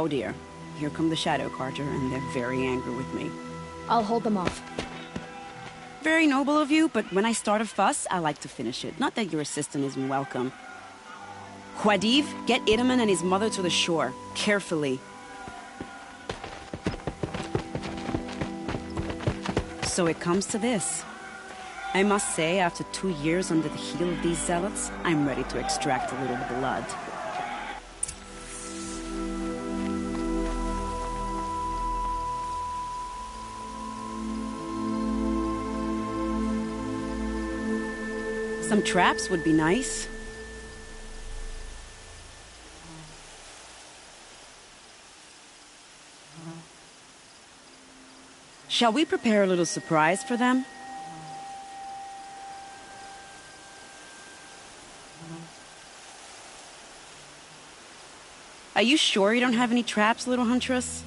Oh dear. Here come the Shadow Carter, and they're very angry with me. I'll hold them off. Very noble of you, but when I start a fuss, I like to finish it. Not that your assistant isn't welcome. Huadiv, get Idaman and his mother to the shore. Carefully. So it comes to this. I must say, after 2 years under the heel of these zealots, I'm ready to extract a little blood. Some traps would be nice. Shall we prepare a little surprise for them? Are you sure you don't have any traps, little huntress?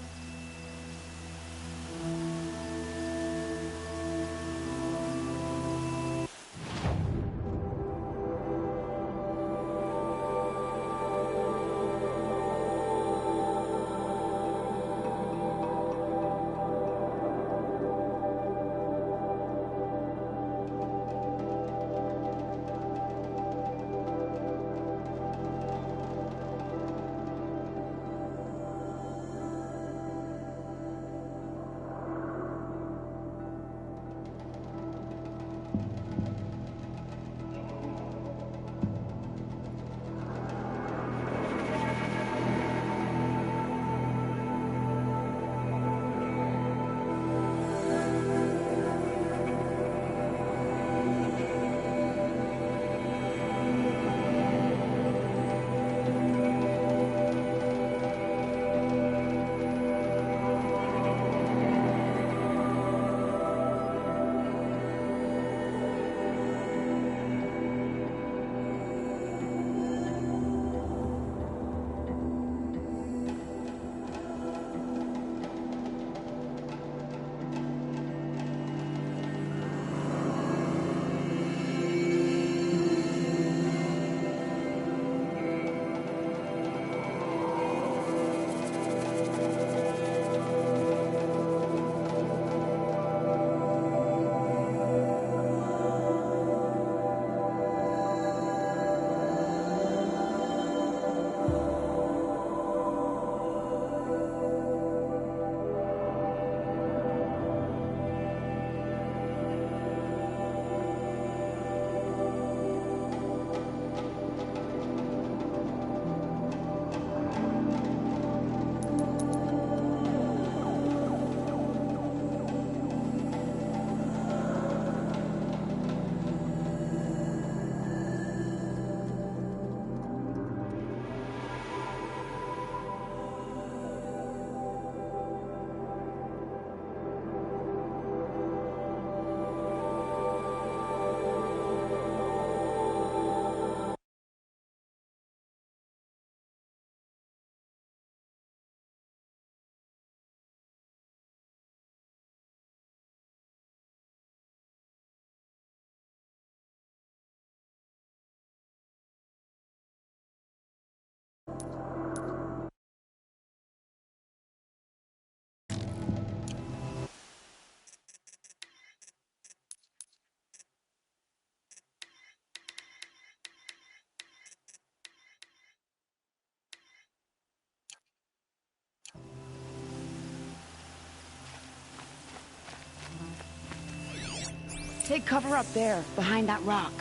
Take cover up there, behind that rock.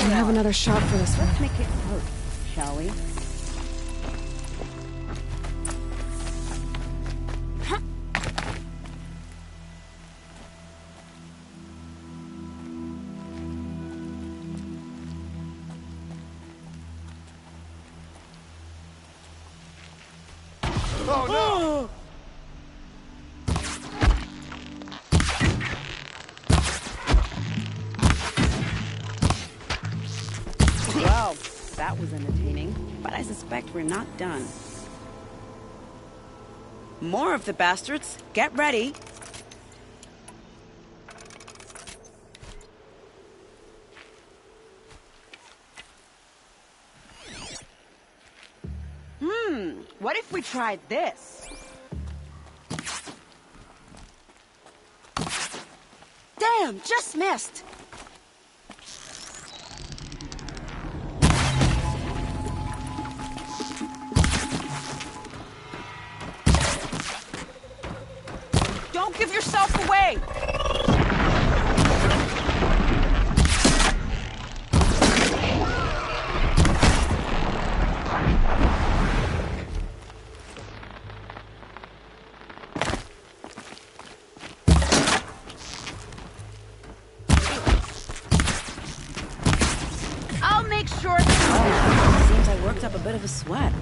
We have another shot for this one. Let's make it hurt, shall we? Oh no! that was entertaining, but I suspect we're not done. More of the bastards. Get ready. What if we tried this? Damn, just missed! Don't give yourself away! Seems I worked up a bit of a sweat.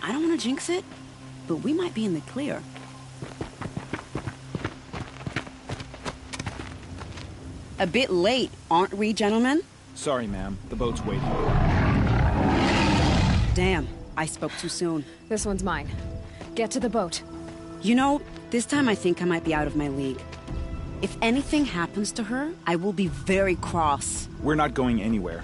I don't want to jinx it, but we might be in the clear. A bit late, aren't we, gentlemen? Sorry, ma'am. The boat's waiting. Damn, I spoke too soon. This one's mine. Get to the boat. You know, this time I think I might be out of my league. If anything happens to her, I will be very cross. We're not going anywhere.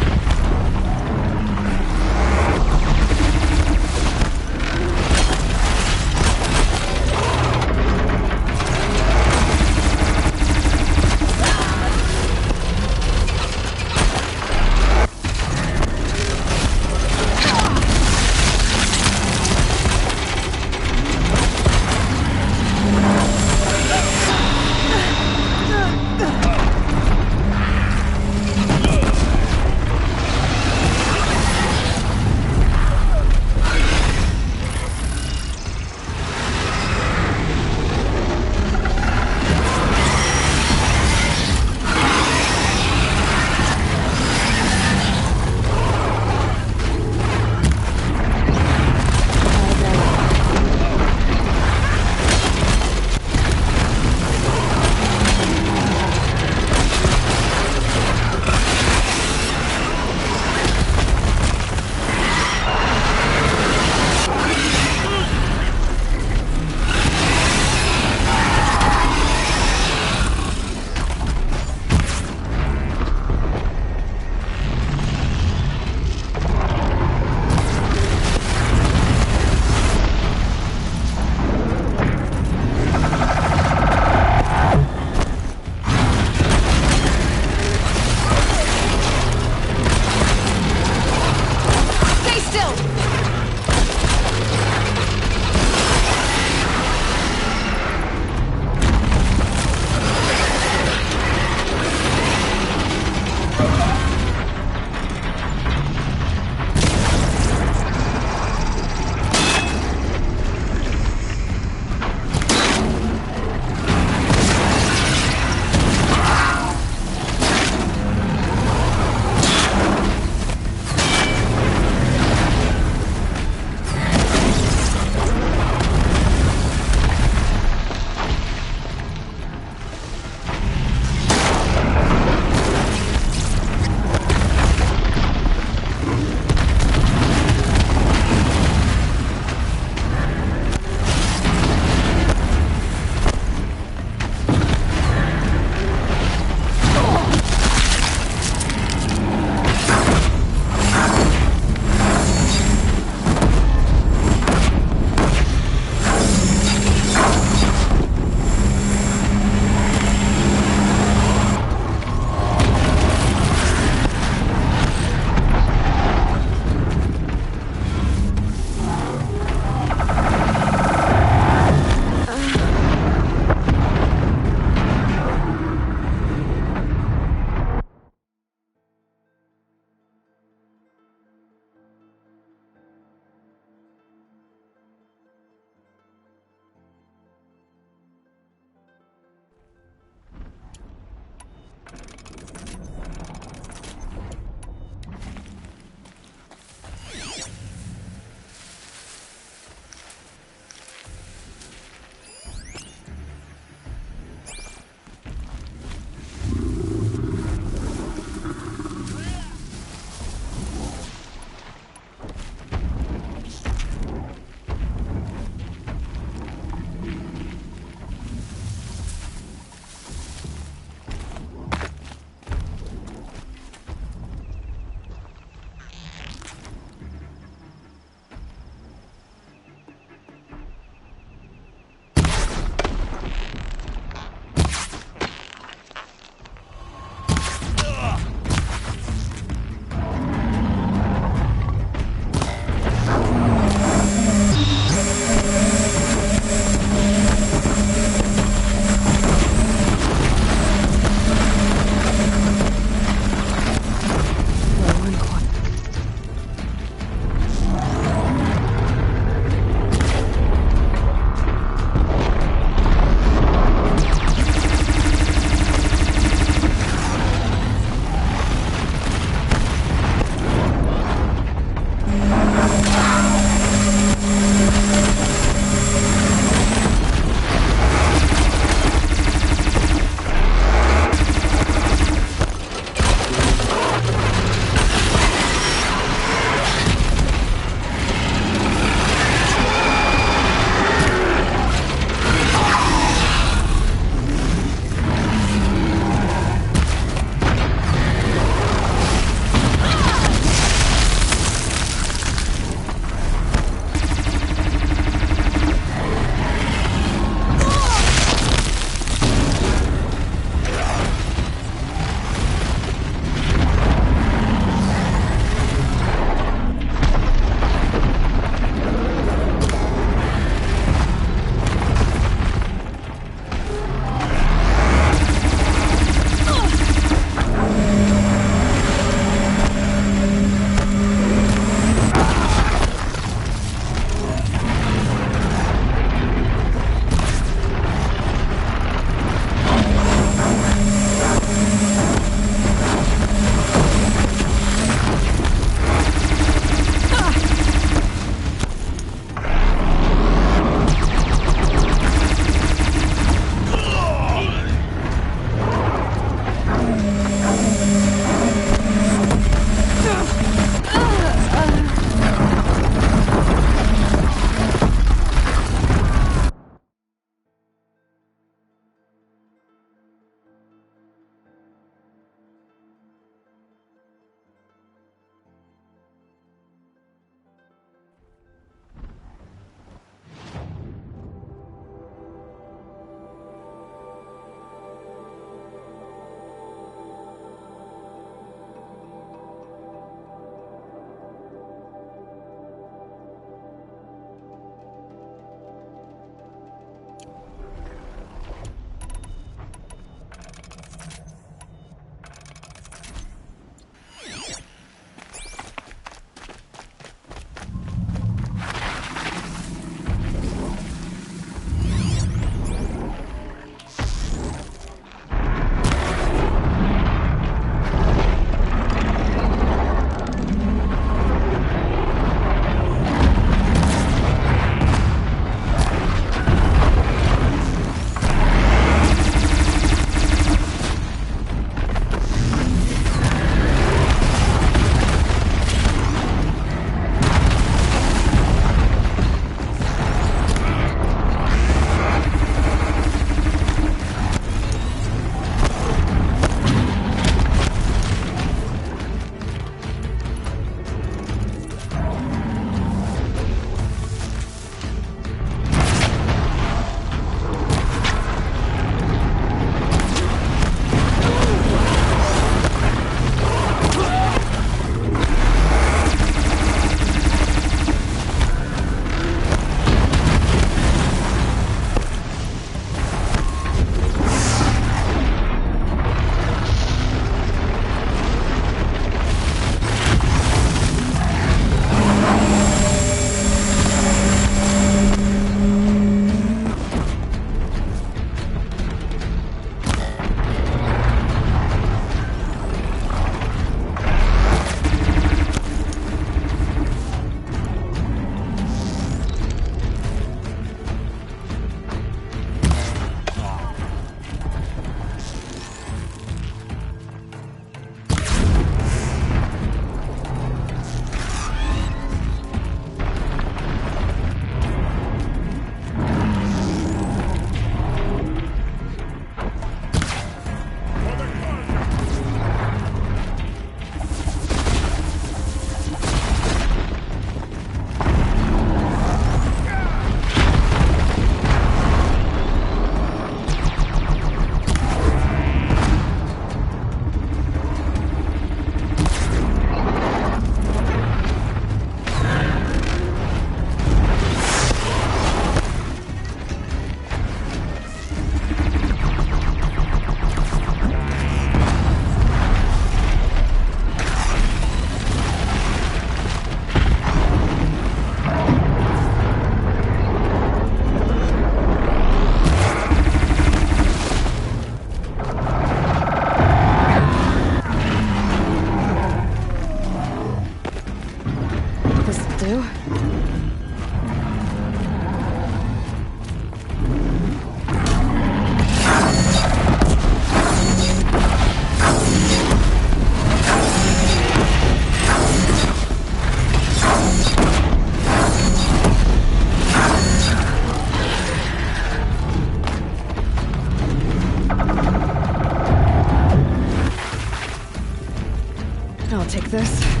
I'll take this.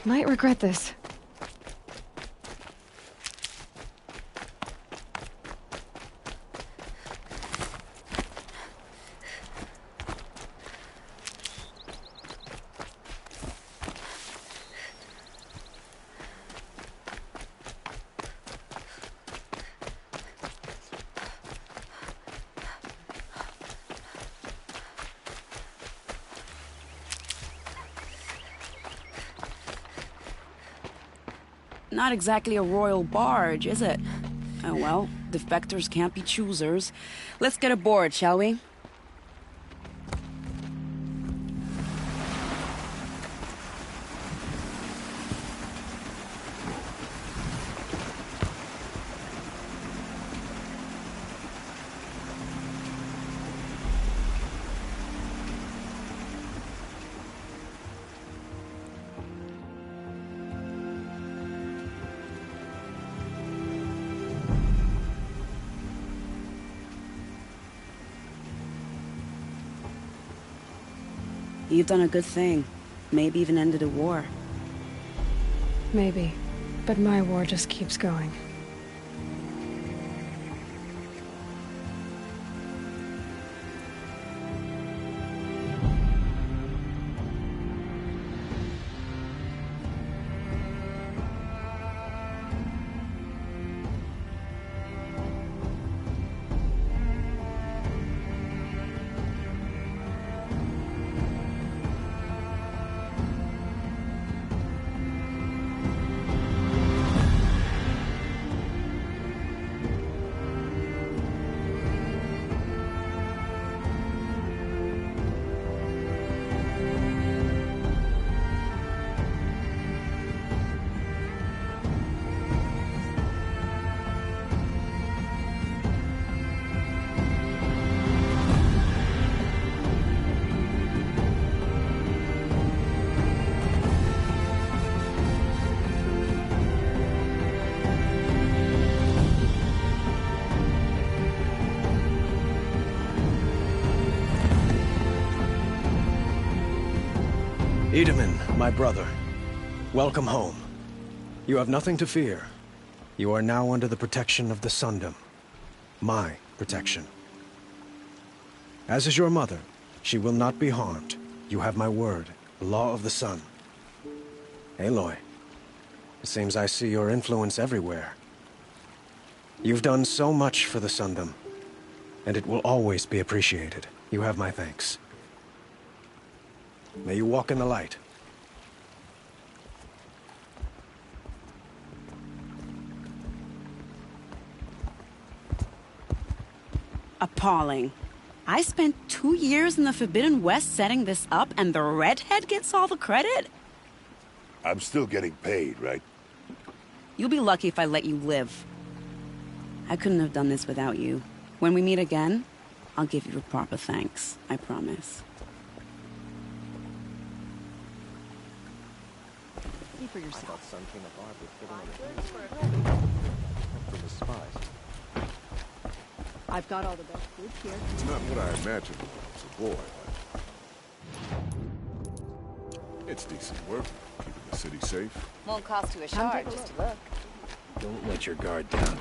Might regret this. Not exactly a royal barge, is it? Oh well, defectors can't be choosers. Let's get aboard, shall we? You've done a good thing. Maybe even ended a war. Maybe. But my war just keeps going. Edaman, my brother, welcome home. You have nothing to fear. You are now under the protection of the Sundom. My protection. As is your mother, she will not be harmed. You have my word, the law of the sun. Aloy, it seems I see your influence everywhere. You've done so much for the Sundom, and it will always be appreciated. You have my thanks. May you walk in the light. Appalling. I spent 2 years in the Forbidden West setting this up, and the redhead gets all the credit? I'm still getting paid, right? You'll be lucky if I let you live. I couldn't have done this without you. When we meet again, I'll give you a proper thanks. I promise. For yourself. I've got all the best food here. It's not what I imagined as a boy, but it's decent work, keeping the city safe. Won't cost you a shard just to look. Don't let your guard down.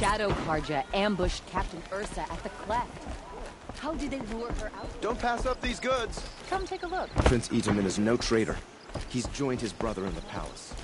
Shadow Carja ambushed Captain Ursa at the cleft. How did they lure her out? Don't pass up these goods! Come take a look. Prince Itaman is no traitor. He's joined his brother in the palace.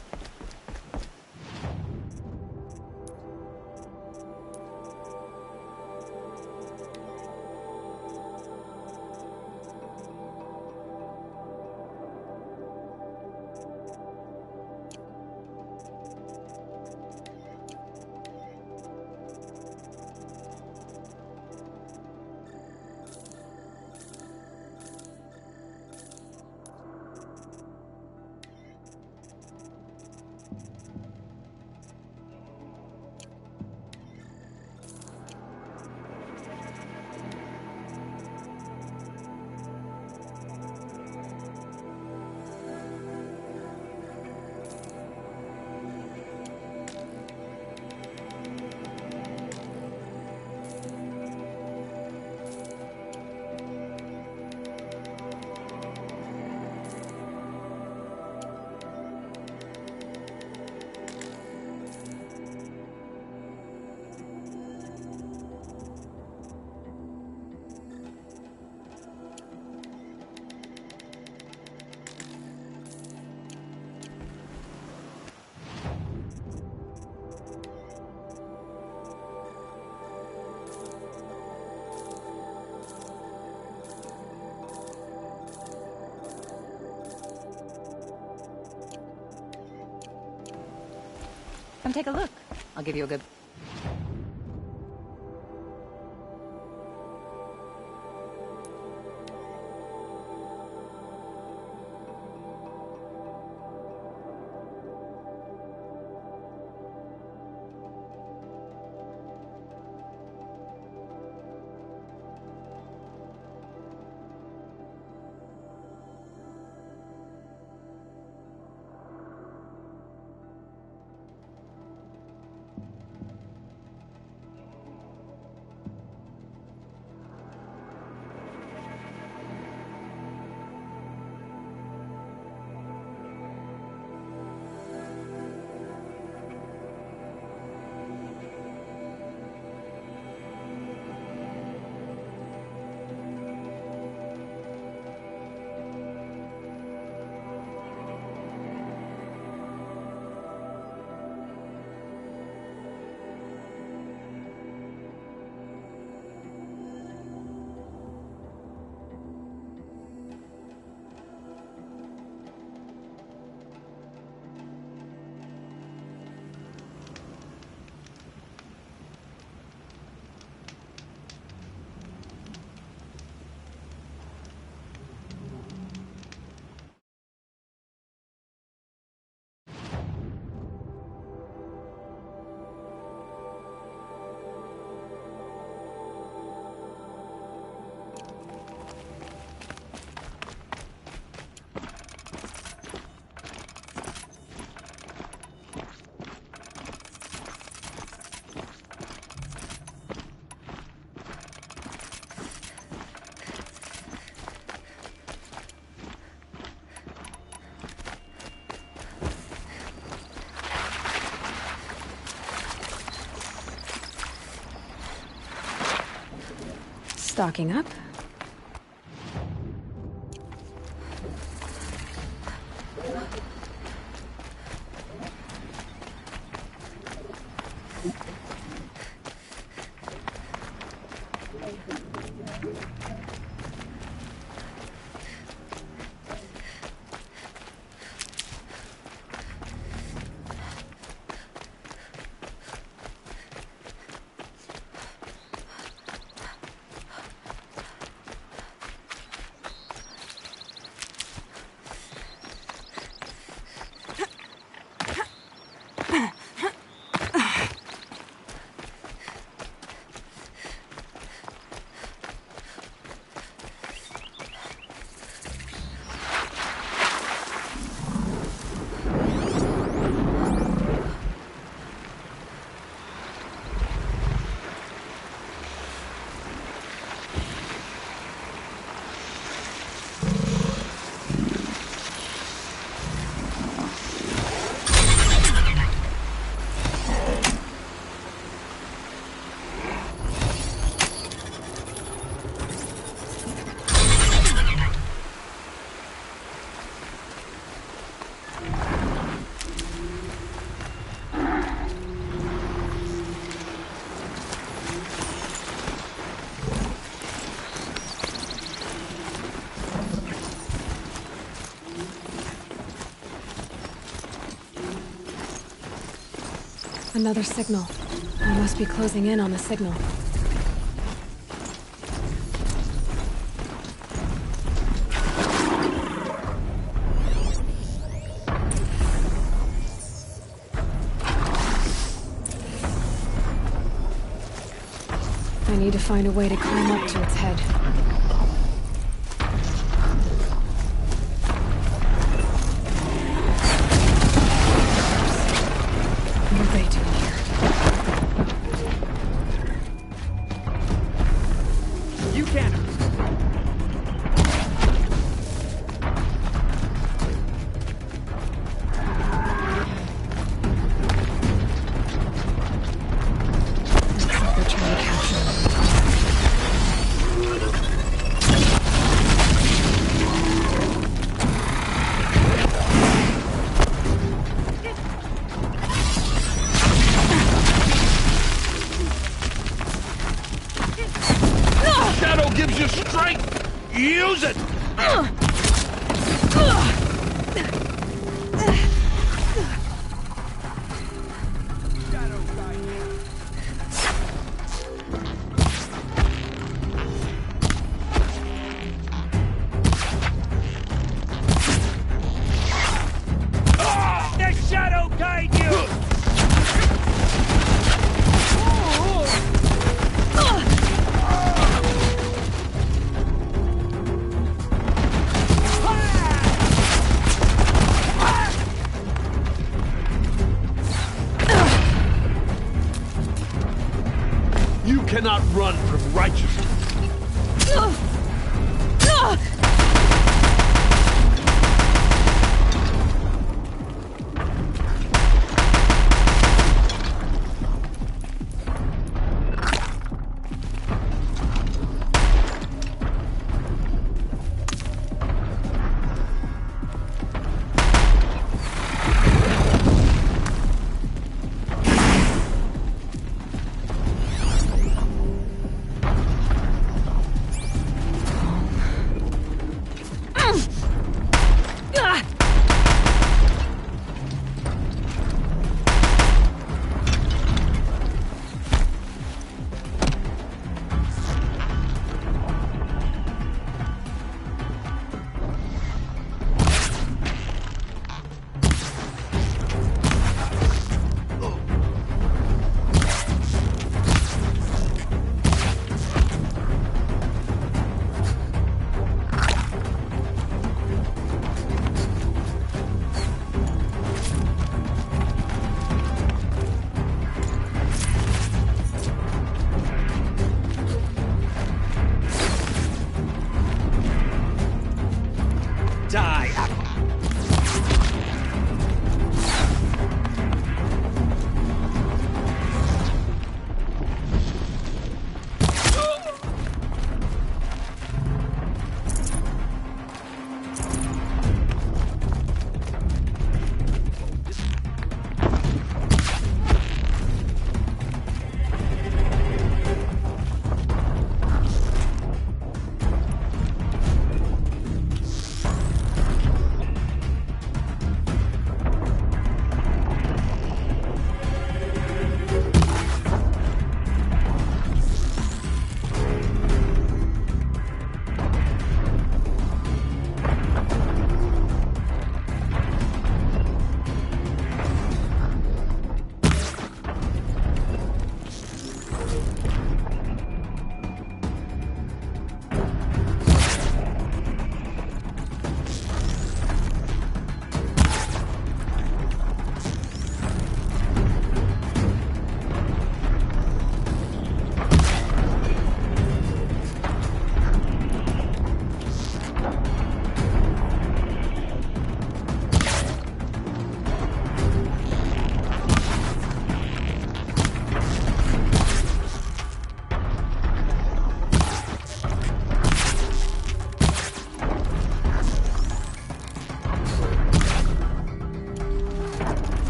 Come take a look. I'll give you a good... Stocking up. Another signal. I must be closing in on the signal. I need to find a way to climb up to its head. What are they doing here? You can! Looks like they're trying to capture me. Shadow gives you strength! Use it! Let Shadow guide you! You cannot run from righteousness.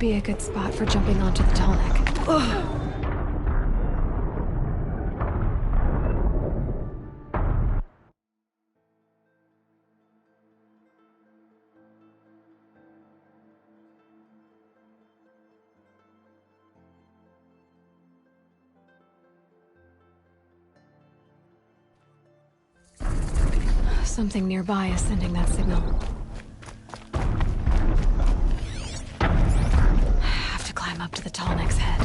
be a good spot for jumping onto the Tallneck. Ugh. Something nearby is sending that signal. I have to climb up to the Tallneck's head.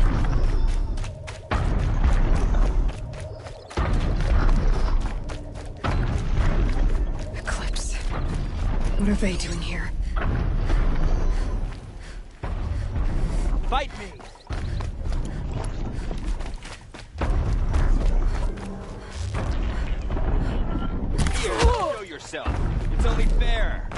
Eclipse. What are they doing here? Fight me! Show yourself. It's only fair.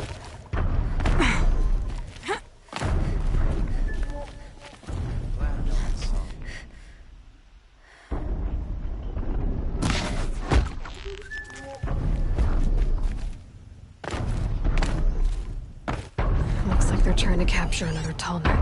Looks like they're trying to capture another Tallneck.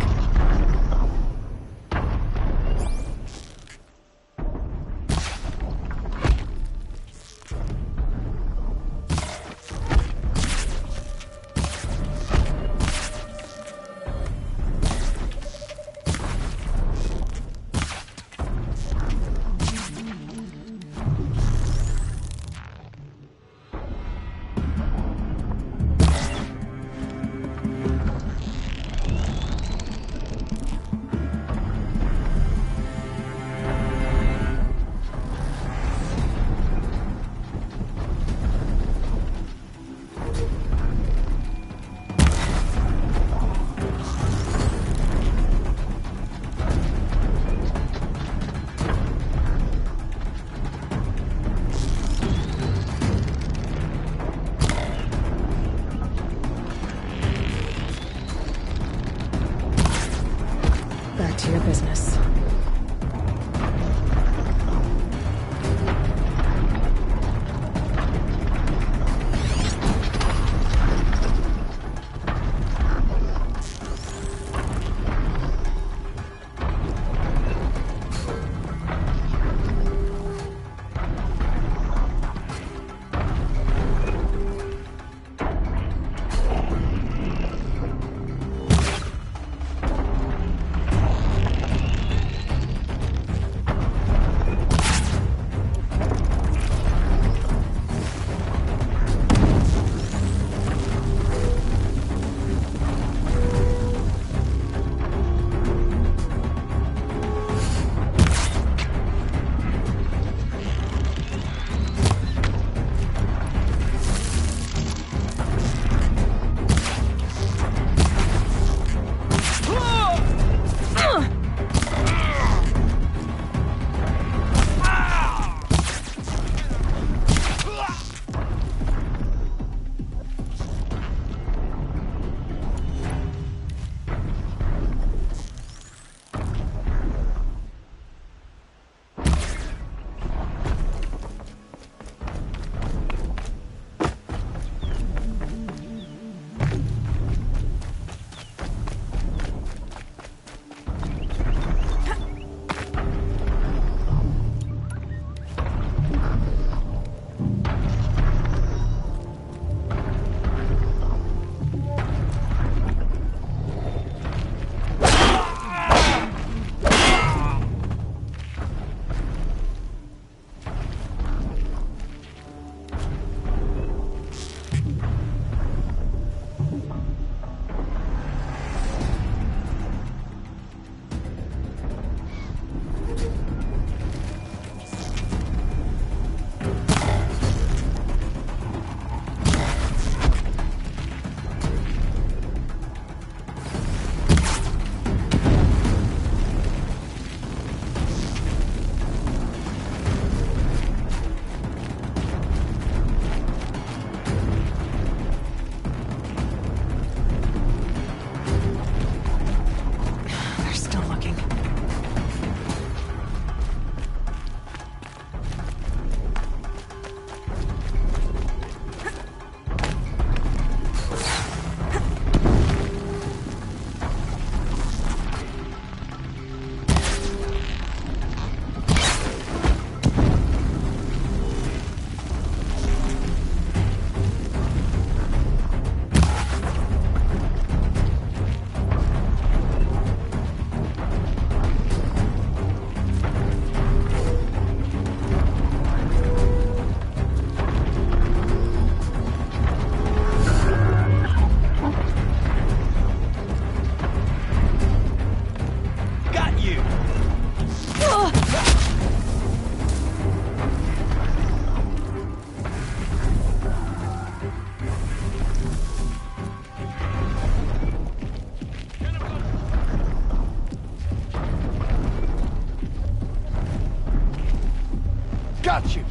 Got you!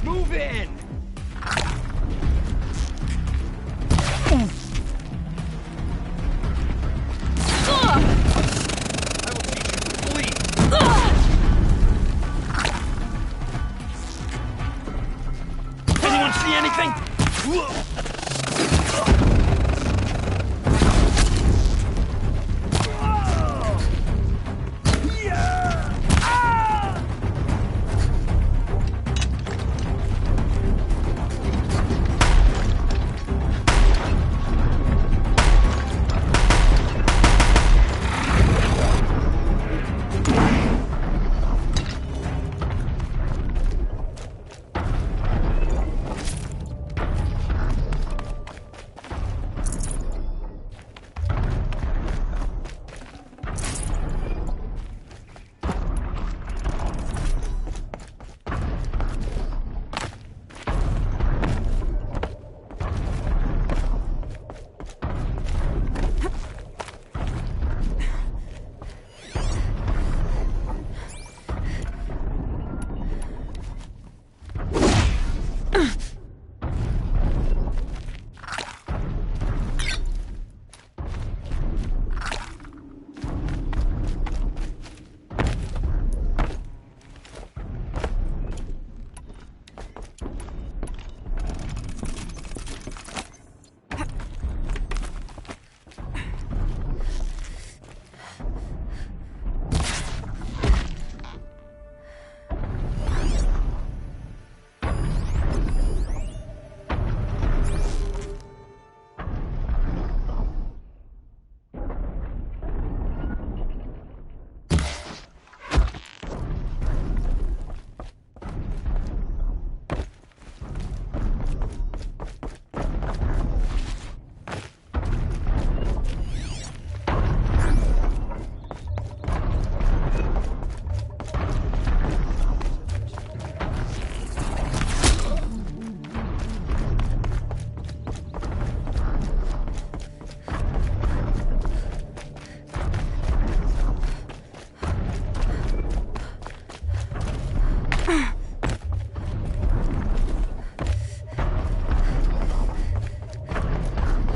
Move in! Anyone see anything?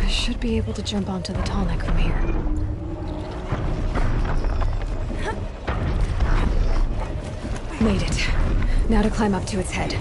Should be able to jump onto the tall neck from here. Made it. Now to climb up to its head.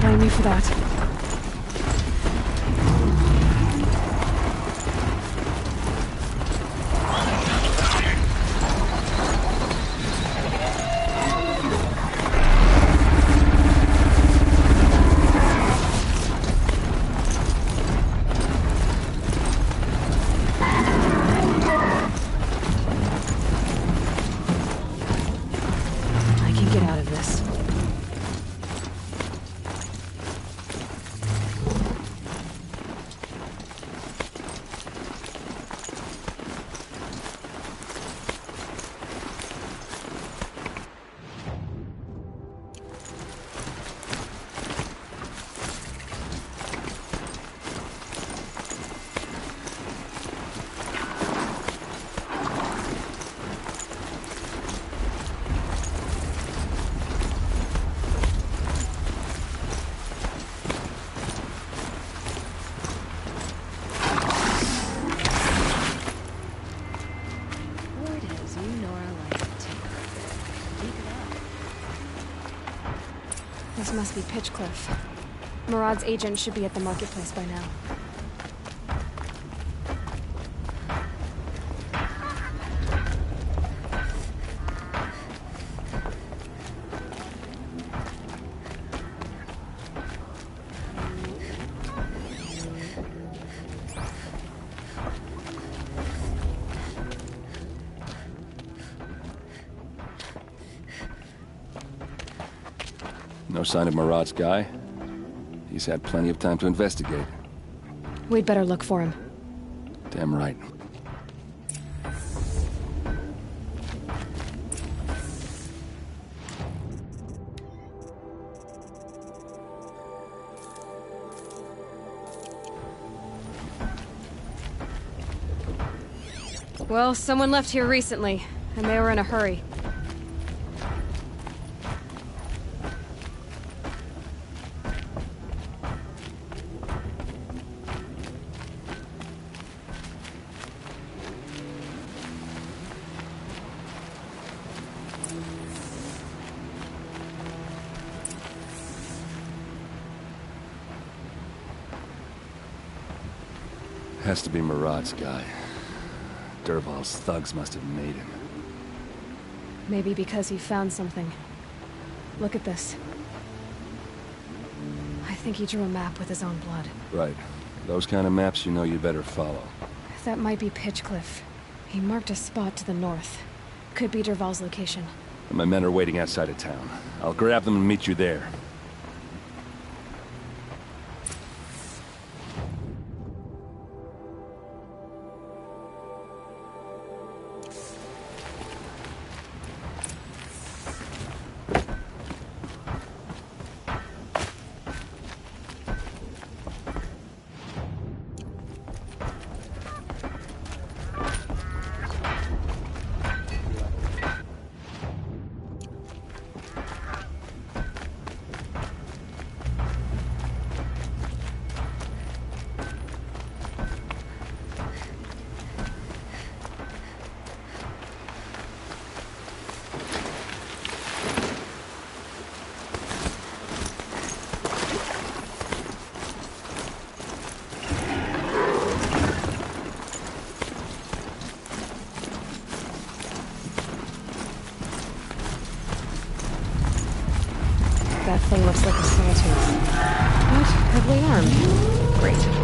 blame me for that. I can get out of this. This must be Pitchcliff. Murad's agent should be at the marketplace by now. No sign of Murad's guy. He's had plenty of time to investigate. We'd better look for him. Damn right. Well, someone left here recently, and they were in a hurry. Has to be Murad's guy. Dervahl's thugs must have made him. Maybe because he found something. Look at this. I think he drew a map with his own blood. Right. Those kind of maps you know you better follow. That might be Pitchcliff. He marked a spot to the north. Could be Dervahl's location. My men are waiting outside of town. I'll grab them and meet you there. That thing looks like a sawtooth. But heavily armed. Great.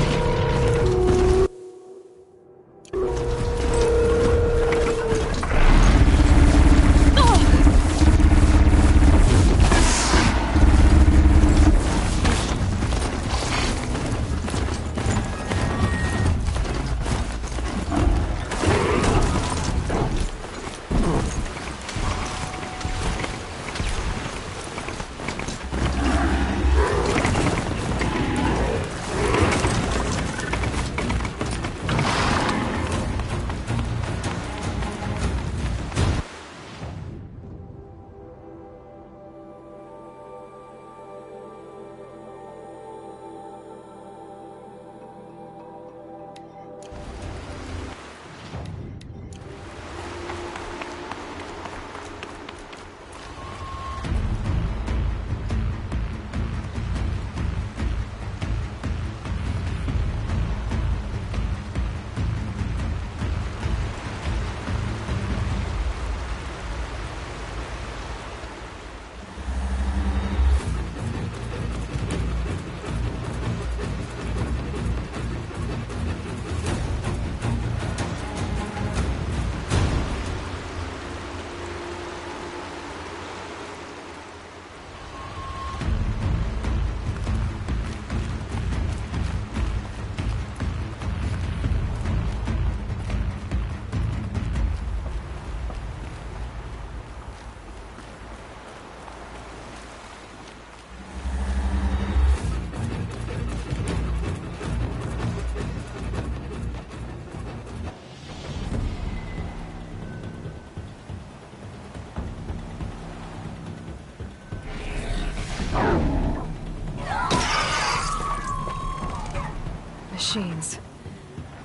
Machines.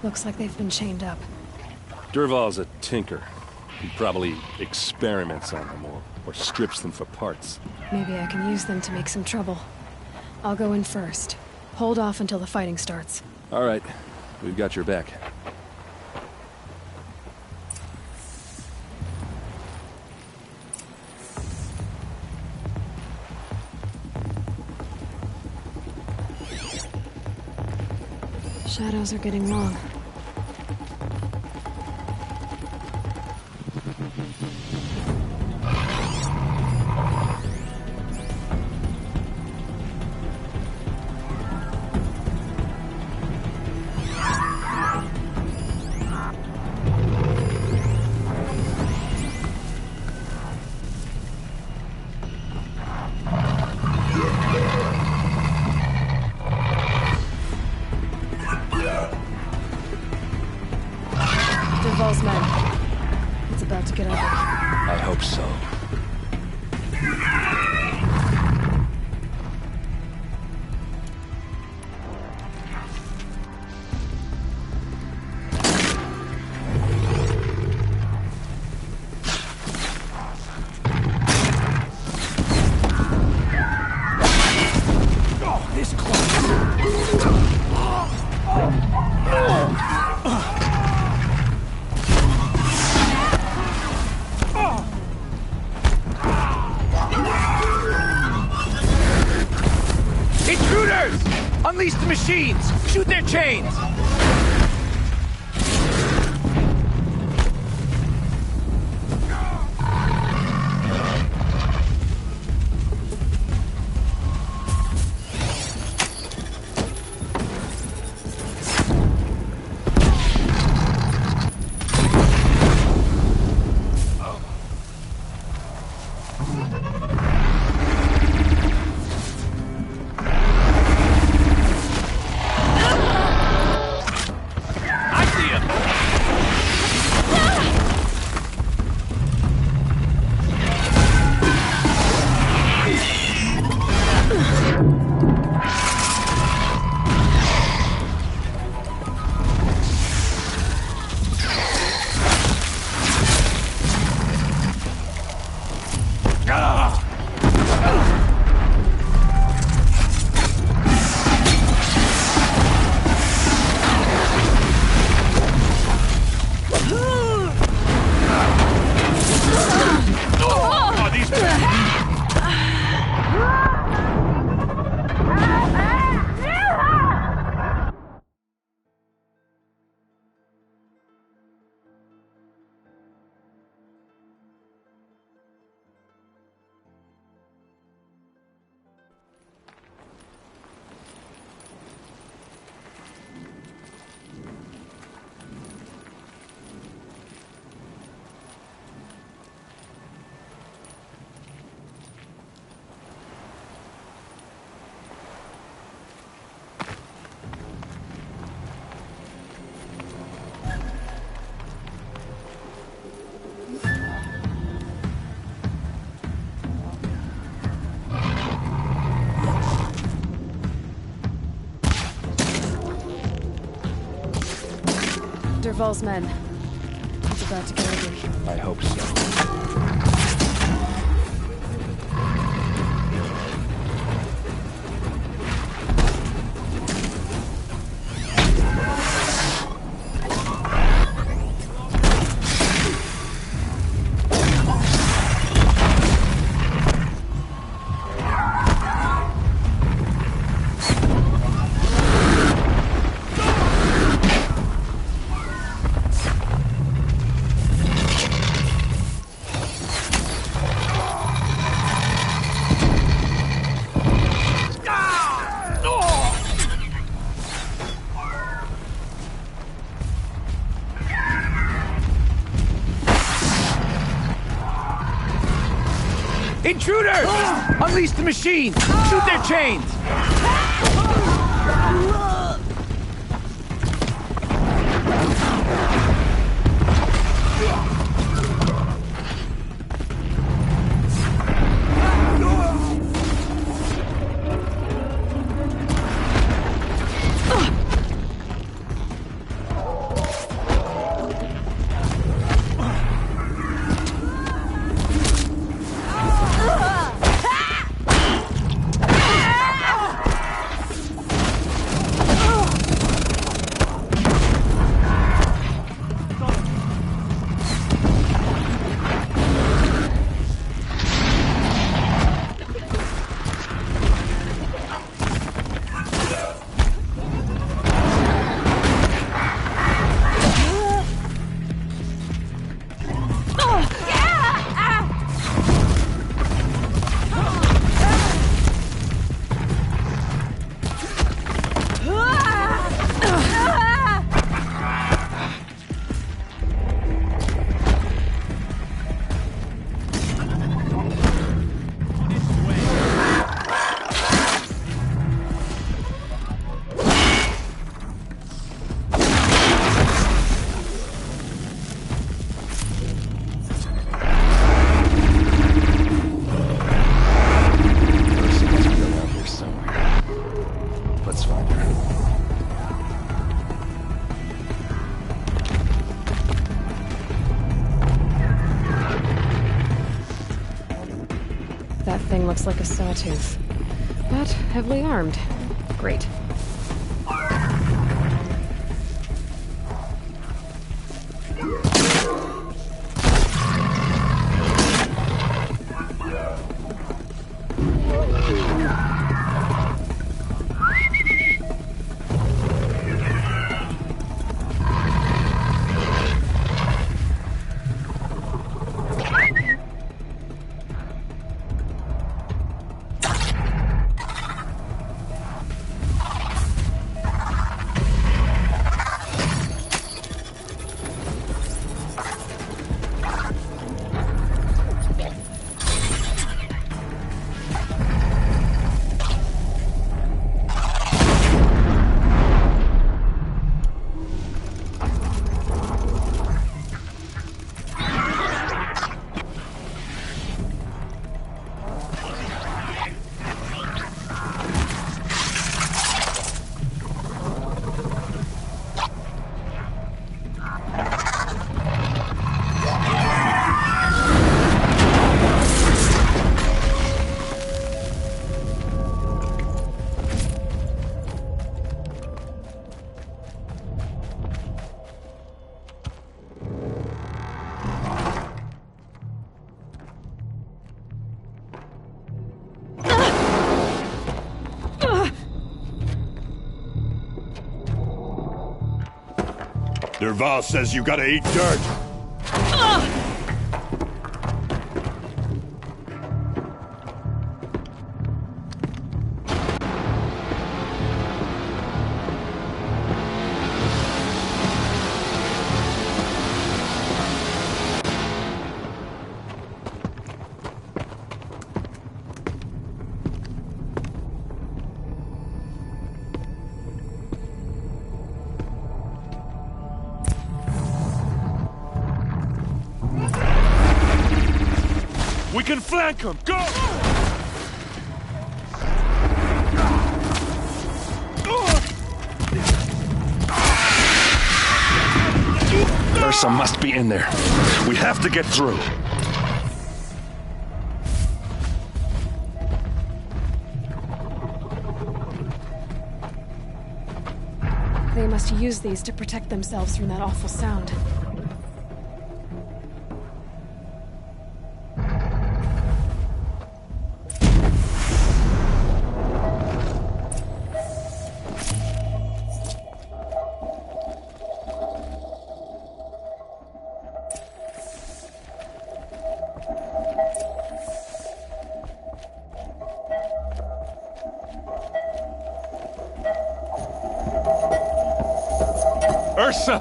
Looks like they've been chained up. Dervahl's a tinker. He probably experiments on them or strips them for parts. Maybe I can use them to make some trouble. I'll go in first. Hold off until the fighting starts. All right. We've got your back. Shadows are getting long. Dervahl's men. It's about to get ugly. I hope so. Unleash the machines! Shoot their chains! Dervahl's men. It's about to get ugly. I hope so. Intruders! Unleash the machines! Shoot their chains! like a sawtooth, but heavily armed. Great. Dervahl says you gotta eat dirt. We can flank him! Go! Ursa must be in there. We have to get through. They must use these to protect themselves from that awful sound. Ursa!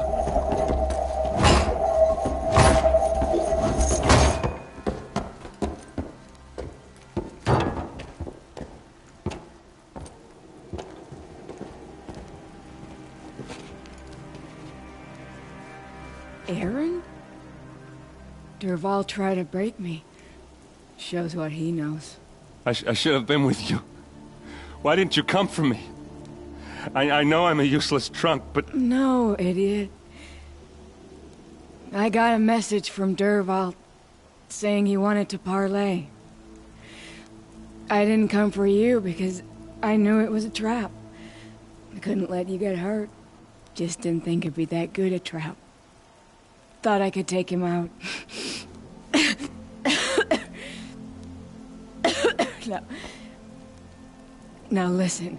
Aaron? Dervahl tried to break me. Shows what he knows. I should have been with you. Why didn't you come for me? I know I'm a useless trunk, but... No, idiot. I got a message from Dervahl saying he wanted to parlay. I didn't come for you because I knew it was a trap. I couldn't let you get hurt. Just didn't think it'd be that good a trap. Thought I could take him out. Now listen.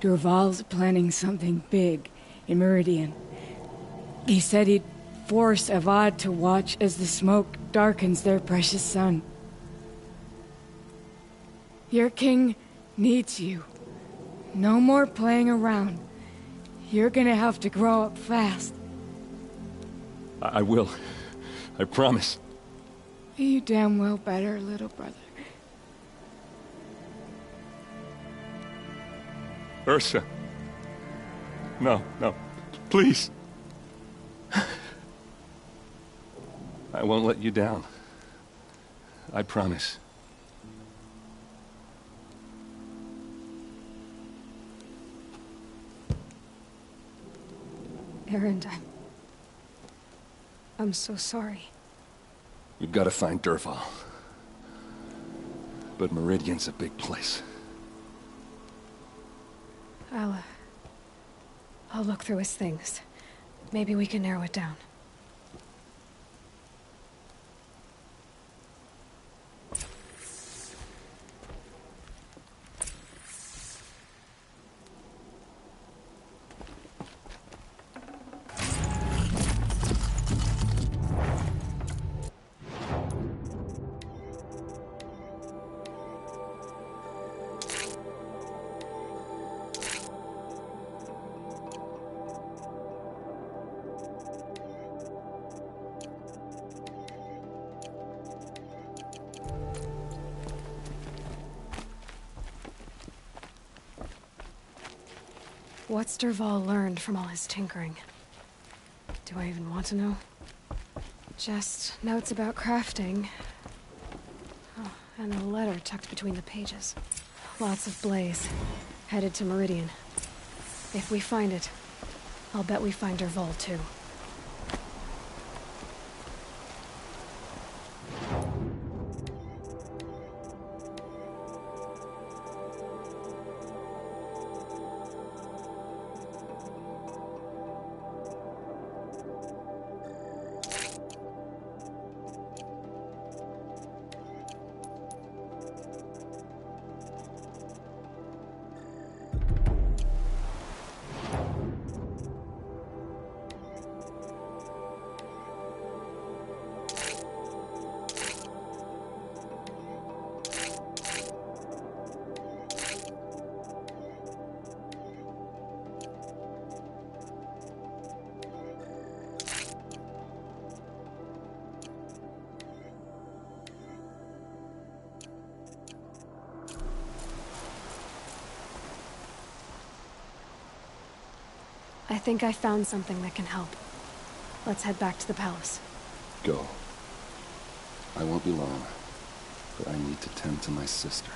Dervahl's planning something big in Meridian. He said he'd force Avad to watch as the smoke darkens their precious sun. Your king needs you. No more playing around. You're gonna have to grow up fast. I will. I promise. You damn well better, little brother. Ursa. No, please. I won't let you down. I promise. Aaron, I'm so sorry. You've got to find Dervahl. but Meridian's a big place. I'll look through his things. Maybe we can narrow it down. What's Dervahl learned from all his tinkering? Do I even want to know? Just notes about crafting. Oh, and a letter tucked between the pages. Lots of blaze. Headed to Meridian. If we find it, I'll bet we find Dervahl too. I think I found something that can help. Let's head back to the palace. Go. I won't be long, but I need to tend to my sister.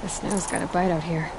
The snow's got a bite out here.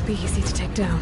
won't be easy to take down.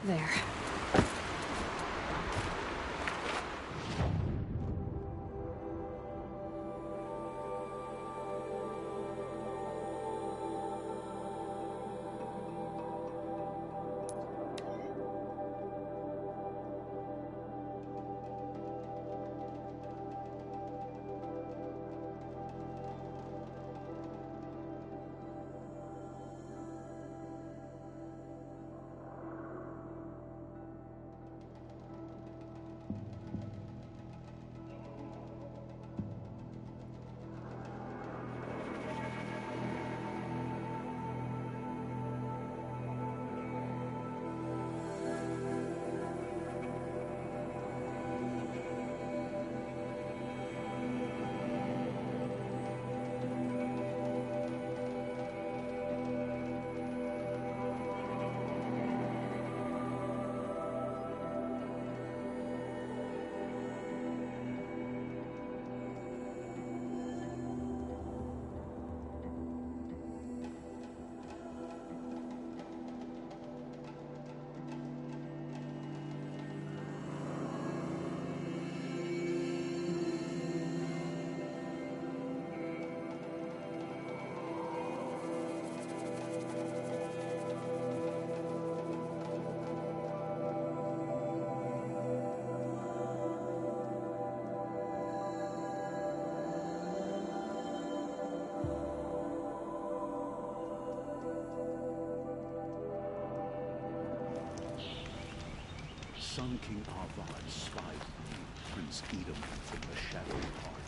There. Sun King Arvad spied Prince Edom from the Shadow Park.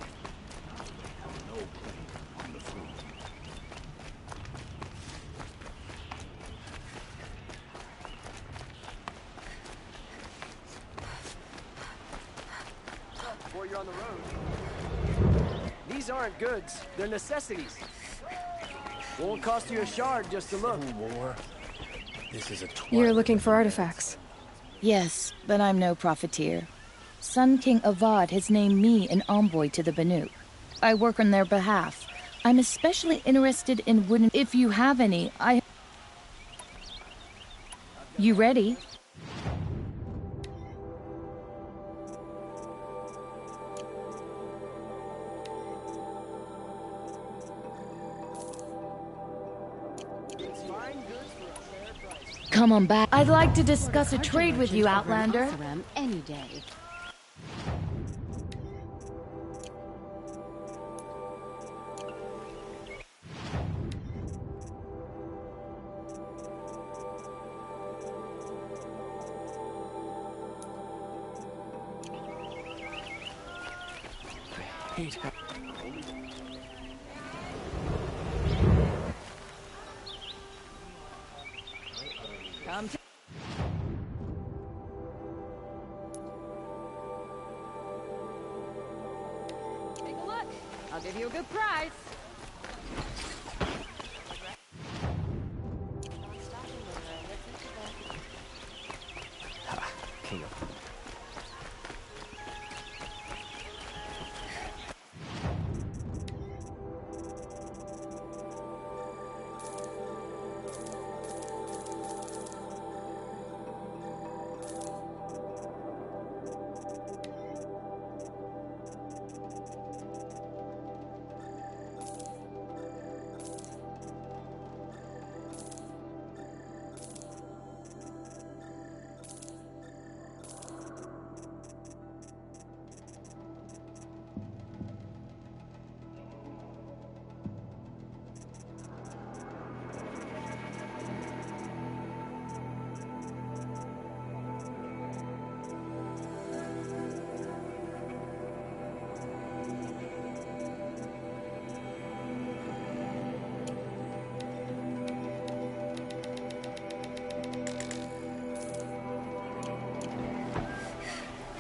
Now they have no claim on the throne. Before you're on the road. These aren't goods, they're necessities. Won't cost you a shard just to look. War. This is a You're looking for artifacts. Yes, but I'm no profiteer. Sun King Avad has named me an envoy to the Banu. I work on their behalf. I'm especially interested in wooden... If you have any, You ready? Come on back. I'd like to discuss a trade with you, Outlander. Any day. Come to take a look. I'll give you a good price. King of...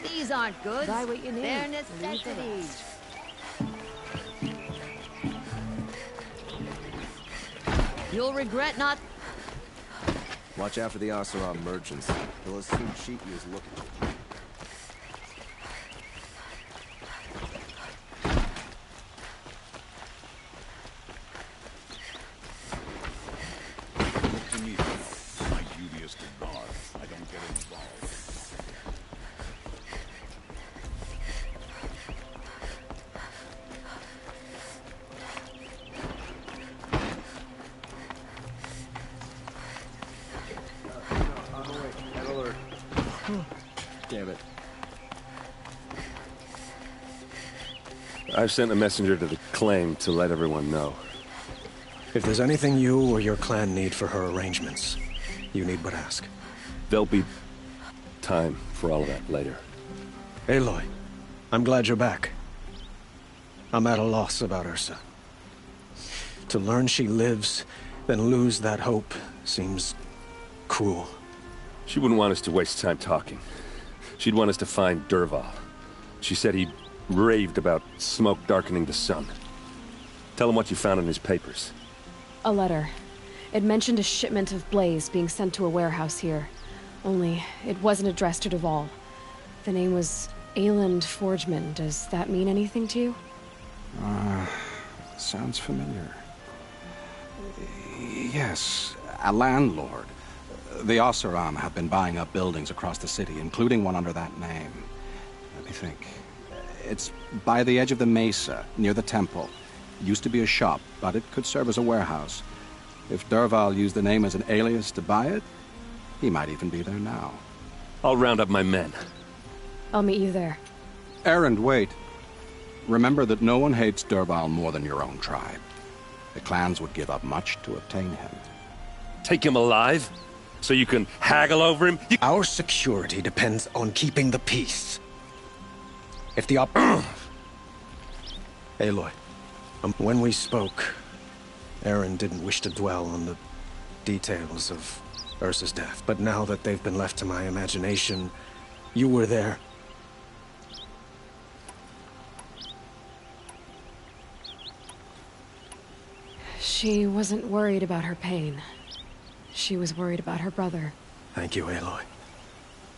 These aren't goods. Buy what you need. They're necessities. You'll regret not... Watch out for the Asaram merchants. They'll as soon cheat you as look at you. Look to me. My duty is to guard. I don't get damn it. I've sent a messenger to the claim to let everyone know. If there's anything you or your clan need for her arrangements, you need but ask. There'll be time for all of that later. Aloy, I'm glad you're back. I'm at a loss about Ursa. To learn she lives, then lose that hope, seems cruel. She wouldn't want us to waste time talking. She'd want us to find Dervahl. She said he raved about smoke darkening the sun. Tell him what you found in his papers. A letter. It mentioned a shipment of blaze being sent to a warehouse here. Only, it wasn't addressed to Dervahl. The name was Ayland Forgeman. Does that mean anything to you? Sounds familiar. Yes, a landlord. The Oseram have been buying up buildings across the city, including one under that name. Let me think. It's by the edge of the mesa, near the temple. It used to be a shop, but it could serve as a warehouse. If Dervahl used the name as an alias to buy it, he might even be there now. I'll round up my men. I'll meet you there. Erend, wait. Remember that no one hates Dervahl more than your own tribe. The clans would give up much to obtain him. Take him alive? So you can haggle over him? Our security depends on keeping the peace. If the Aloy, when we spoke, Erend didn't wish to dwell on the details of Ursa's death. But now that they've been left to my imagination, you were there. She wasn't worried about her pain. She was worried about her brother. Thank you, Aloy.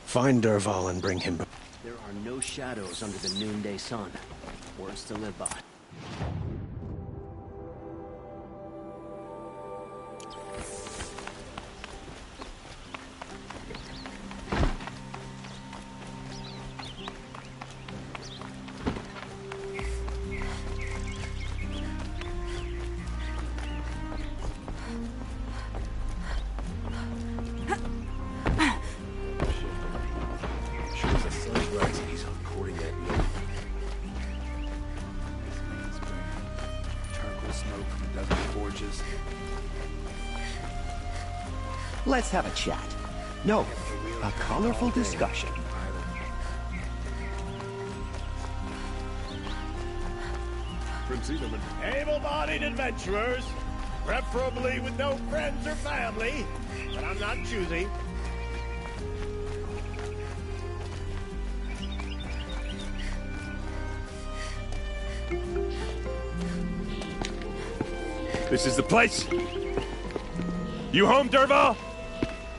Find Dervahl and bring him back. There are no shadows under the noonday sun. Words to live by. Let's have a chat. No, a colorful discussion. Prince Edelman. Able-bodied adventurers, preferably with no friends or family, but I'm not choosy. This is the place? You home, Dervahl?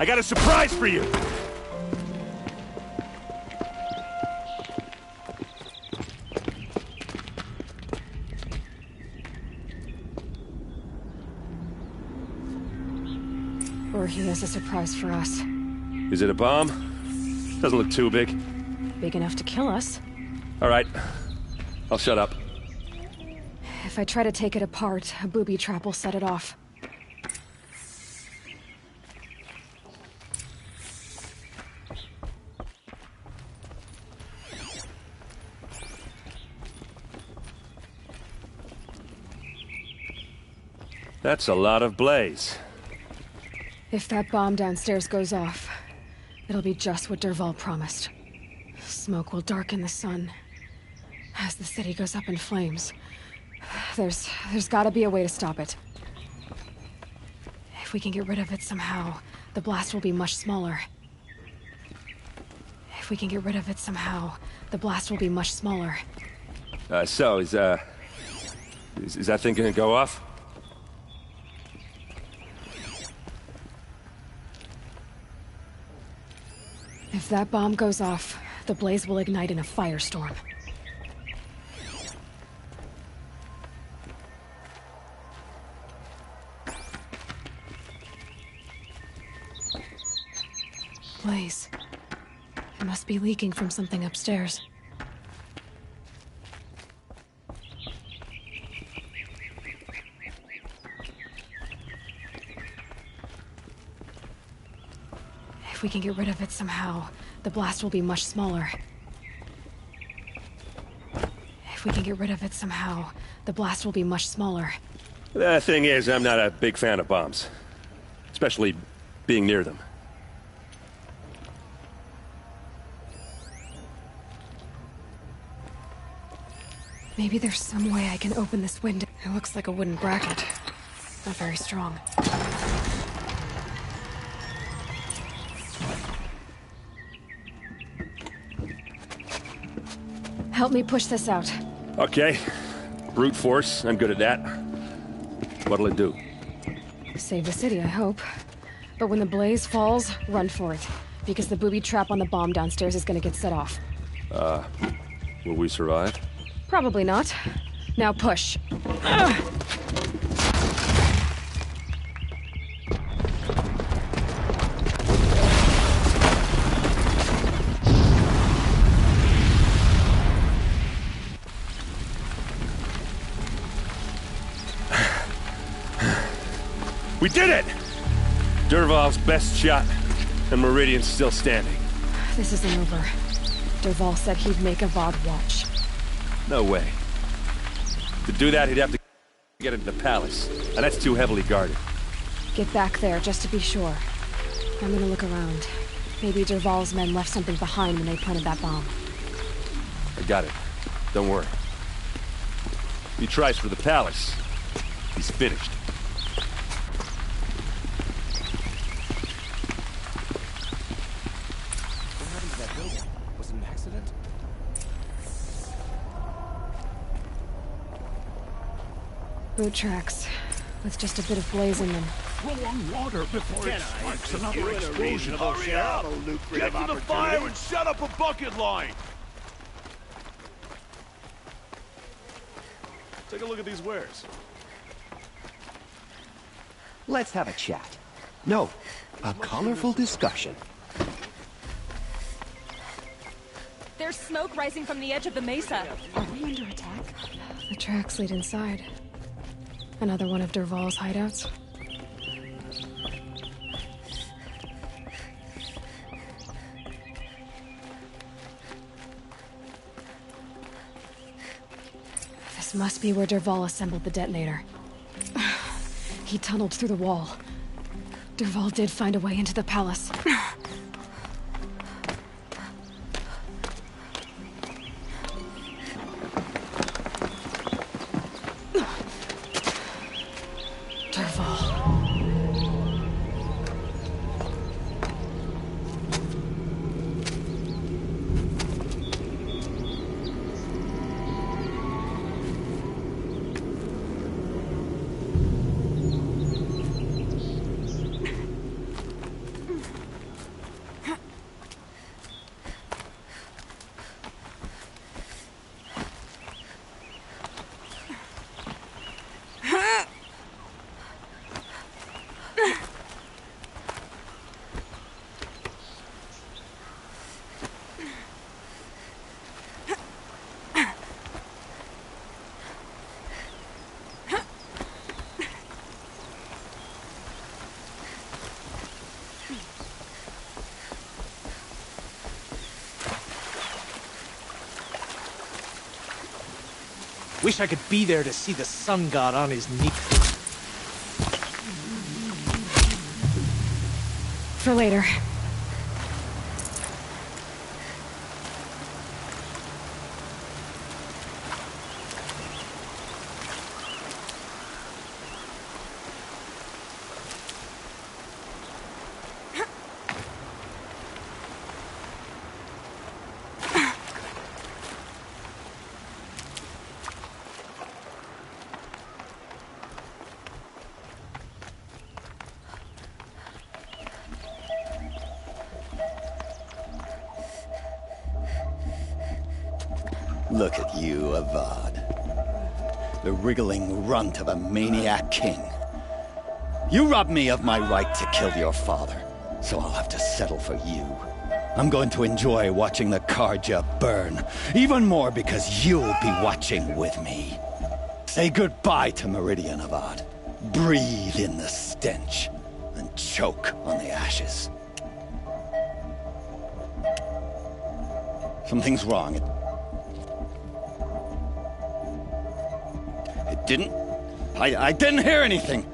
I got a surprise for you! Or he has a surprise for us. Is it a bomb? Doesn't look too big. Big enough to kill us. All right. I'll shut up. If I try to take it apart, a booby trap will set it off. That's a lot of blaze. If that bomb downstairs goes off, it'll be just what Dervahl promised. Smoke will darken the sun. As the city goes up in flames, there's gotta be a way to stop it. If we can get rid of it somehow, the blast will be much smaller. If we can get rid of it somehow, the blast will be much smaller. So, is that thing gonna go off? If that bomb goes off, the blaze will ignite in a firestorm. Blaze. It must be leaking from something upstairs. If we can get rid of it somehow, the the blast will be much smaller. If we can get rid of it somehow, the blast will be much smaller. The thing is, I'm not a big fan of bombs. Especially being near them. Maybe there's some way I can open this window. It looks like a wooden bracket. Not very strong. Help me push this out. Okay. Brute force, I'm good at that. What'll it do? Save the city, I hope. But when the blaze falls, run for it. Because the booby trap on the bomb downstairs is gonna get set off. Will we survive? Probably not. Now push. Ugh. We did it! Dervahl's best shot, and Meridian's still standing. This isn't over. Dervahl said he'd make Avad watch. No way. To do that, he'd have to get into the palace, and that's too heavily guarded. Get back there, just to be sure. I'm gonna look around. Maybe Dervahl's men left something behind when they planted that bomb. I got it. Don't worry. If he tries for the palace, he's finished. Boot tracks, with just a bit of blaze in them. Throw on water before it sparks another explosion. Hurry up! Get to the fire and set up a bucket line! Take a look at these wares. Let's have a chat. No, a colorful discussion. There's smoke rising from the edge of the mesa. Are we under attack? The tracks lead inside. Another one of Dervahl's hideouts. This must be where Dervahl assembled the detonator. He tunneled through the wall. Dervahl did find a way into the palace. Wish I could be there to see the sun god on his knee. For later. Look at you, Avad. The wriggling runt of a maniac king. You robbed me of my right to kill your father, so I'll have to settle for you. I'm going to enjoy watching the Karja burn, even more because you'll be watching with me. Say goodbye to Meridian, Avad. Breathe in the stench, and choke on the ashes. Something's wrong. It didn't... I didn't hear anything.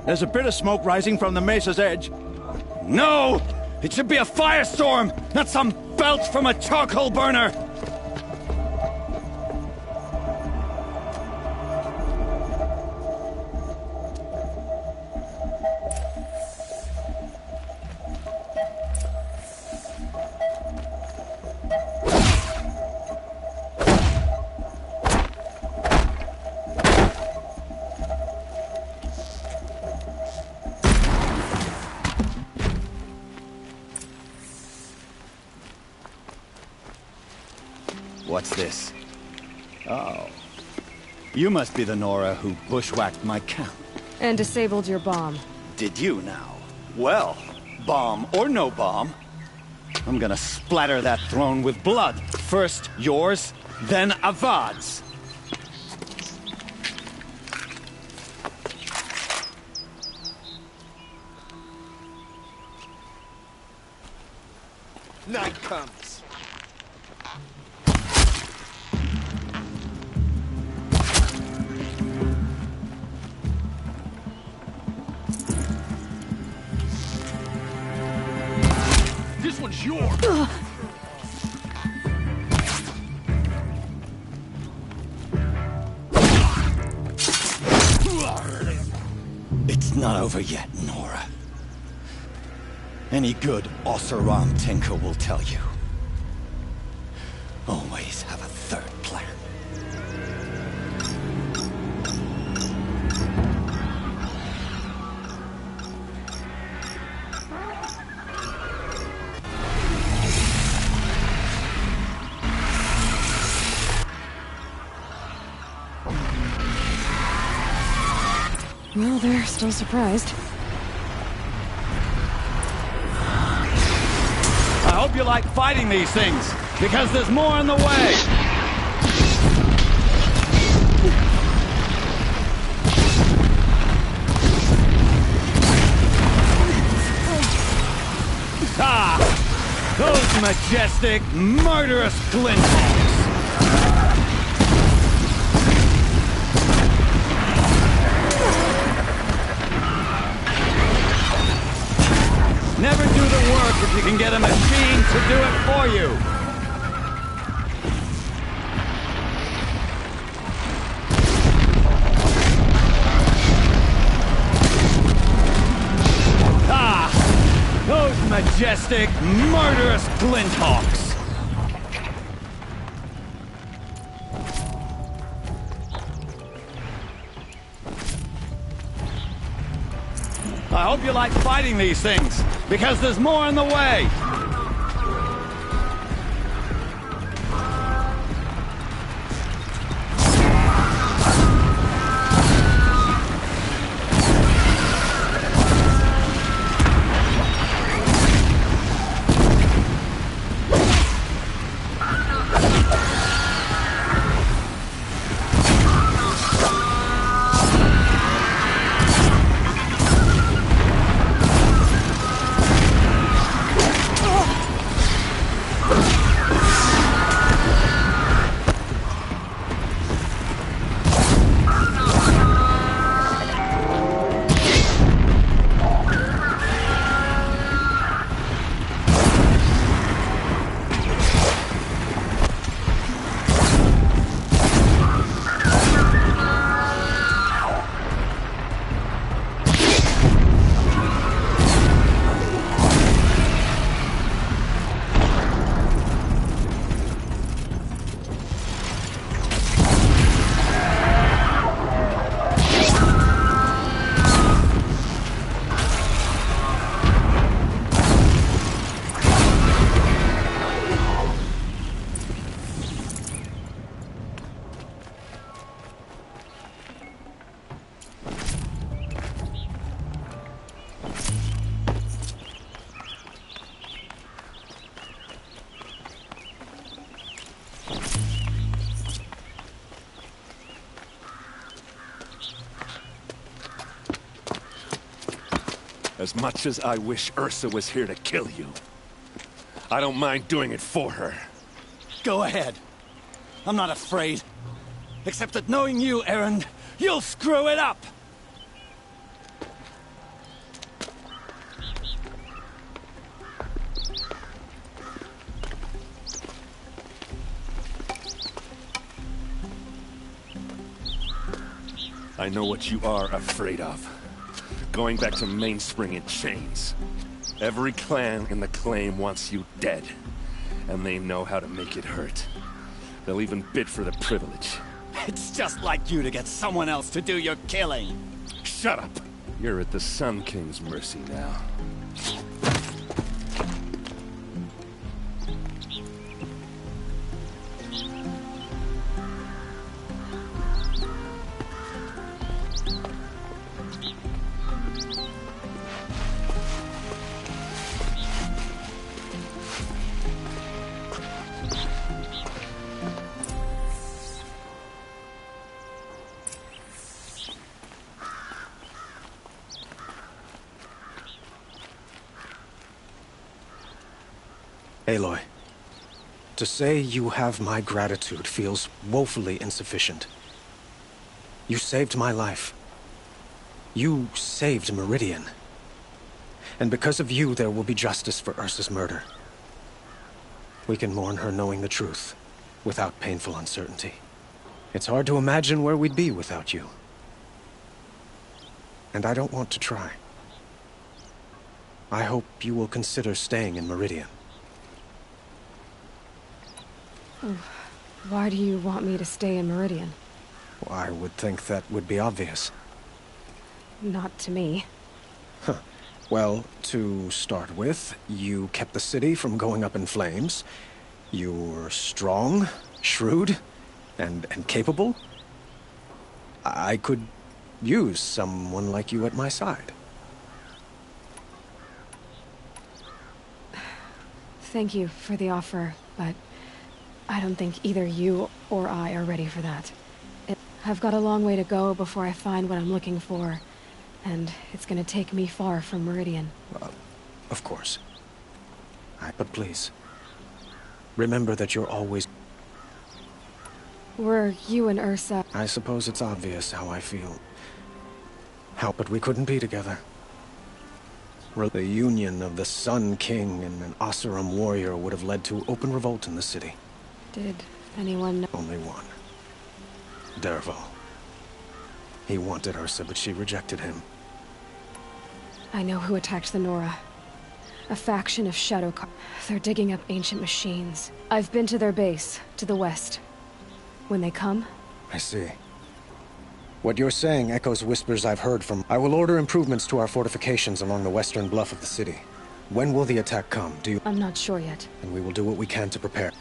There's a bit of smoke rising from the mesa's edge. No! It should be a firestorm, not some belch from a charcoal burner! What's this? Oh. You must be the Nora who bushwhacked my camp. And disabled your bomb. Did you now? Well, bomb or no bomb, I'm gonna splatter that throne with blood. First yours, then Avad's. Night comes. This one's yours. It's not over yet, Nora. Any good Oseram tinker will tell you. Always have a third plan. Well, they're still surprised. I hope you like fighting these things, because there's more on the way! Ah! Those majestic, murderous glinthawks! Never do the work if you can get a machine to do it for you! Ah! Those majestic, murderous glinthawks! I hope you like fighting these things, because there's more on the way! As much as I wish Ursa was here to kill you, I don't mind doing it for her. Go ahead. I'm not afraid. Except that knowing you, Aaron, you'll screw it up! I know what you are afraid of. Going back to Mainspring in chains. Every clan in the claim wants you dead. And they know how to make it hurt. They'll even bid for the privilege. It's just like you to get someone else to do your killing. Shut up! You're at the Sun King's mercy now. Aloy, to say you have my gratitude feels woefully insufficient. You saved my life. You saved Meridian. And because of you, there will be justice for Ursa's murder. We can mourn her knowing the truth, without painful uncertainty. It's hard to imagine where we'd be without you. And I don't want to try. I hope you will consider staying in Meridian. Why do you want me to stay in Meridian? Well, I would think that would be obvious. Not to me. Huh. Well, to start with, you kept the city from going up in flames. You were strong, shrewd, and capable. I could use someone like you at my side. Thank you for the offer, but I don't think either you or I are ready for that. I've got a long way to go before I find what I'm looking for, and it's gonna take me far from Meridian. Of course. But please, remember that you're always... Were you and Ursa... I suppose it's obvious how I feel. But we couldn't be together. The union of the Sun King and an Oseram warrior would have led to open revolt in the city. Did anyone know? Only one. Dervahl. He wanted Ursa, but she rejected him. I know who attacked the Nora. A faction of Shadow. They're digging up ancient machines. I've been to their base, to the west. When they come... I see. What you're saying echoes whispers I've heard from... I will order improvements to our fortifications along the western bluff of the city. When will the attack come? Do you... I'm not sure yet. And we will do what we can to prepare.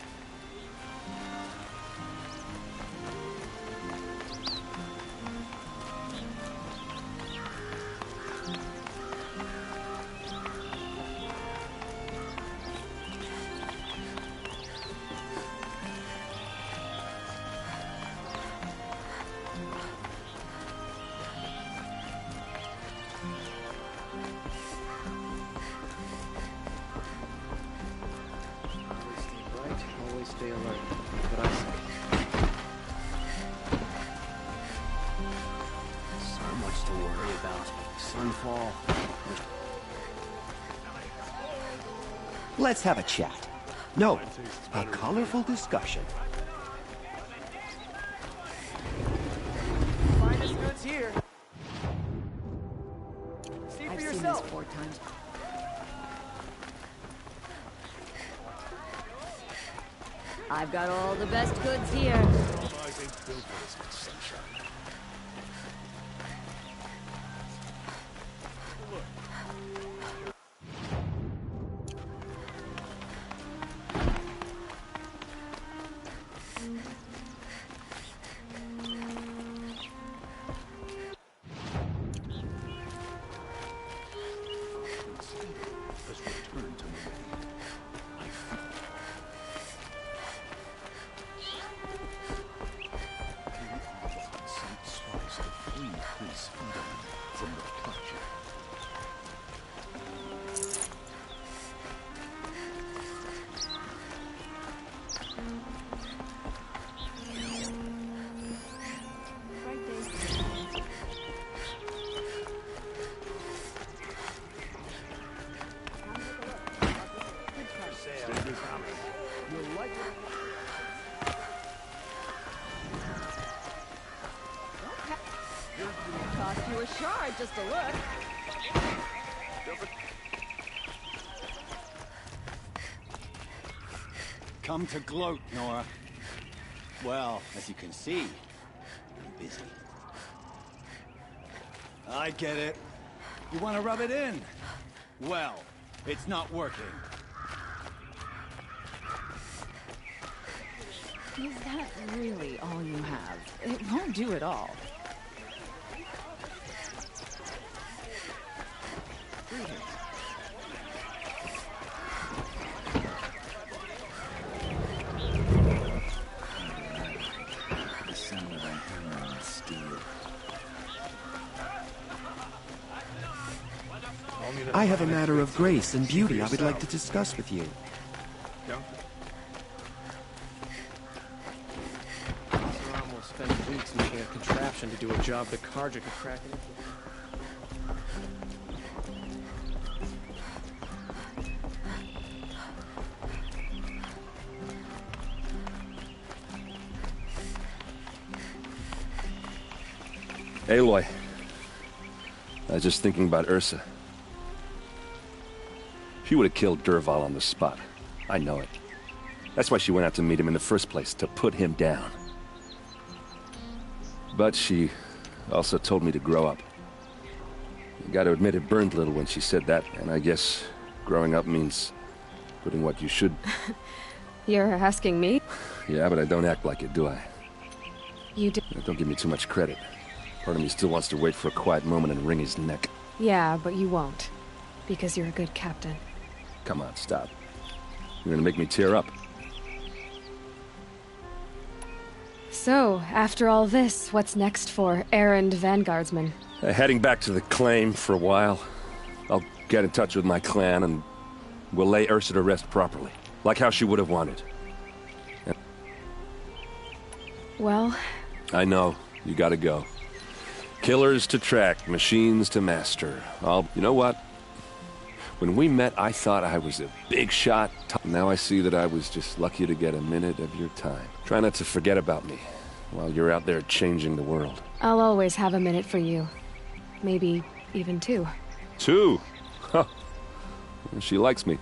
Stay alert. What I say. So much to worry about. Sunfall. Let's have a chat. No, a colorful discussion. Finest goods here. See for yourself. I've seen this 4 times. I've got all the best goods here. inside just to look. Come to gloat, Nora. Well, as you can see, I'm busy. I get it. You want to rub it in? Well, it's not working. Is that really all you have? It won't do it all. The sound of a hammer and steel. I have a matter of grace and beauty I would like to discuss with you. Oseram will spend weeks making a contraption to do a job the Carja could crack into. Aloy. I was just thinking about Ursa. She would have killed Dervahl on the spot. I know it. That's why she went out to meet him in the first place, to put him down. But she also told me to grow up. I gotta admit it burned a little when she said that, and I guess growing up means putting what you should... You're asking me? Yeah, but I don't act like it, do I? You do. Don't give me too much credit. Part of me still wants to wait for a quiet moment and wring his neck. Yeah, but you won't. Because you're a good captain. Come on, stop. You're gonna make me tear up. So, after all this, what's next for errand vanguardsman? Heading back to the claim for a while. I'll get in touch with my clan and we'll lay Ursa to rest properly. Like how she would have wanted. Well... I know. You gotta go. Killers to track, machines to master. You know what? When we met, I thought I was a big shot. Now I see that I was just lucky to get a minute of your time. Try not to forget about me while you're out there changing the world. I'll always have a minute for you. Maybe even 2. 2? Huh. She likes me.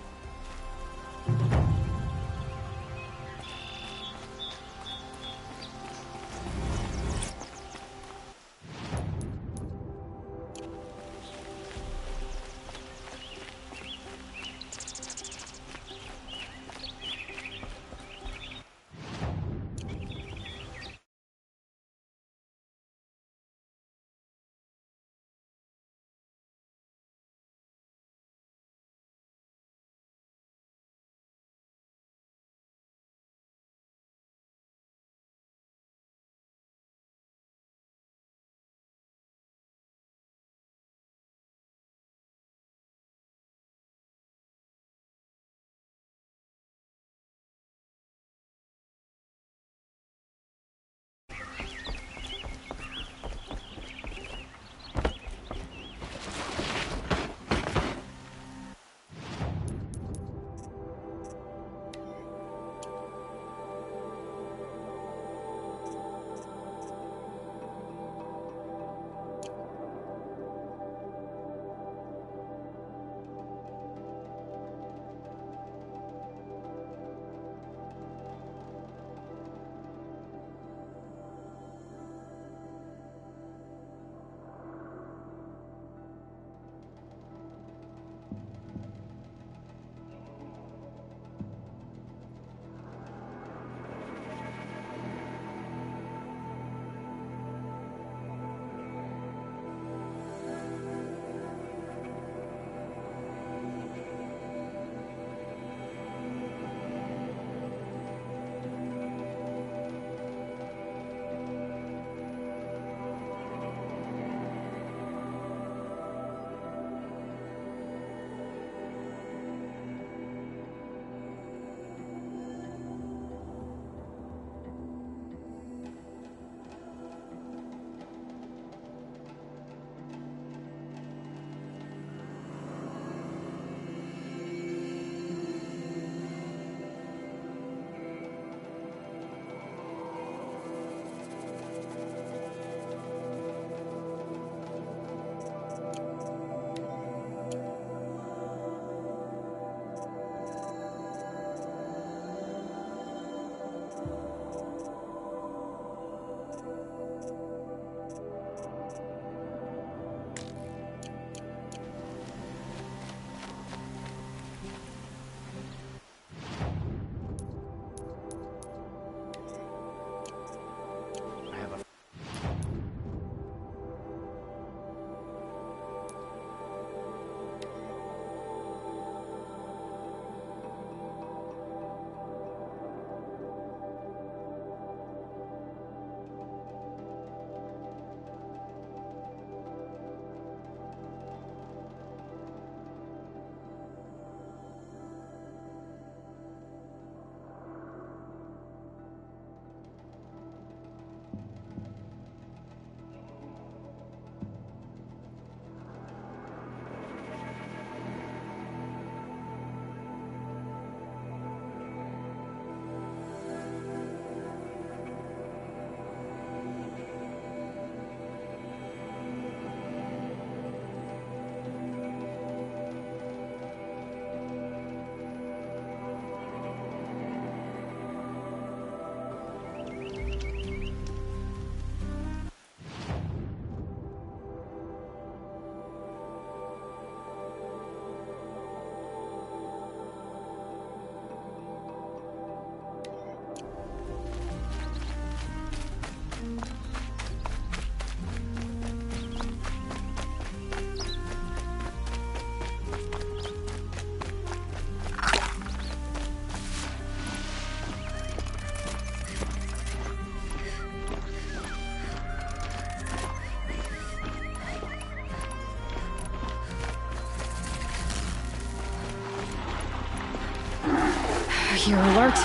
You're alert?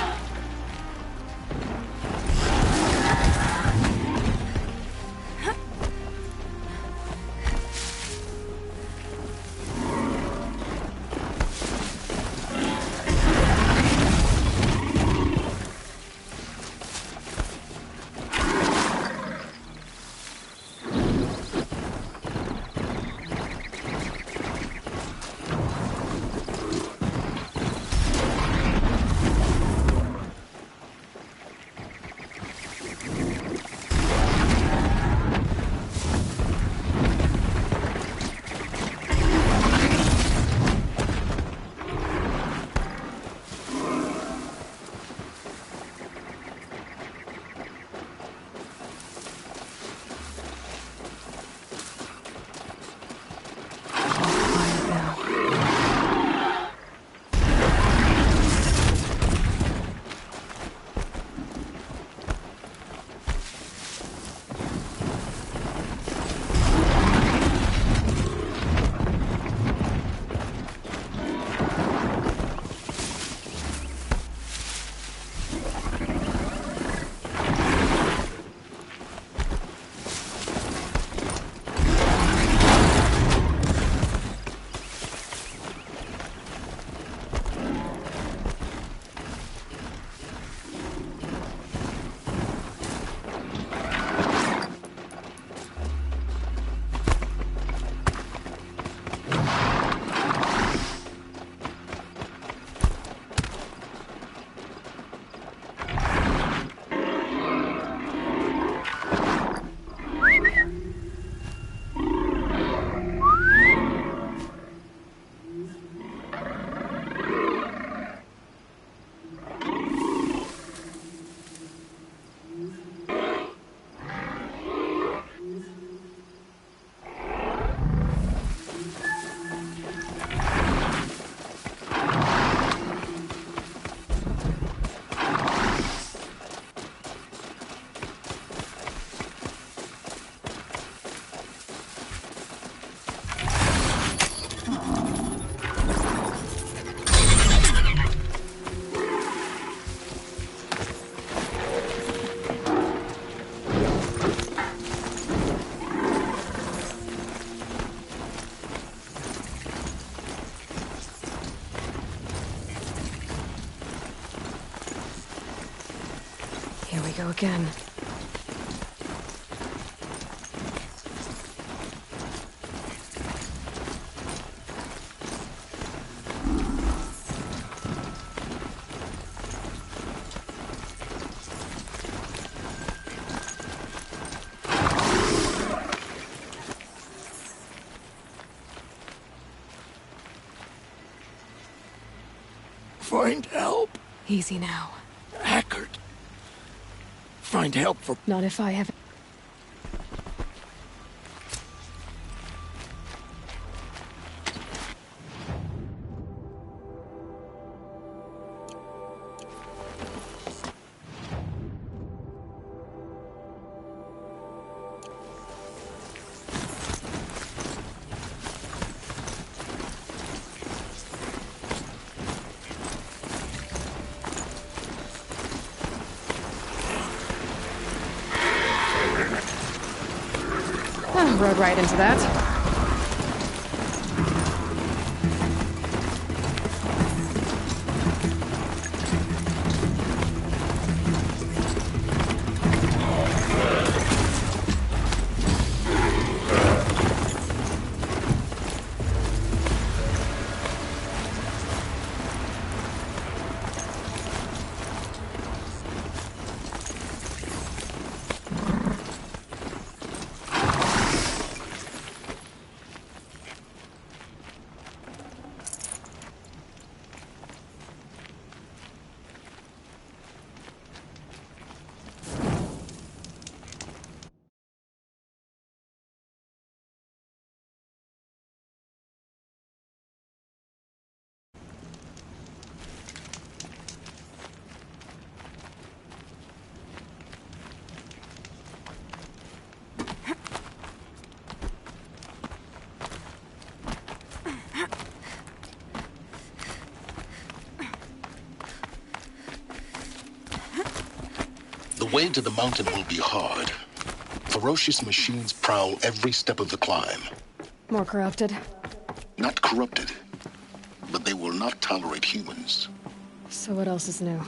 Here we go again. Find help. Easy now. Hackard. Find help for... Not if I have... Rode right into that. way to the mountain will be hard. Ferocious machines prowl every step of the climb. More corrupted? Not corrupted, but they will not tolerate humans. So what else is new?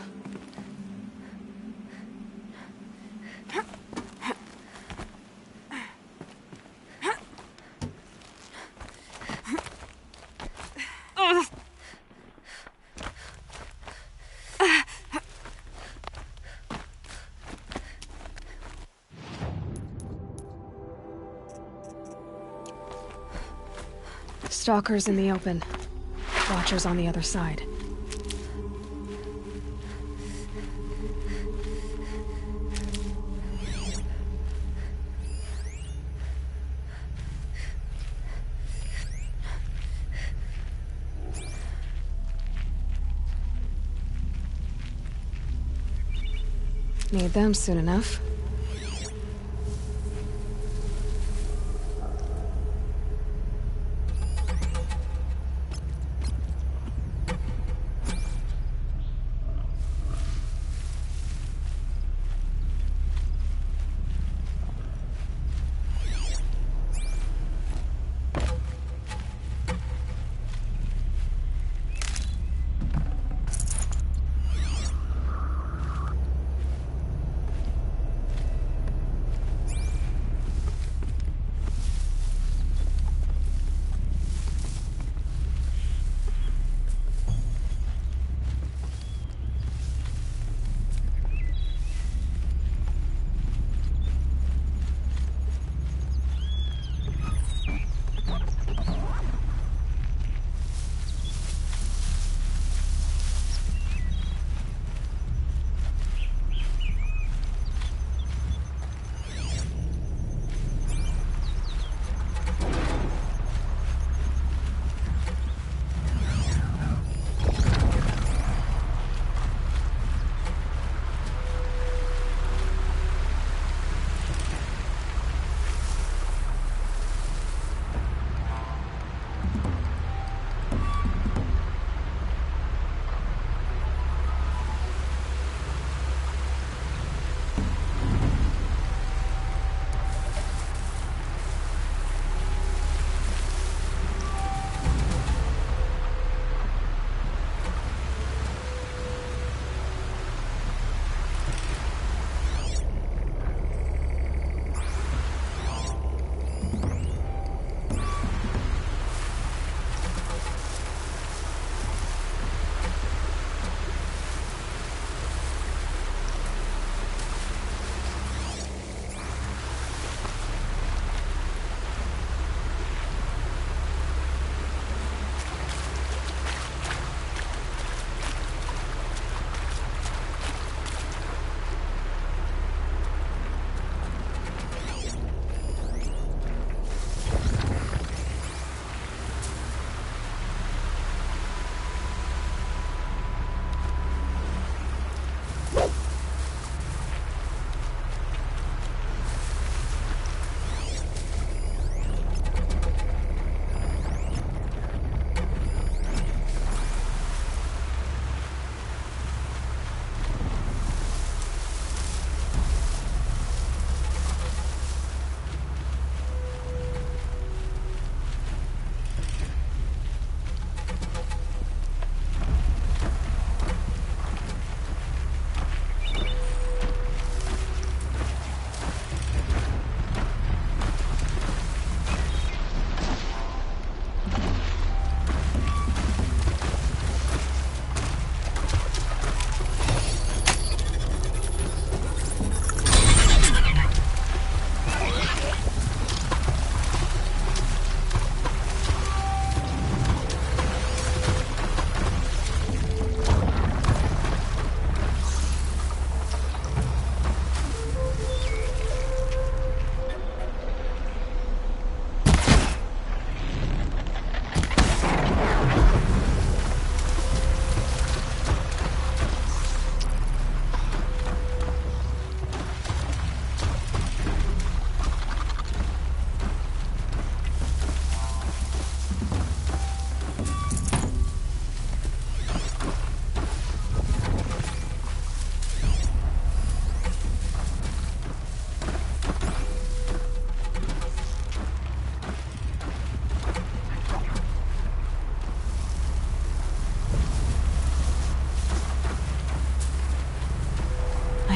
Stalkers in the open. Watchers on the other side. Need them soon enough.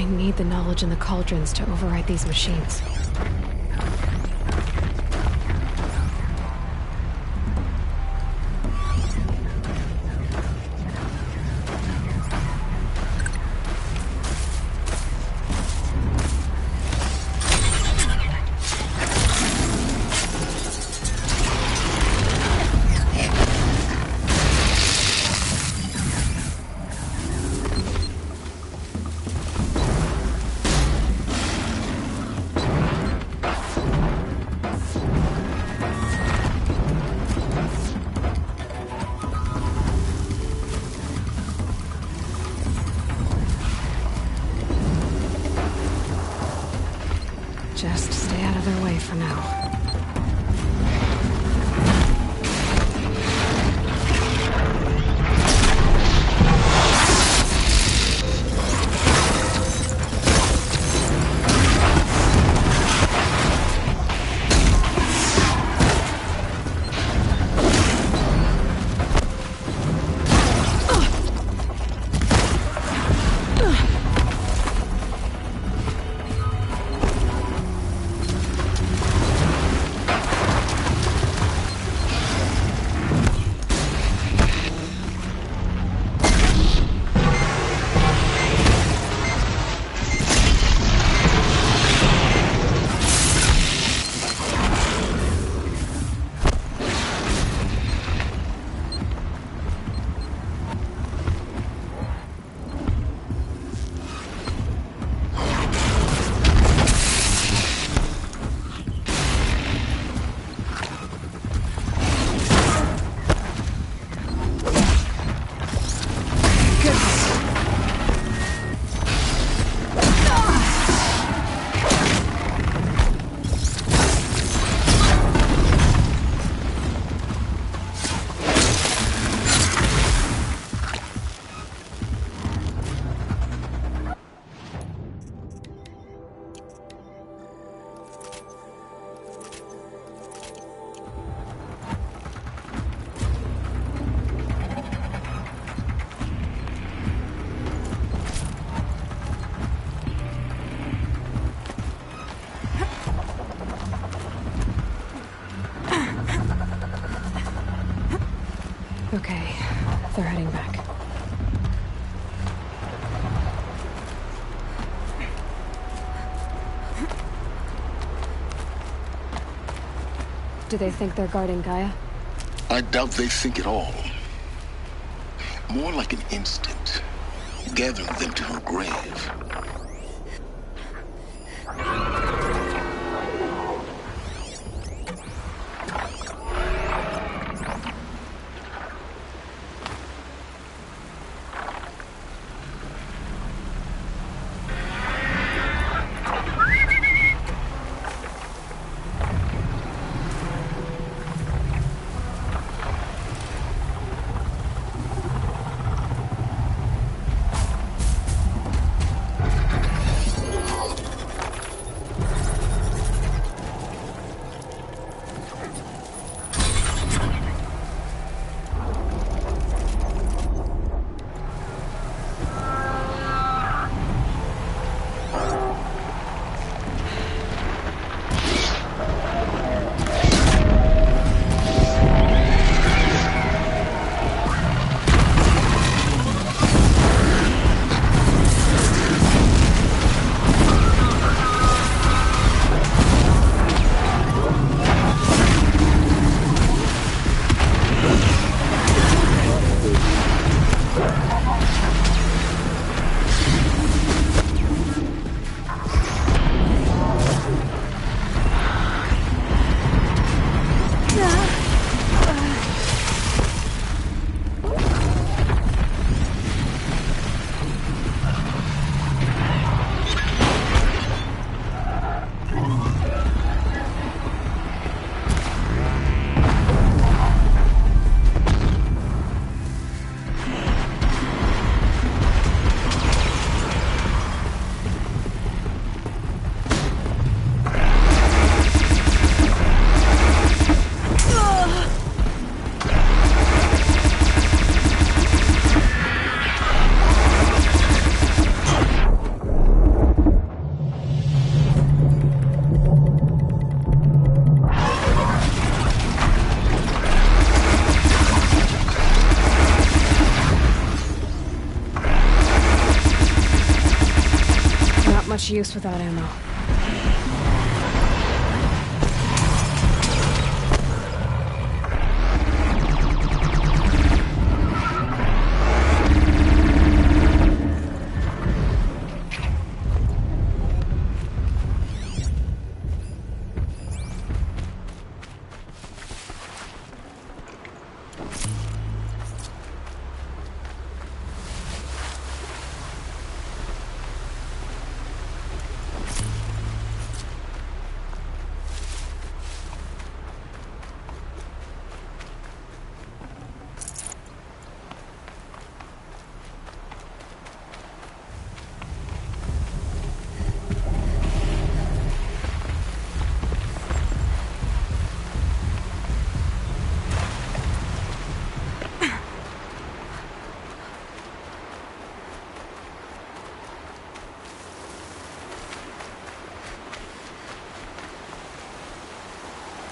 I need the knowledge in the cauldrons to override these machines. Just stay out of their way for now. Okay, they're heading back. Do they think they're guarding Gaia? I doubt they think at all. More like an instinct, gathering them to her grave. use without ammo.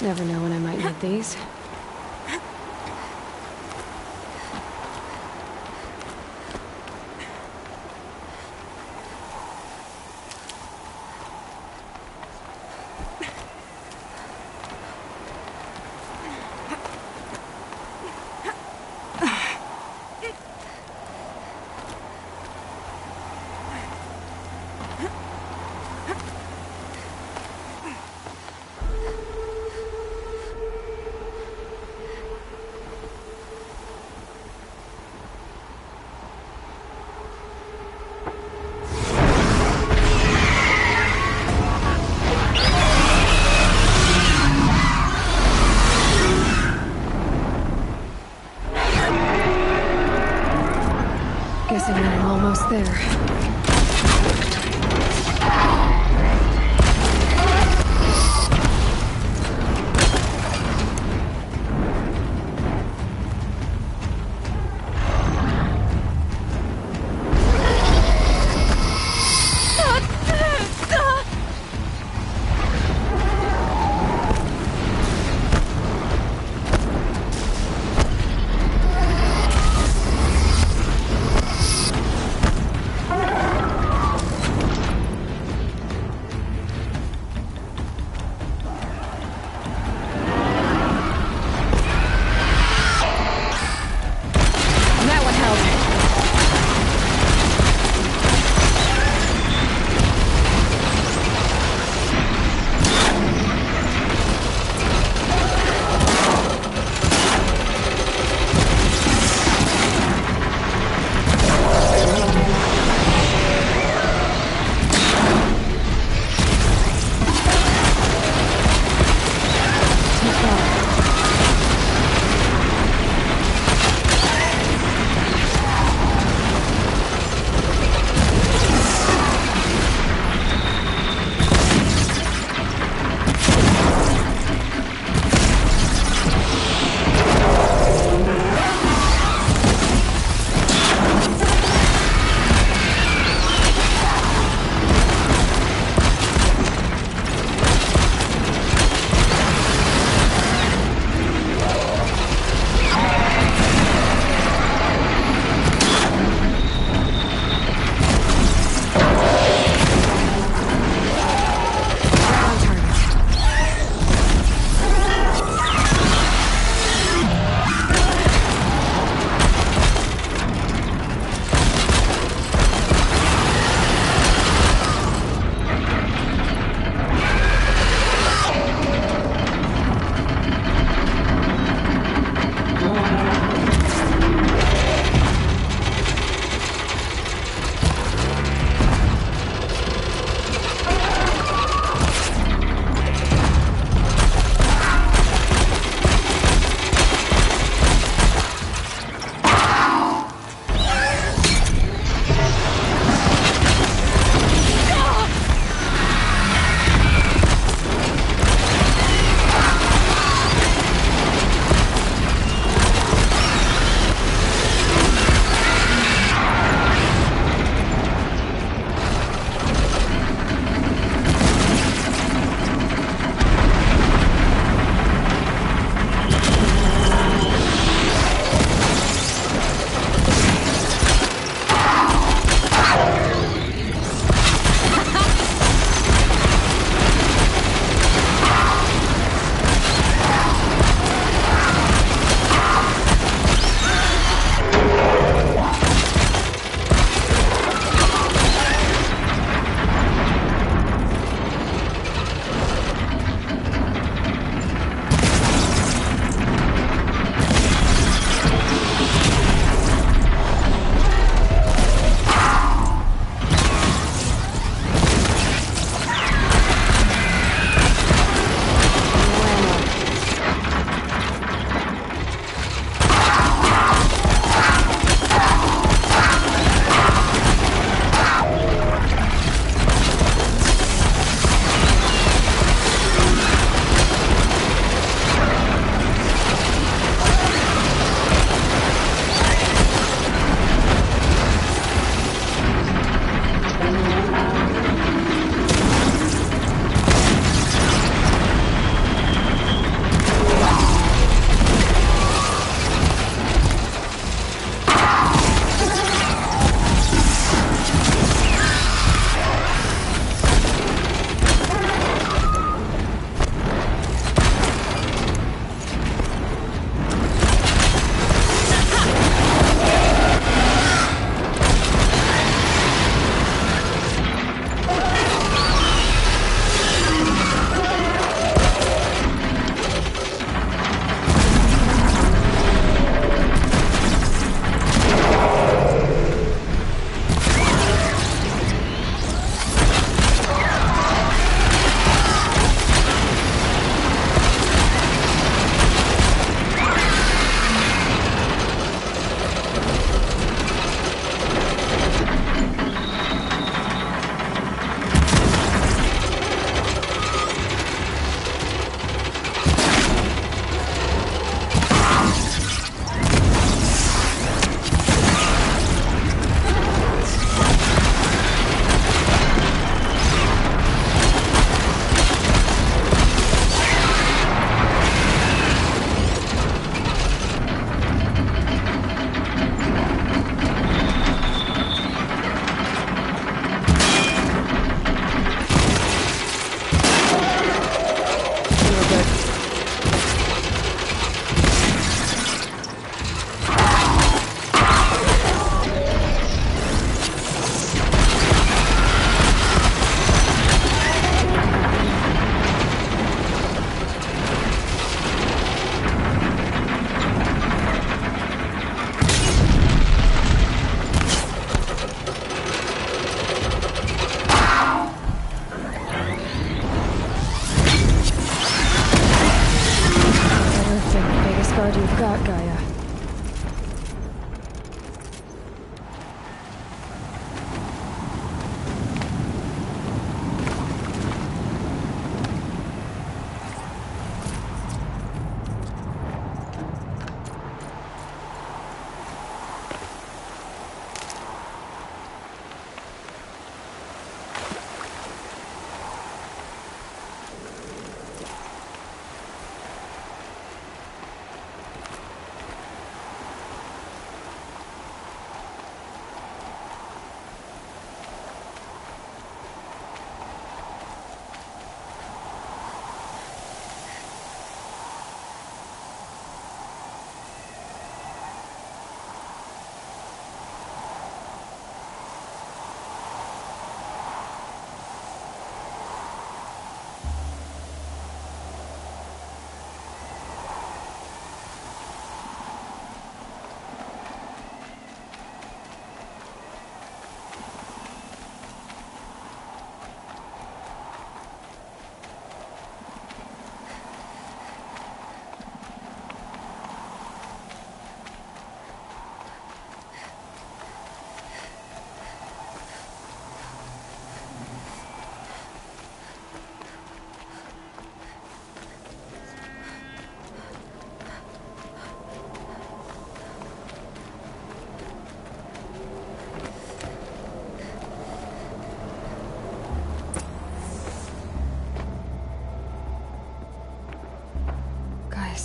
Never know when I might need these. Guessing I'm almost there.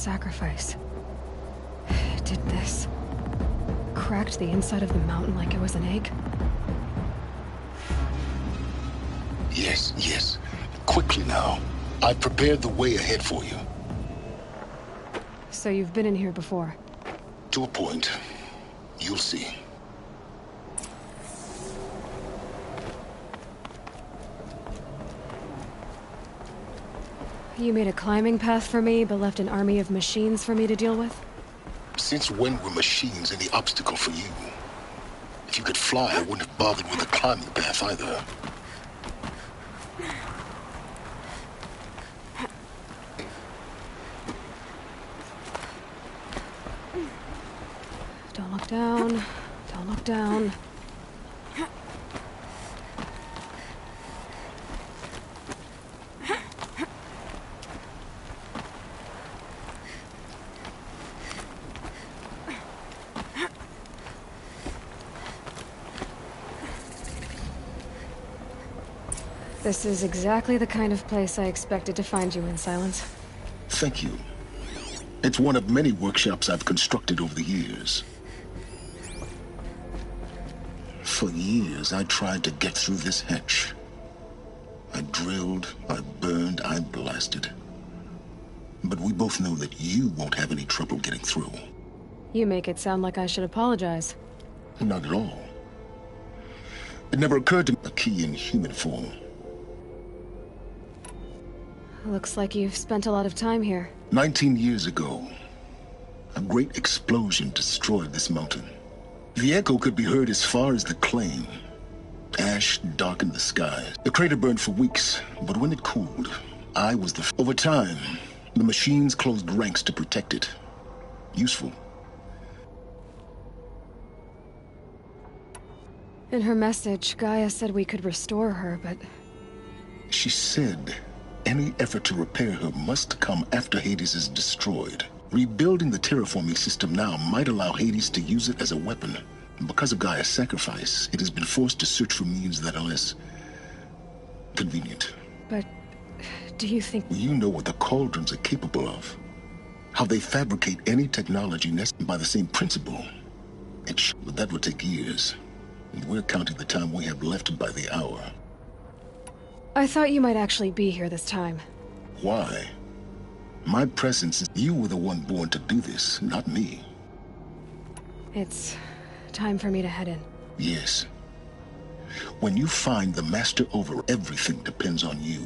sacrifice. It did this. Cracked the inside of the mountain like it was an egg. Yes, yes. Quickly now. I've prepared the way ahead for you. So you've been in here before? To a point. You'll see. You made a climbing path for me, but left an army of machines for me to deal with? Since when were machines any obstacle for you? If you could fly, I wouldn't have bothered with a climbing path either. Don't look down. Don't look down. This is exactly the kind of place I expected to find you in, Silence. Thank you. It's one of many workshops I've constructed over the years. For years, I tried to get through this hatch. I drilled, I burned, I blasted. But we both know that you won't have any trouble getting through. You make it sound like I should apologize. Not at all. It never occurred to me a key in human form. Looks like you've spent a lot of time here. 19 years ago, a great explosion destroyed this mountain. The echo could be heard as far as the claim. Ash darkened the skies. The crater burned for weeks, but when it cooled, I was the... Over time, the machines closed ranks to protect it. Useful. In her message, Gaia said we could restore her, but... She said any effort to repair her must come after Hades is destroyed. Rebuilding the terraforming system now might allow Hades to use it as a weapon. Because of Gaia's sacrifice, it has been forced to search for means that are less convenient. But do you think... You know what the cauldrons are capable of. How they fabricate any technology necessary by the same principle. But that would take years. And we're counting the time we have left by the hour. I thought you might actually be here this time. Why? My presence is... You were the one born to do this, not me. It's time for me to head in. Yes. When you find the master over, everything depends on you.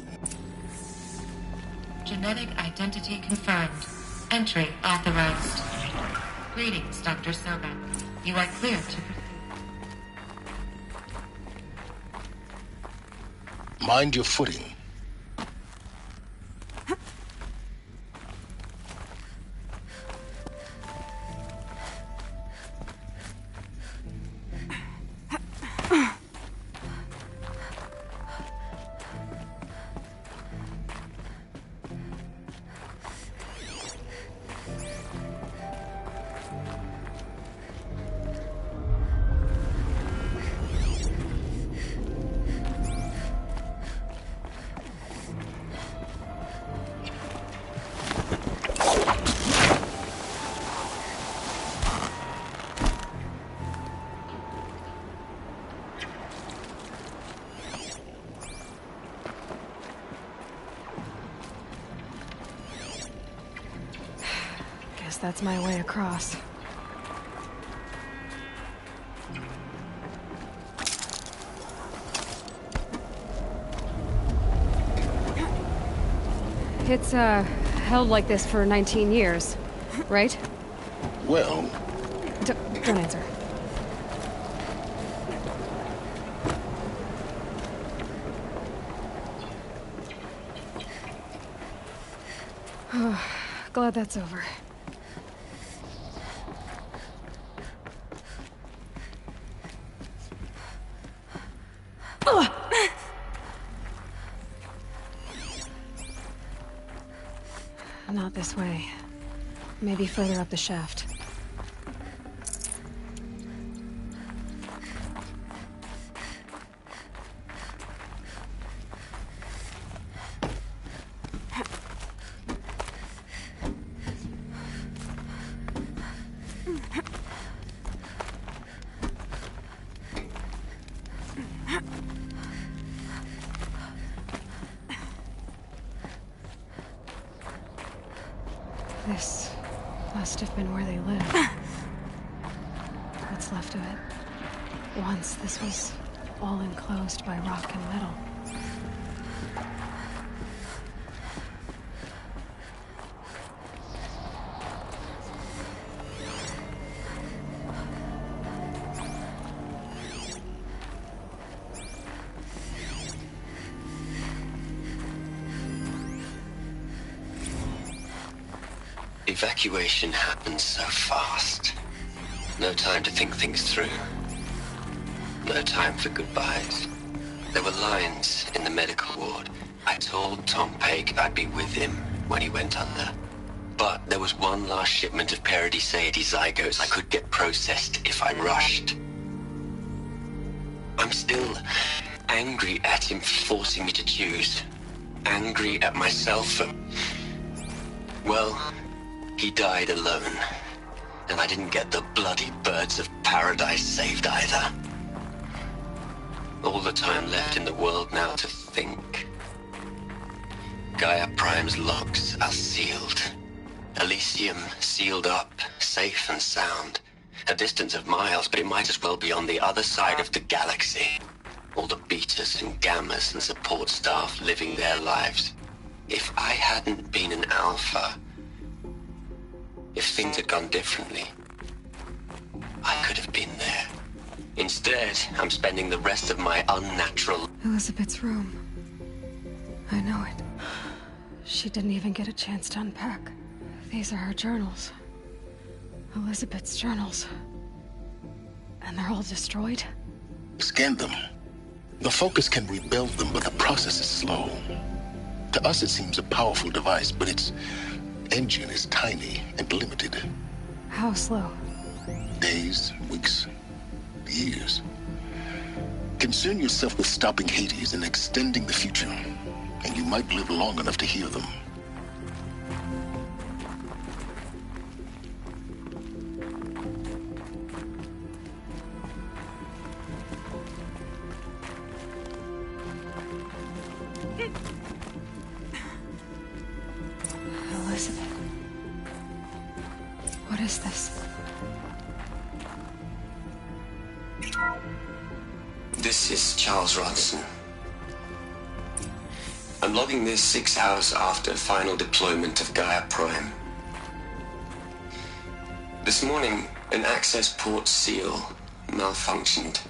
Genetic identity confirmed. Entry authorized. Greetings, Dr. Soga. You are clear to proceed. Mind your footing. That's my way across. It's, held like this for 19 years, right? Well... Don't answer. Glad that's over. Not this way. Maybe further up the shaft. Must have been where they lived. What's left of it. Once this was all enclosed by rock and metal. Evacuation happened so fast. No time to think things through. No time for goodbyes. There were lines in the medical ward. I told Tom Pake I'd be with him when he went under. But there was one last shipment of Paradiseidae zygotes I could get processed if I rushed. I'm still angry at him for forcing me to choose. Angry at myself for... well... he died alone, and I didn't get the bloody birds of paradise saved either. All the time left in the world now to think. Gaia Prime's logs are sealed. Elysium sealed up, safe and sound. A distance of miles, but it might as well be on the other side of the galaxy. All the betas and gammas and support staff living their lives. If I hadn't been an alpha... if things had gone differently, I could have been there. Instead, I'm spending the rest of my unnatural... Elizabeth's room. I know it. She didn't even get a chance to unpack. These are her journals. Elizabeth's journals. And they're all destroyed? Scan them. The Focus can rebuild them, but the process is slow. To us, it seems a powerful device, but its engine is tiny and limited. How slow? Days, weeks, years. Concern yourself with stopping Hades and extending the future, and you might live long enough to hear them. Elizabeth. What is this? This is Charles Ronson. I'm logging this 6 hours after final deployment of Gaia Prime. This morning, an access port seal malfunctioned.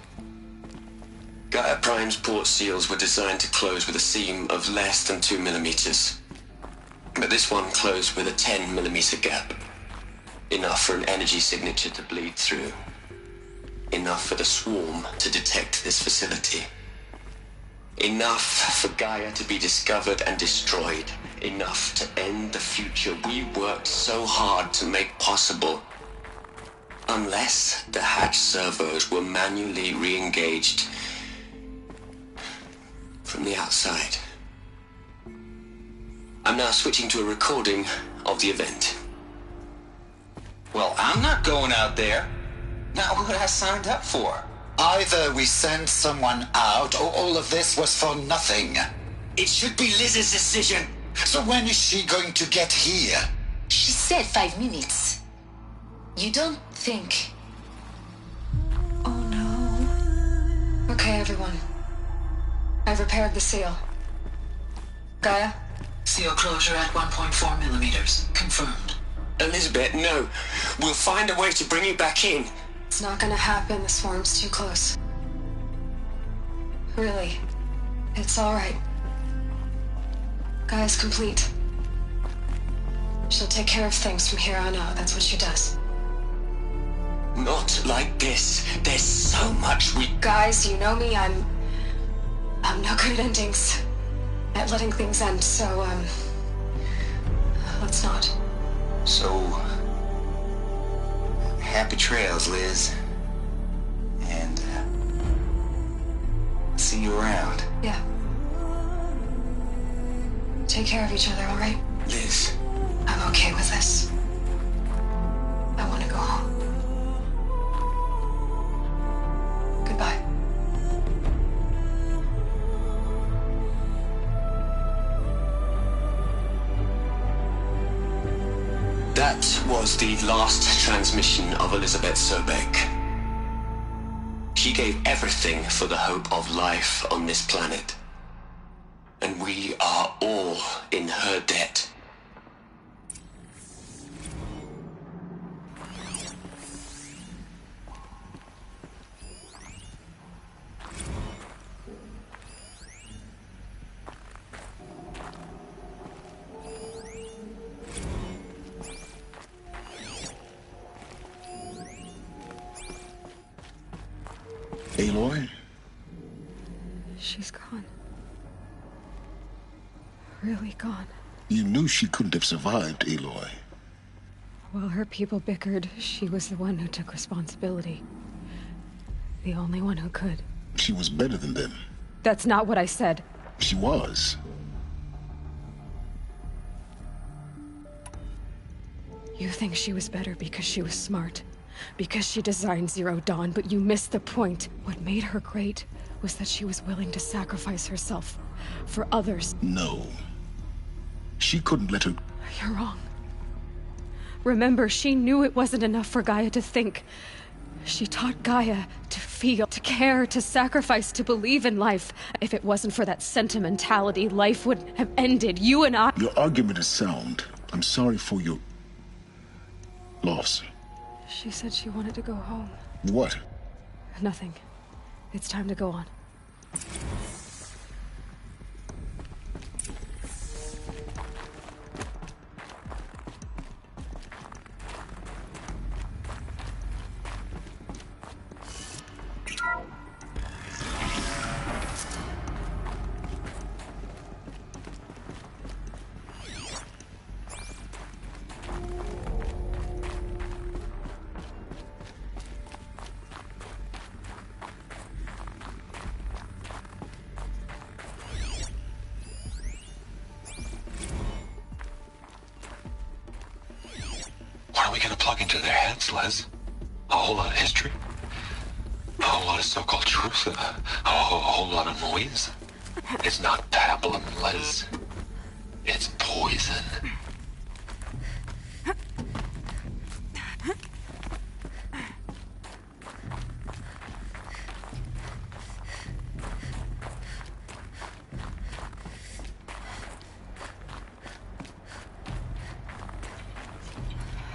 Gaia Prime's port seals were designed to close with a seam of less than 2 millimeters. But this one closed with a 10 millimeter gap. Enough for an energy signature to bleed through. Enough for the swarm to detect this facility. Enough for Gaia to be discovered and destroyed. Enough to end the future we worked so hard to make possible. Unless the hatch servos were manually re-engaged from the outside. I'm now switching to a recording of the event. Well, I'm not going out there. Not what I signed up for. Either we send someone out, or all of this was for nothing. It should be Liz's decision. So when is she going to get here? She said 5 minutes. You don't think... Oh no. Okay, everyone. I've repaired the seal. Gaia? Seal closure at 1.4 millimeters. Confirmed. Elizabeth, no. We'll find a way to bring you back in. It's not gonna happen. The swarm's too close. Really. It's alright. Gaia's complete. She'll take care of things from here on out. That's what she does. Not like this. There's so much we... Guys, you know me. I'm no good at endings. At letting things end, so, let's not. So... happy trails, Liz. And, see you around. Yeah. Take care of each other, alright? Liz. I'm okay with this. I want to go home. Goodbye. That was the last transmission of Elizabeth Sobek. She gave everything for the hope of life on this planet. And we are all in her debt. Aloy? She's gone. Really gone. You knew she couldn't have survived, Aloy. While her people bickered, she was the one who took responsibility. The only one who could. She was better than them. That's not what I said. She was. You think she was better because she was smart. Because she designed Zero Dawn, but you missed the point. What made her great was that she was willing to sacrifice herself for others. No. She couldn't let her... You're wrong. Remember, she knew it wasn't enough for Gaia to think. She taught Gaia to feel, to care, to sacrifice, to believe in life. If it wasn't for that sentimentality, life would have ended. You and I... Your argument is sound. I'm sorry for your... loss. She said she wanted to go home. What? Nothing. It's time to go on. What are we gonna plug into their heads, Les? A whole lot of history? A whole lot of so-called truth? A whole lot of noise? It's not pablum, Les. It's poison.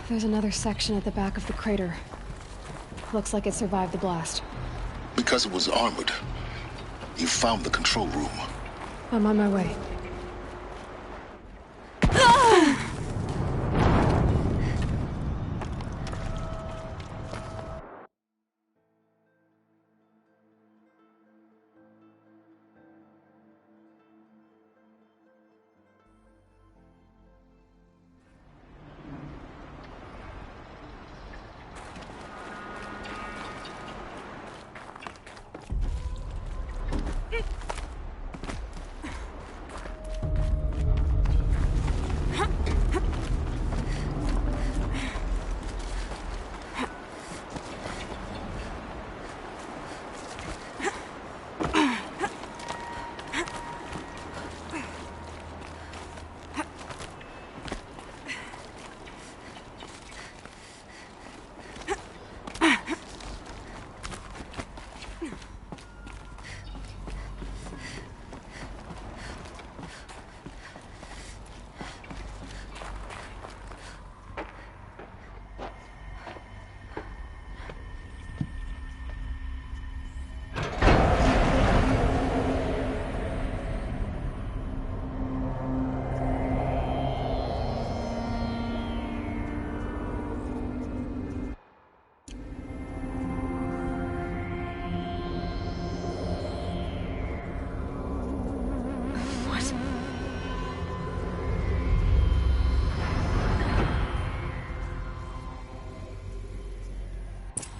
There's another section at the back of the crater. Looks like it survived the blast. Because it was armored. You found the control room. I'm on my way.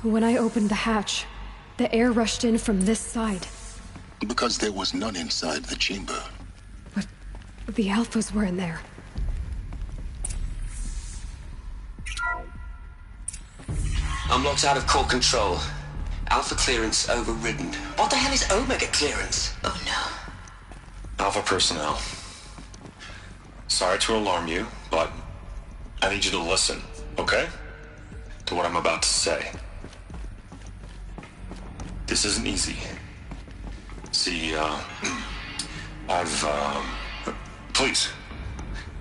When I opened the hatch, the air rushed in from this side. Because there was none inside the chamber. But the Alphas were in there. I'm locked out of core control. Alpha clearance overridden. What the hell is Omega clearance? Oh no. Alpha personnel. Sorry to alarm you, but I need you to listen, okay? To what I'm about to say. This isn't easy. See, please,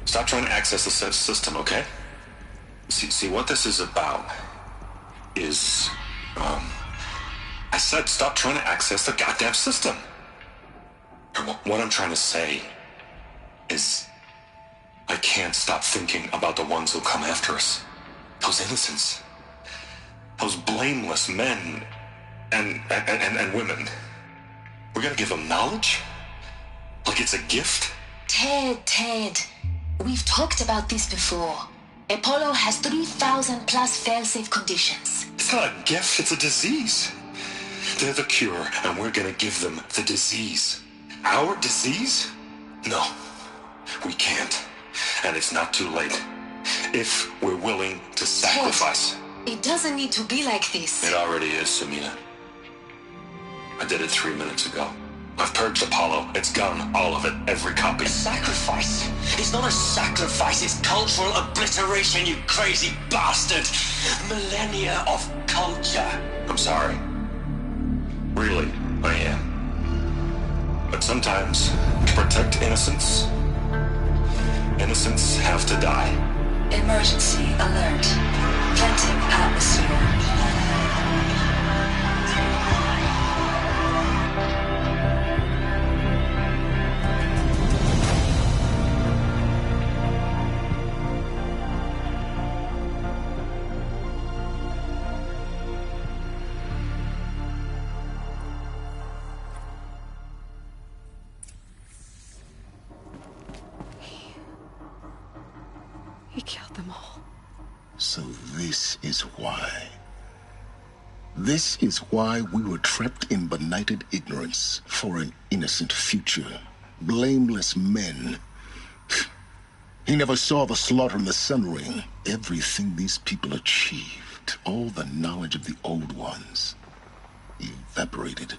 stop trying to access the system, okay? See, what this is about is, I said stop trying to access the goddamn system. What I'm trying to say is, I can't stop thinking about the ones who come after us. Those innocents. Those blameless men and women. We're gonna give them knowledge? Like it's a gift? Ted. We've talked about this before. Apollo has 3,000 plus fail-safe conditions. It's not a gift, it's a disease. They're the cure, and we're gonna give them the disease. Our disease? No, we can't. And it's not too late. If we're willing to sacrifice. Ted, it doesn't need to be like this. It already is, Samina. I did it 3 minutes ago. I've purged Apollo. It's gone. All of it. Every copy. Sacrifice? It's not a sacrifice. It's cultural obliteration, you crazy bastard. Millennia of culture. I'm sorry. Really, I am. But sometimes, to protect innocence, innocents have to die. Emergency alert. Venting atmosphere. He killed them all. So this is why. This is why we were trapped in benighted ignorance for an innocent future. Blameless men. He never saw the slaughter in the Sun Ring. Everything these people achieved, all the knowledge of the old ones, evaporated,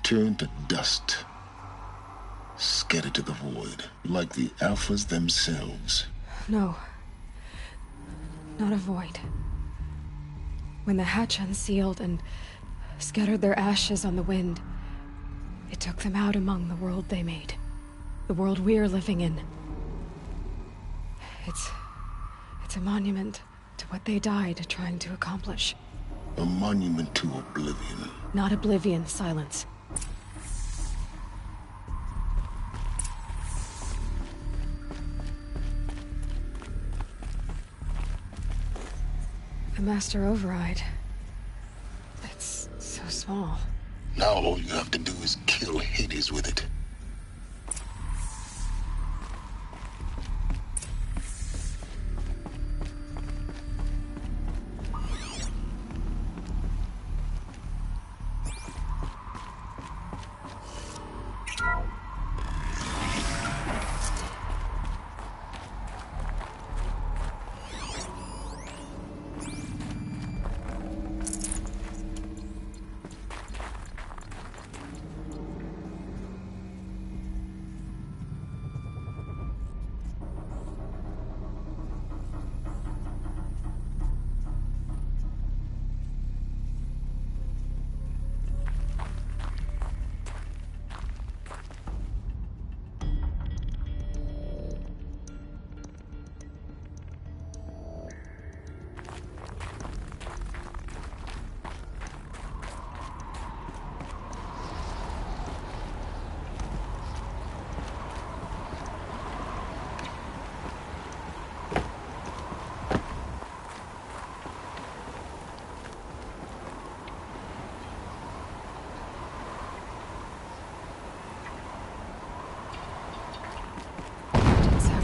turned to dust, scattered to the void, like the Alphas themselves. No. Not a void. When the hatch unsealed and scattered their ashes on the wind, it took them out among the world they made. The world we're living in. It's a monument to what they died trying to accomplish. A monument to oblivion. Not oblivion, silence. The master override. It's so small. Now all you have to do is kill Hades with it.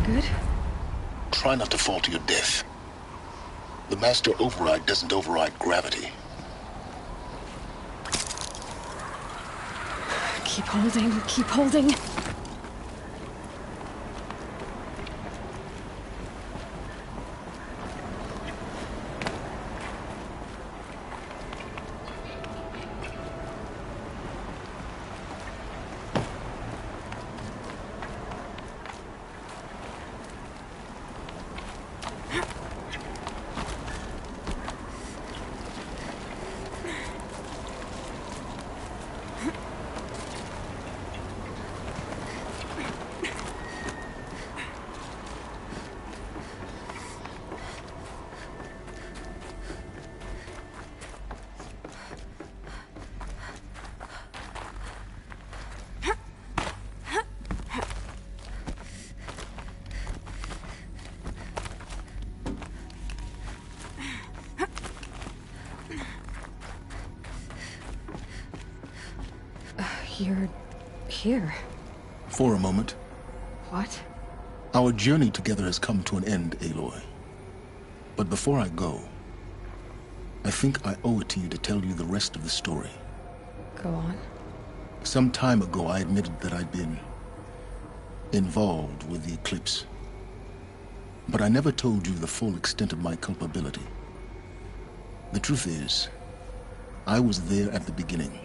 Good? Try not to fall to your death. The master override doesn't override gravity. Keep holding, keep holding. You're here. For a moment. What? Our journey together has come to an end, Aloy. But before I go, I think I owe it to you to tell you the rest of the story. Go on. Some time ago, I admitted that I'd been involved with the eclipse. But I never told you the full extent of my culpability. The truth is, I was there at the beginning.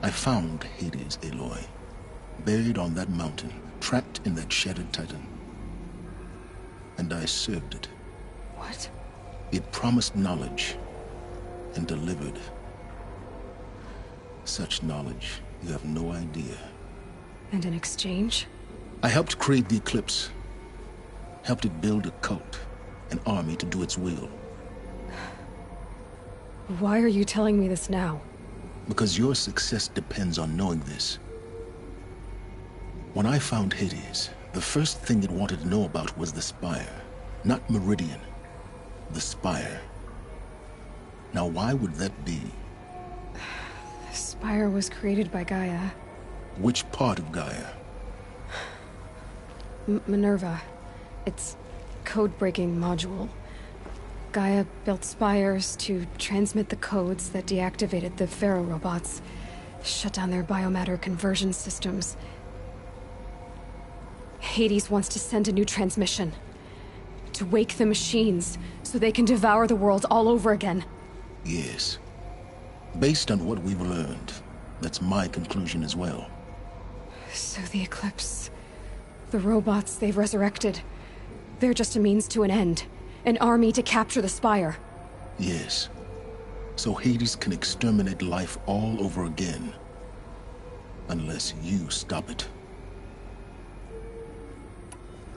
I found Hades, Aloy, buried on that mountain, trapped in that shattered titan. And I served it. What? It promised knowledge and delivered. Such knowledge, you have no idea. And in exchange? I helped create the eclipse. Helped it build a cult, an army to do its will. Why are you telling me this now? Because your success depends on knowing this. When I found Hades, the first thing it wanted to know about was the Spire. Not Meridian. The Spire. Now why would that be? The Spire was created by Gaia. Which part of Gaia? Minerva. Its code-breaking module. Gaia built spires to transmit the codes that deactivated the Pharaoh robots, shut down their biomatter conversion systems. Hades wants to send a new transmission. To wake the machines, so they can devour the world all over again. Yes. Based on what we've learned, that's my conclusion as well. So the Eclipse... the robots they've resurrected... they're just a means to an end. An army to capture the Spire. Yes. So Hades can exterminate life all over again. Unless you stop it.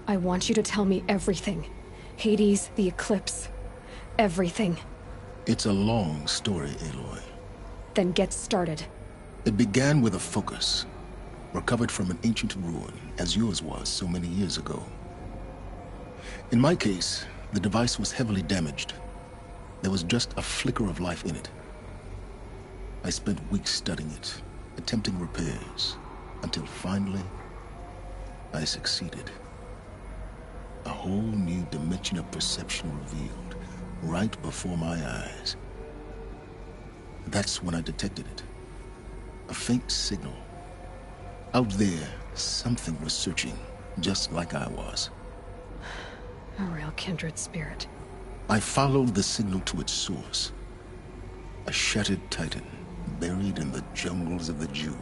I want you to tell me everything. Hades, the Eclipse. Everything. It's a long story, Aloy. Then get started. It began with a focus. Recovered from an ancient ruin, as yours was so many years ago. In my case, the device was heavily damaged. There was just a flicker of life in it. I spent weeks studying it, attempting repairs, until finally, I succeeded. A whole new dimension of perception revealed, right before my eyes. That's when I detected it. A faint signal. Out there, something was searching, just like I was. A real kindred spirit. I followed the signal to its source. A shattered titan, buried in the jungles of the Jew.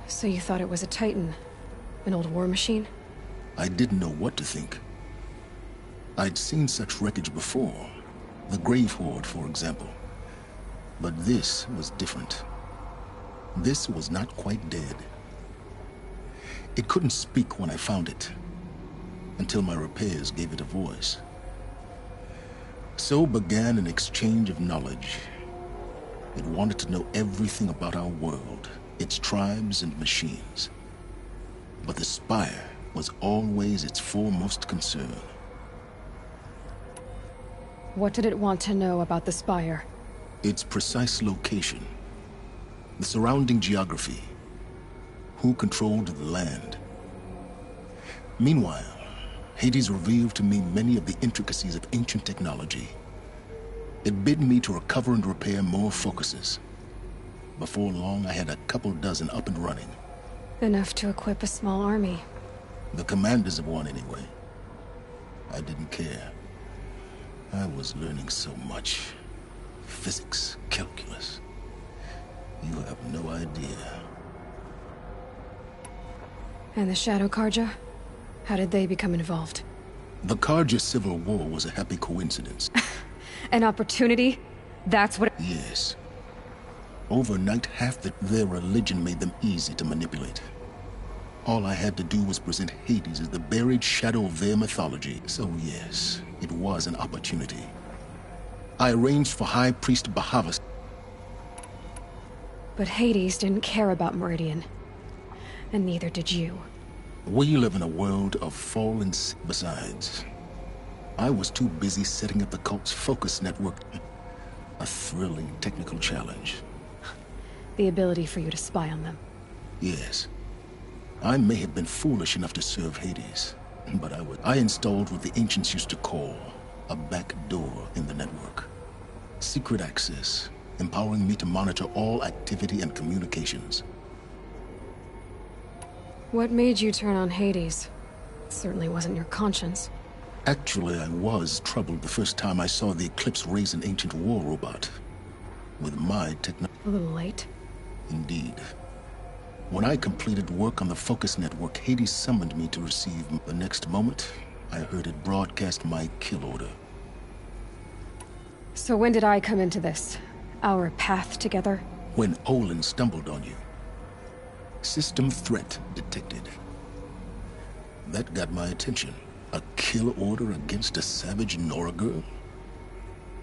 So you thought it was a titan? An old war machine? I didn't know what to think. I'd seen such wreckage before. The Grave Horde, for example. But this was different. This was not quite dead. It couldn't speak when I found it, until my repairs gave it a voice. So began an exchange of knowledge. It wanted to know everything about our world, its tribes and machines. But the Spire was always its foremost concern. What did it want to know about the Spire? Its precise location, the surrounding geography, who controlled the land. Meanwhile, Hades revealed to me many of the intricacies of ancient technology. It bid me to recover and repair more focuses. Before long, I had a couple dozen up and running. Enough to equip a small army. The commanders of one, anyway. I didn't care. I was learning so much. Physics, calculus. You have no idea. And the Shadow Karja? How did they become involved? The Karja Civil War was a happy coincidence. An opportunity? That's what— Yes. Overnight, half their religion made them easy to manipulate. All I had to do was present Hades as the buried shadow of their mythology. So yes, it was an opportunity. I arranged for High Priest Bahavas. But Hades didn't care about Meridian. And neither did you. We live in a world of fallen besides. I was too busy setting up the cult's focus network. A thrilling technical challenge. The ability for you to spy on them. Yes. I may have been foolish enough to serve Hades, but I installed what the ancients used to call a back door in the network. Secret access, empowering me to monitor all activity and communications. What made you turn on Hades? It certainly wasn't your conscience. Actually, I was troubled the first time I saw the Eclipse raise an ancient war robot. With my technology. A little late. Indeed. When I completed work on the Focus Network, Hades summoned me to receive. The next moment, I heard it broadcast my kill order. So when did I come into this? Our path together? When Olin stumbled on you. System threat detected. That got my attention. A kill order against a savage Nora girl?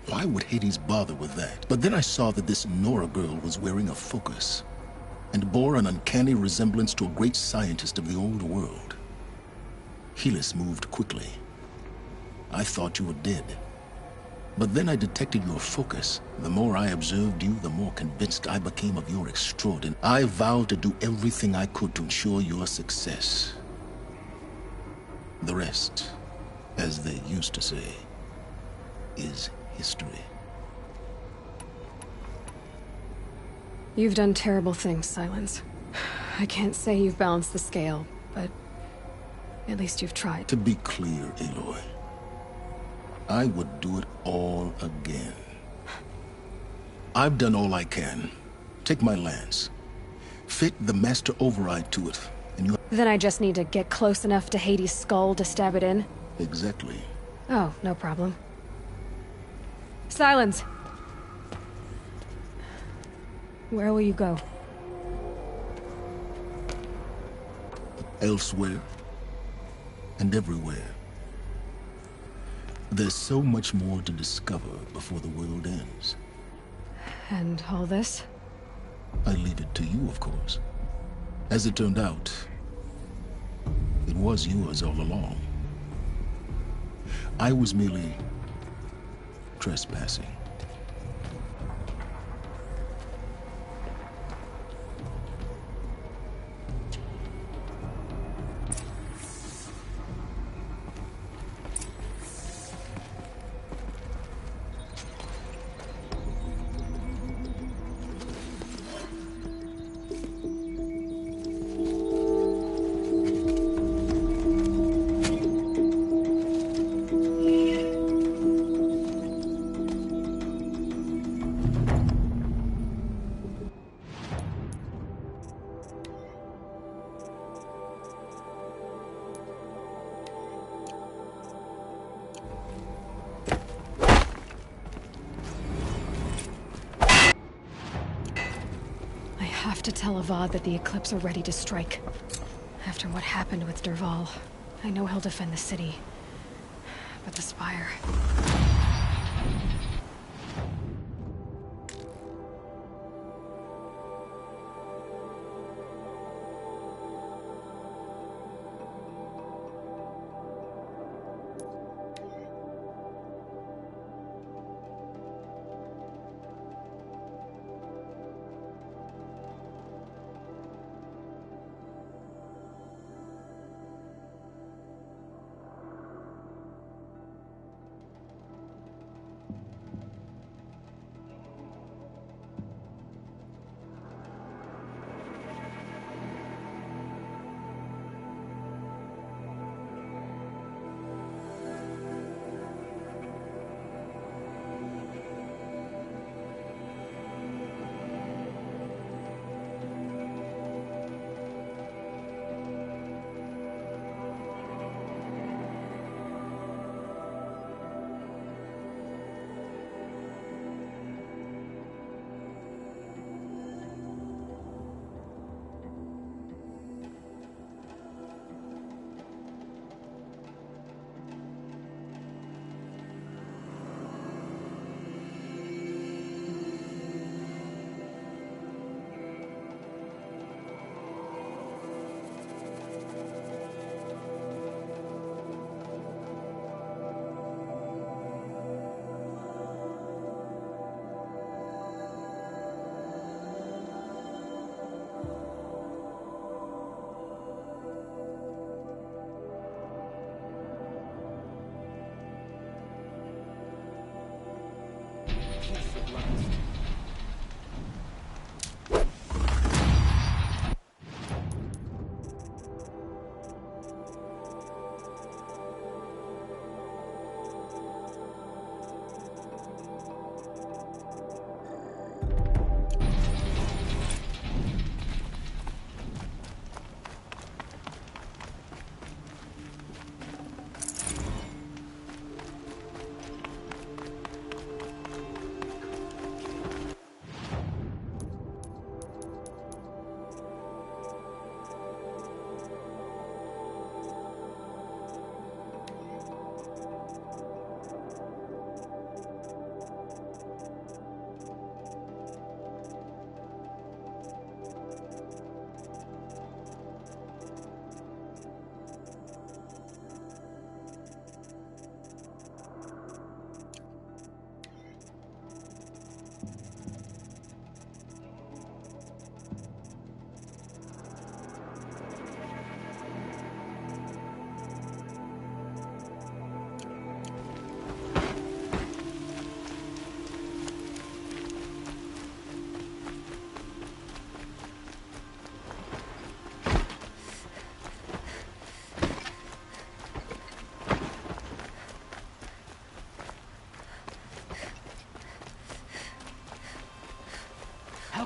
Why would Hades bother with that? But then I saw that this Nora girl was wearing a focus, and bore an uncanny resemblance to a great scientist of the old world. Helis moved quickly. I thought you were dead. But then I detected your focus. The more I observed you, the more convinced I became of your extraordinary. I vowed to do everything I could to ensure your success. The rest, as they used to say, is history. You've done terrible things, Silence. I can't say you've balanced the scale, but at least you've tried. To be clear, Aloy, I would do it all again. I've done all I can. Take my lance. Fit the master override to it, and you... Then I just need to get close enough to Hades' skull to stab it in? Exactly. Oh, no problem. Silence! Where will you go? Elsewhere. And everywhere. There's so much more to discover before the world ends. And all this? I leave it to you, of course. As it turned out, it was yours all along. I was merely trespassing. I have to tell Avad that the Eclipse are ready to strike. After what happened with Dervahl, I know he'll defend the city. But the Spire...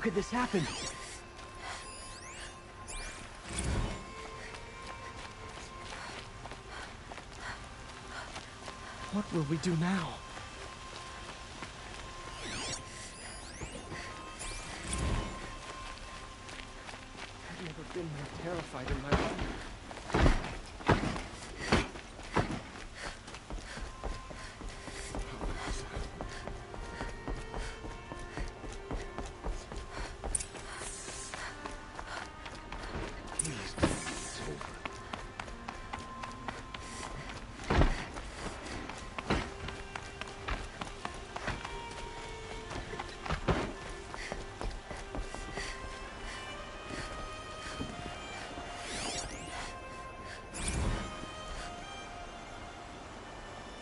could this happen? What will we do now? I've never been more terrified in my life.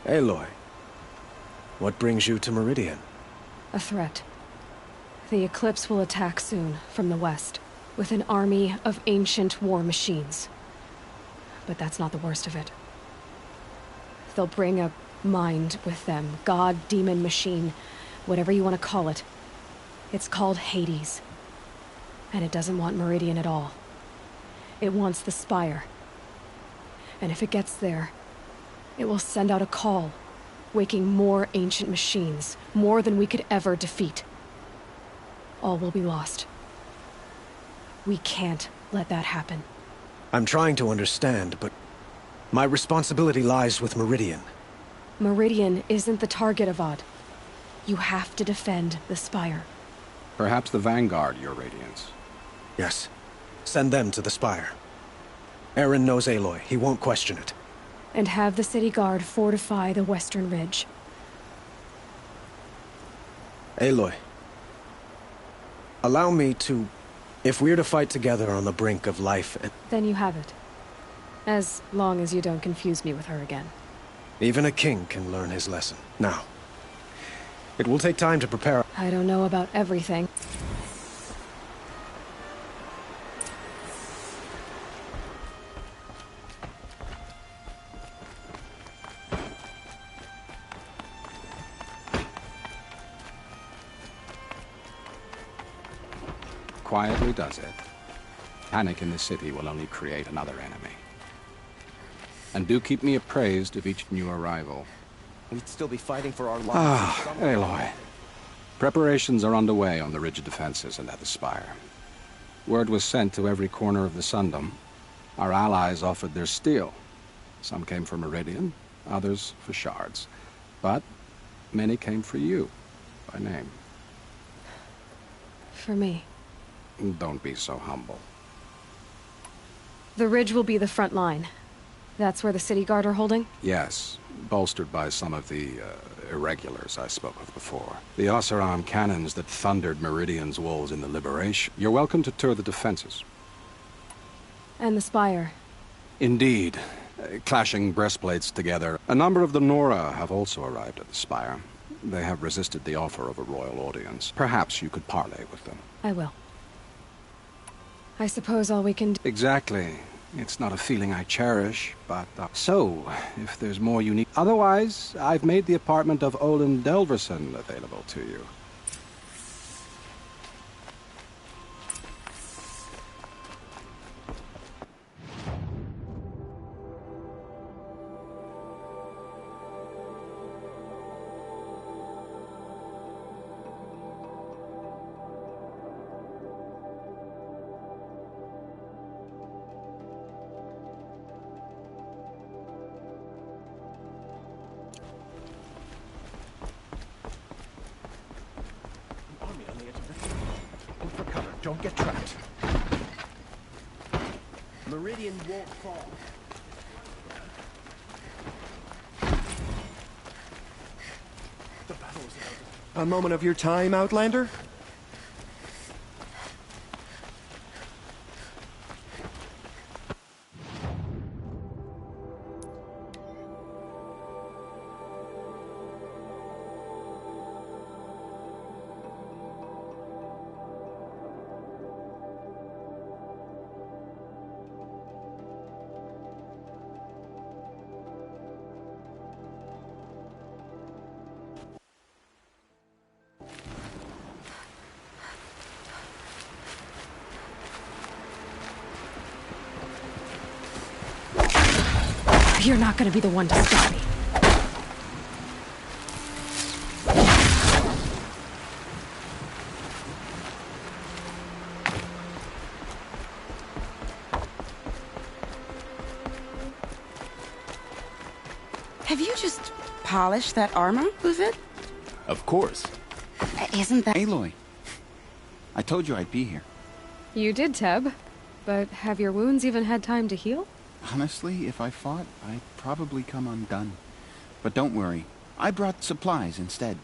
Aloy, what brings you to Meridian? A threat. The Eclipse will attack soon, from the west, with an army of ancient war machines. But that's not the worst of it. They'll bring a mind with them, god, demon, machine, whatever you want to call it. It's called Hades. And it doesn't want Meridian at all. It wants the Spire. And if it gets there, it will send out a call, waking more ancient machines, more than we could ever defeat. All will be lost. We can't let that happen. I'm trying to understand, but my responsibility lies with Meridian. Meridian isn't the target, Avad. You have to defend the Spire. Perhaps the Vanguard, Your Radiance. Yes. Send them to the Spire. Aaron knows Aloy. He won't question it. And have the city guard fortify the western ridge. Aloy. Allow me to... If we're to fight together on the brink of life and... Then you have it. As long as you don't confuse me with her again. Even a king can learn his lesson. Now. It will take time to prepare... I don't know about everything. Quietly does it. Panic in the city will only create another enemy. And do keep me appraised of each new arrival. We'd still be fighting for our lives. Ah, Aloy. Preparations are underway on the ridge of defenses and at the Spire. Word was sent to every corner of the Sundom. Our allies offered their steel. Some came for Meridian, others for shards. But many came for you, by name. For me. Don't be so humble. The ridge will be the front line. That's where the city guard are holding? Yes, bolstered by some of the irregulars I spoke of before. The Oseram cannons that thundered Meridian's walls in the Liberation. You're welcome to tour the defenses. And the Spire. Indeed. Clashing breastplates together. A number of the Nora have also arrived at the Spire. They have resisted the offer of a royal audience. Perhaps you could parley with them. I will. I suppose all we can do... Exactly. It's not a feeling I cherish, but... So, if there's more unique... Otherwise, I've made the apartment of Olin Delverson available to you. Don't get trapped. Meridian won't fall. The battle is over. A moment of your time, Outlander? You're not gonna be the one to stop me. Have you just polished that armor with it? Of course. Isn't that... Aloy, I told you I'd be here. You did, Teb. But have your wounds even had time to heal? Honestly, if I fought, I'd probably come undone. But don't worry, I brought supplies instead.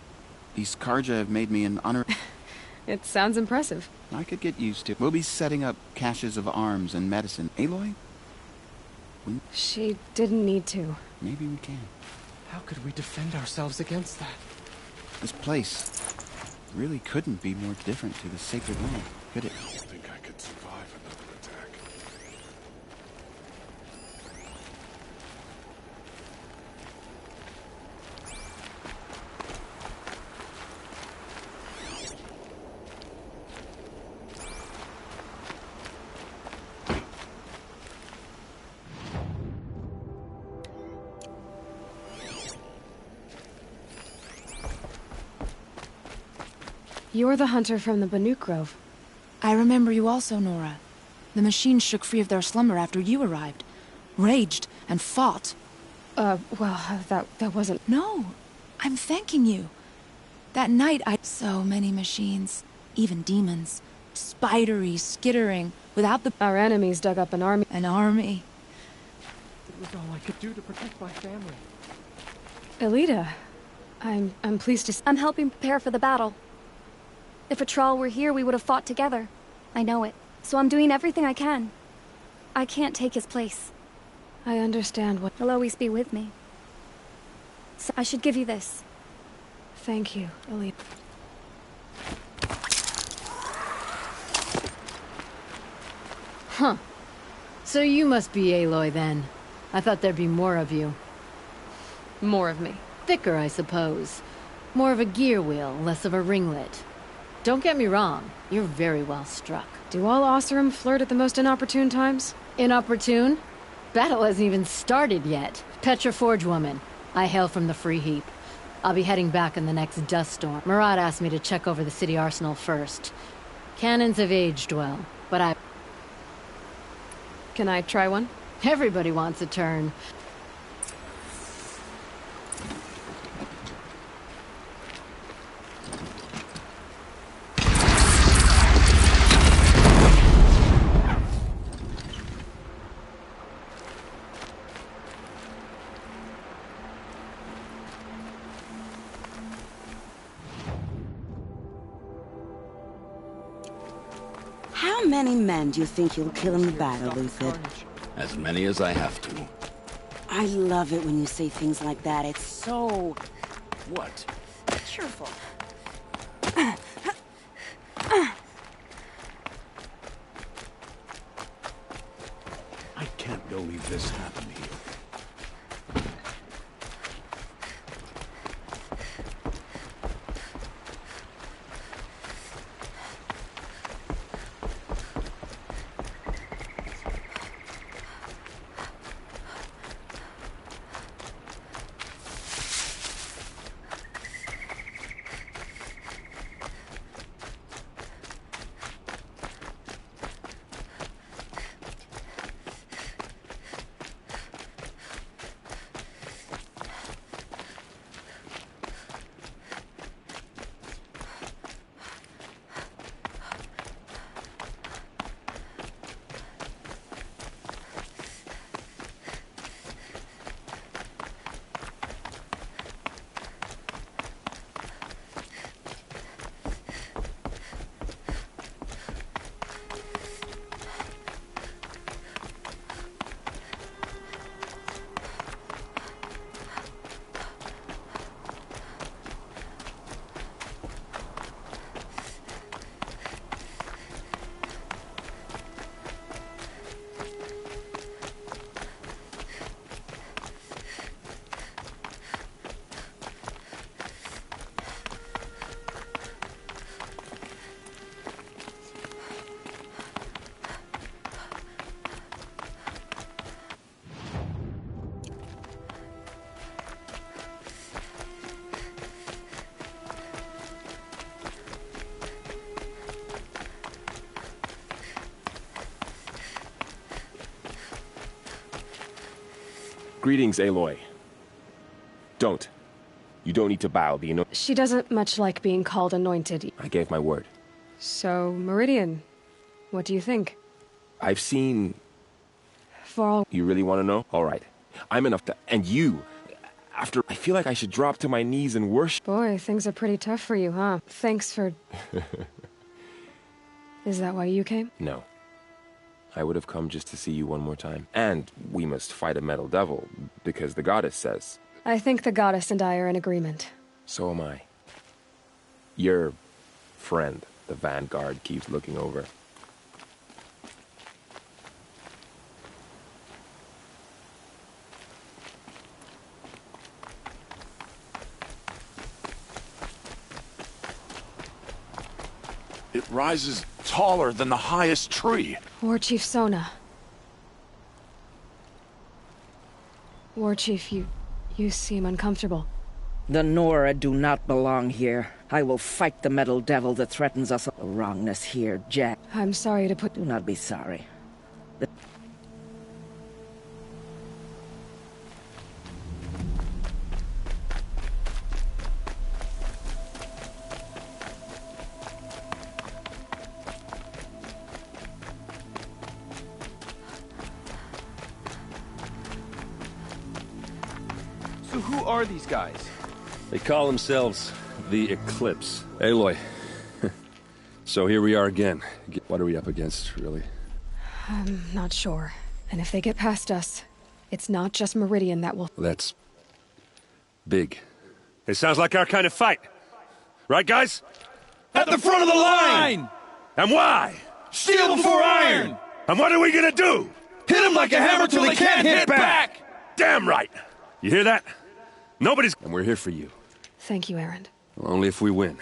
These Karja have made me an honor... It sounds impressive. I could get used to. We'll be setting up caches of arms and medicine. Aloy? She didn't need to. Maybe we can. How could we defend ourselves against that? This place really couldn't be more different to the Sacred Land, could it? I don't think I could survive another attack. You're the hunter from the Banuk Grove. I remember you also, Nora. The machines shook free of their slumber after you arrived. Raged and fought. Well, that wasn't... No, I'm thanking you. That night so many machines, even demons. Spidery, skittering, without the... Our enemies dug up an army. An army. It was all I could do to protect my family. Elita, I'm pleased to... I'm helping prepare for the battle. If Atral were here, we would have fought together. I know it. So I'm doing everything I can. I can't take his place. I understand what... He'll always be with me. So I should give you this. Thank you, Elita. Huh. So you must be Aloy then. I thought there'd be more of you. More of me. Thicker, I suppose. More of a gear wheel, less of a ringlet. Don't get me wrong, you're very well struck. Do all Oseram flirt at the most inopportune times? Inopportune? Battle hasn't even started yet. Petra Forge woman. I hail from the Free Heap. I'll be heading back in the next dust storm. Murad asked me to check over the city arsenal first. Cannons have aged well, but I... Can I try one? Everybody wants a turn. How many men do you think you'll kill in the battle, Lucid? As many as I have to. I love it when you say things like that. It's so... What? cheerful. I can't believe this happened here. Greetings, Aloy. Don't. You don't need to bow. She doesn't much like being called anointed. I gave my word. So, Meridian, what do you think? I've seen... For all... You really want to know? All right. I'm enough to... And you... After... I feel like I should drop to my knees and worship... Boy, things are pretty tough for you, huh? Thanks for... Is that why you came? No. I would have come just to see you one more time. And we must fight a metal devil, because the goddess says... I think the goddess and I are in agreement. So am I. Your friend, the Vanguard, keeps looking over. It rises taller than the highest tree. War Chief Sona. War Chief, you seem uncomfortable. The Nora do not belong here. I will fight the metal devil that threatens us. The wrongness here, Jack. I'm sorry to put... Do not be sorry. So who are these guys? They call themselves the Eclipse. Aloy. So here we are again. What are we up against, really? I'm not sure. And if they get past us, it's not just Meridian that will... That's... big. It sounds like our kind of fight. Right, guys? At the front of the line! And why? Steel before iron! And what are we gonna do? Hit them like a hammer till they can't hit back! Damn right! You hear that? Nobody's... And we're here for you. Thank you, Erend. Well, only if we win.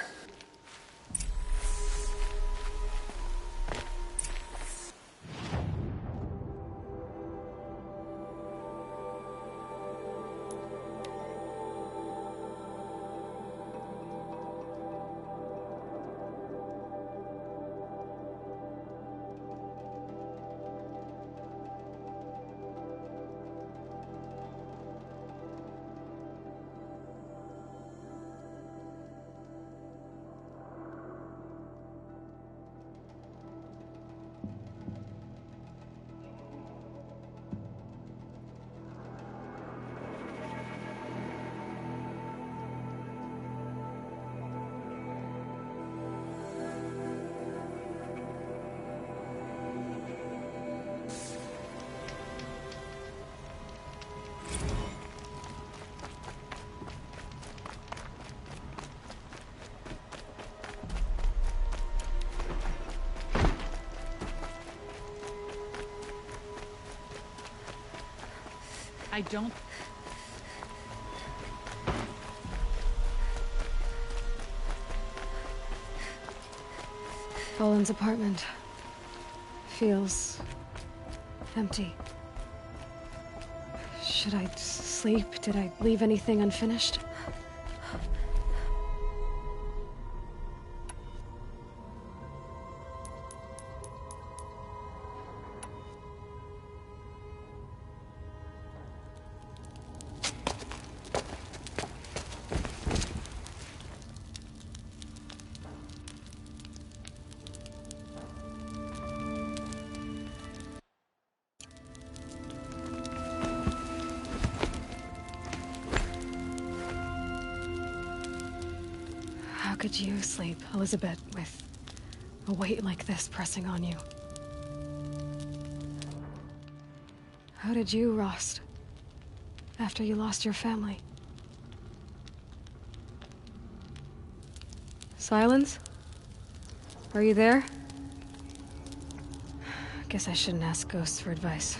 I don't... Roland's apartment feels empty. Should I sleep? Did I leave anything unfinished? How could you sleep, Elizabeth, with a weight like this pressing on you? How did you, Rost, after you lost your family? Silence? Are you there? Guess I shouldn't ask ghosts for advice.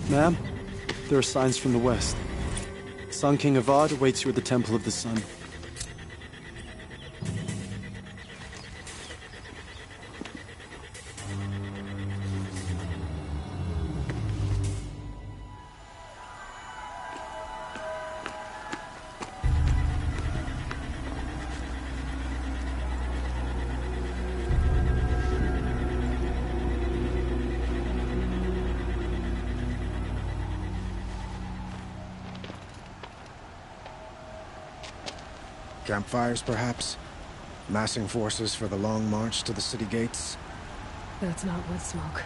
Ma'am, there are signs from the west. Sun King Avad awaits you at the Temple of the Sun. Campfires, perhaps? Massing forces for the long march to the city gates? That's not wood smoke.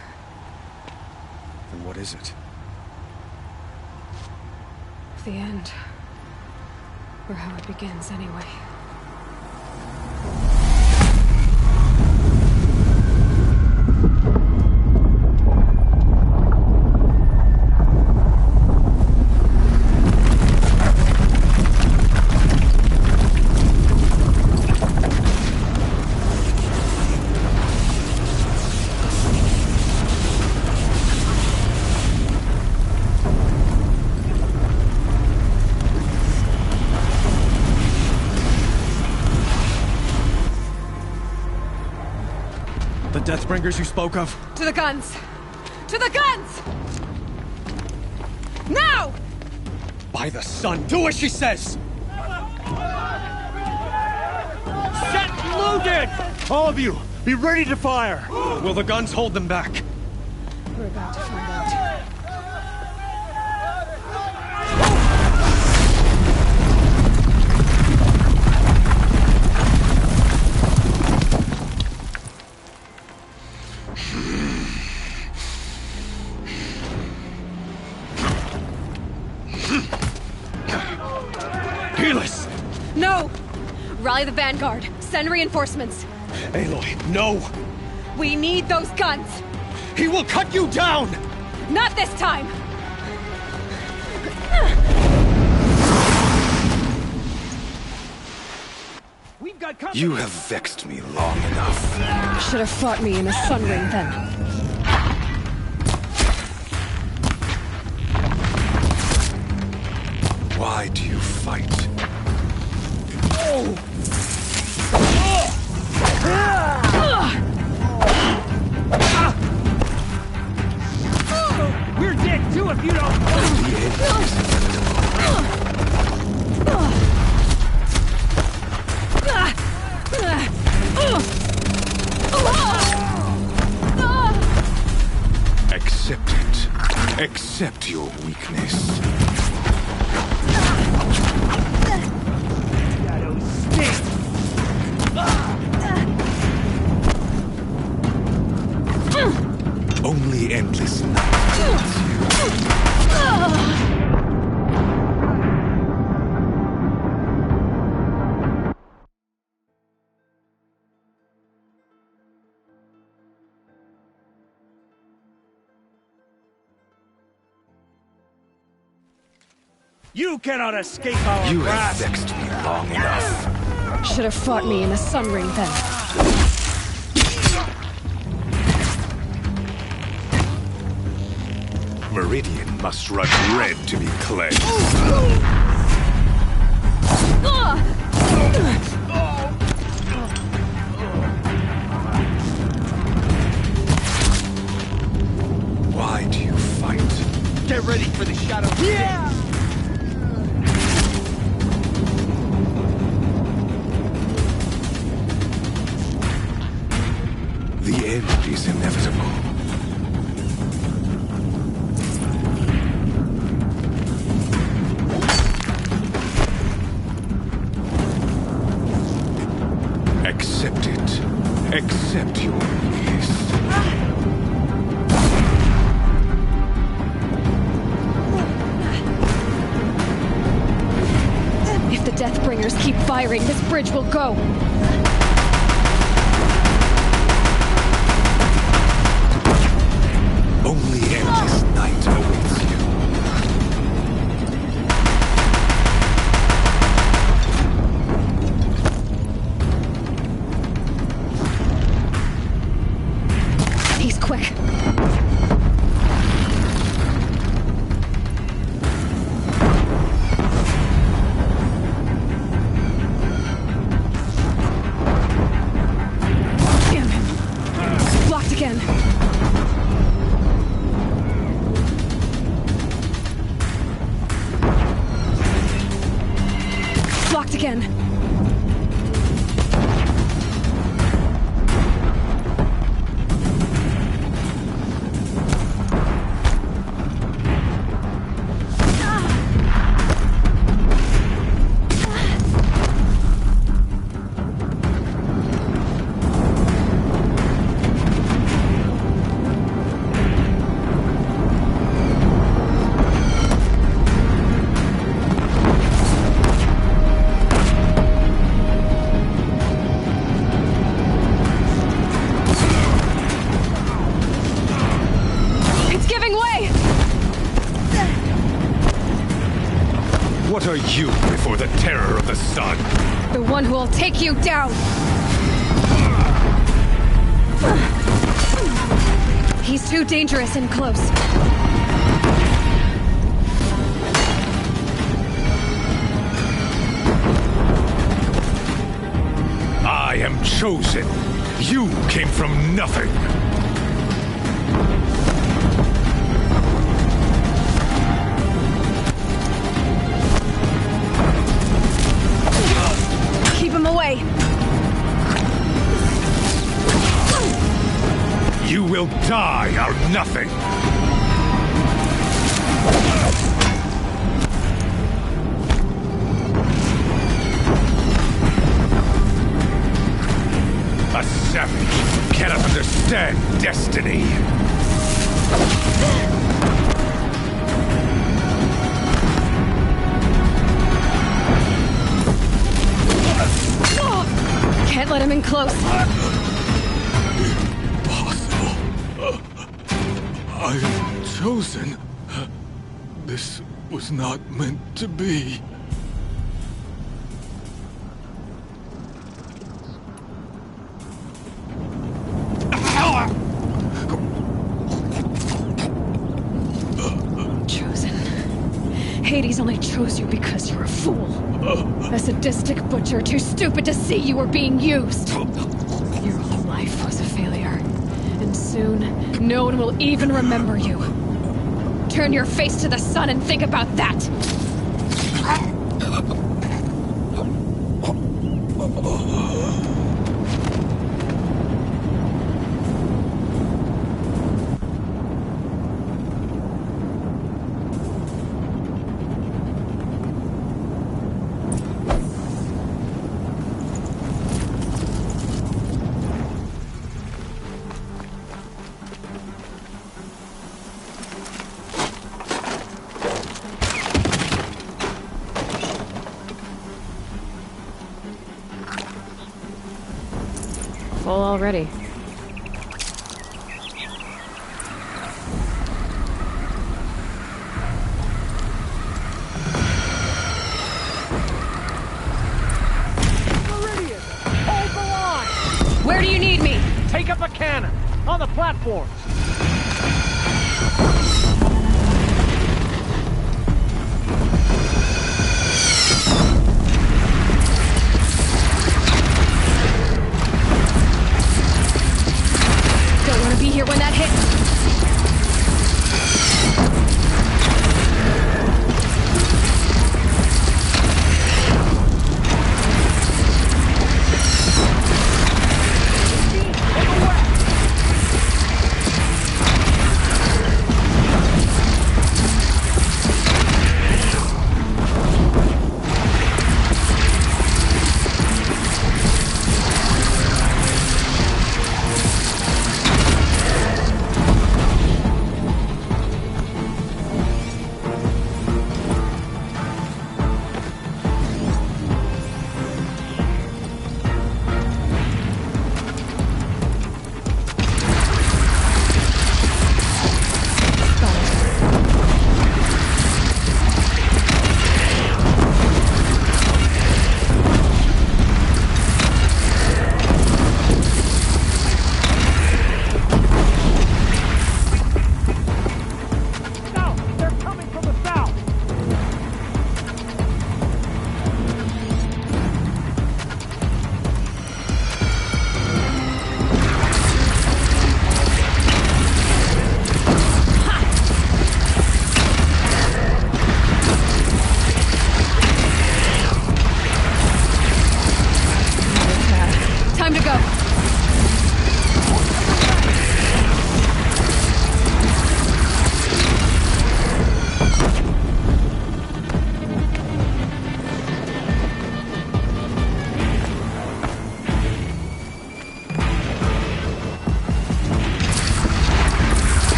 Then what is it? The end. Or how it begins, anyway. Deathbringers you spoke of? To the guns! To the guns! Now! By the sun, do as she says! Set loaded! All of you, be ready to fire! Will the guns hold them back? We're about to find out. No! Rally the vanguard. Send reinforcements. Aloy, no! We need those guns! He will cut you down! Not this time! We've got company. You have vexed me long enough. Should have fought me in a sun ring then. Why do you fight? We're dead too if you don't. Accept it. Accept your weakness. Only endless night. You cannot escape our You grasp. have vexed me long enough. Should have fought me in a sun ring then. Meridian must run red to be cleansed. Why do you fight? Get ready for the shadow. Yeah! The end is inevitable. Accept it. Accept your weakness. If the Deathbringers keep firing, this bridge will go. Only endless night awaits you. He's quick. Damn him. Blocked again. Blocked again. What are you before the terror of the sun? The one who will take you down! He's too dangerous and close. I am chosen. You came from nothing. Keep him away! You will die out of nothing! A savage cannot understand destiny! Can't let him in close. I am chosen. This was not meant to be. Chosen. Hades only chose you because you're a fool. A sadistic butcher too stupid to see you were being used. Your whole life was a failure. And soon, no one will even remember you. Turn your face to the sun and think about that! Full already. Meridian! Hold the line! Where do you need me? Take up a cannon! On the platforms! Be here when that hits.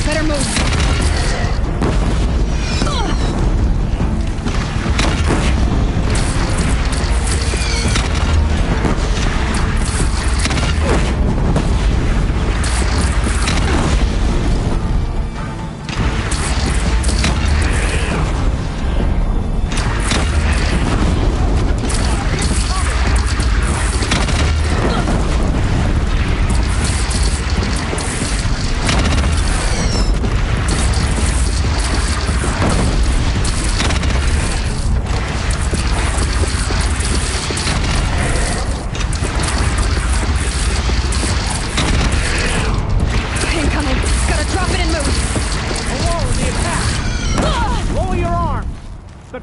Better move.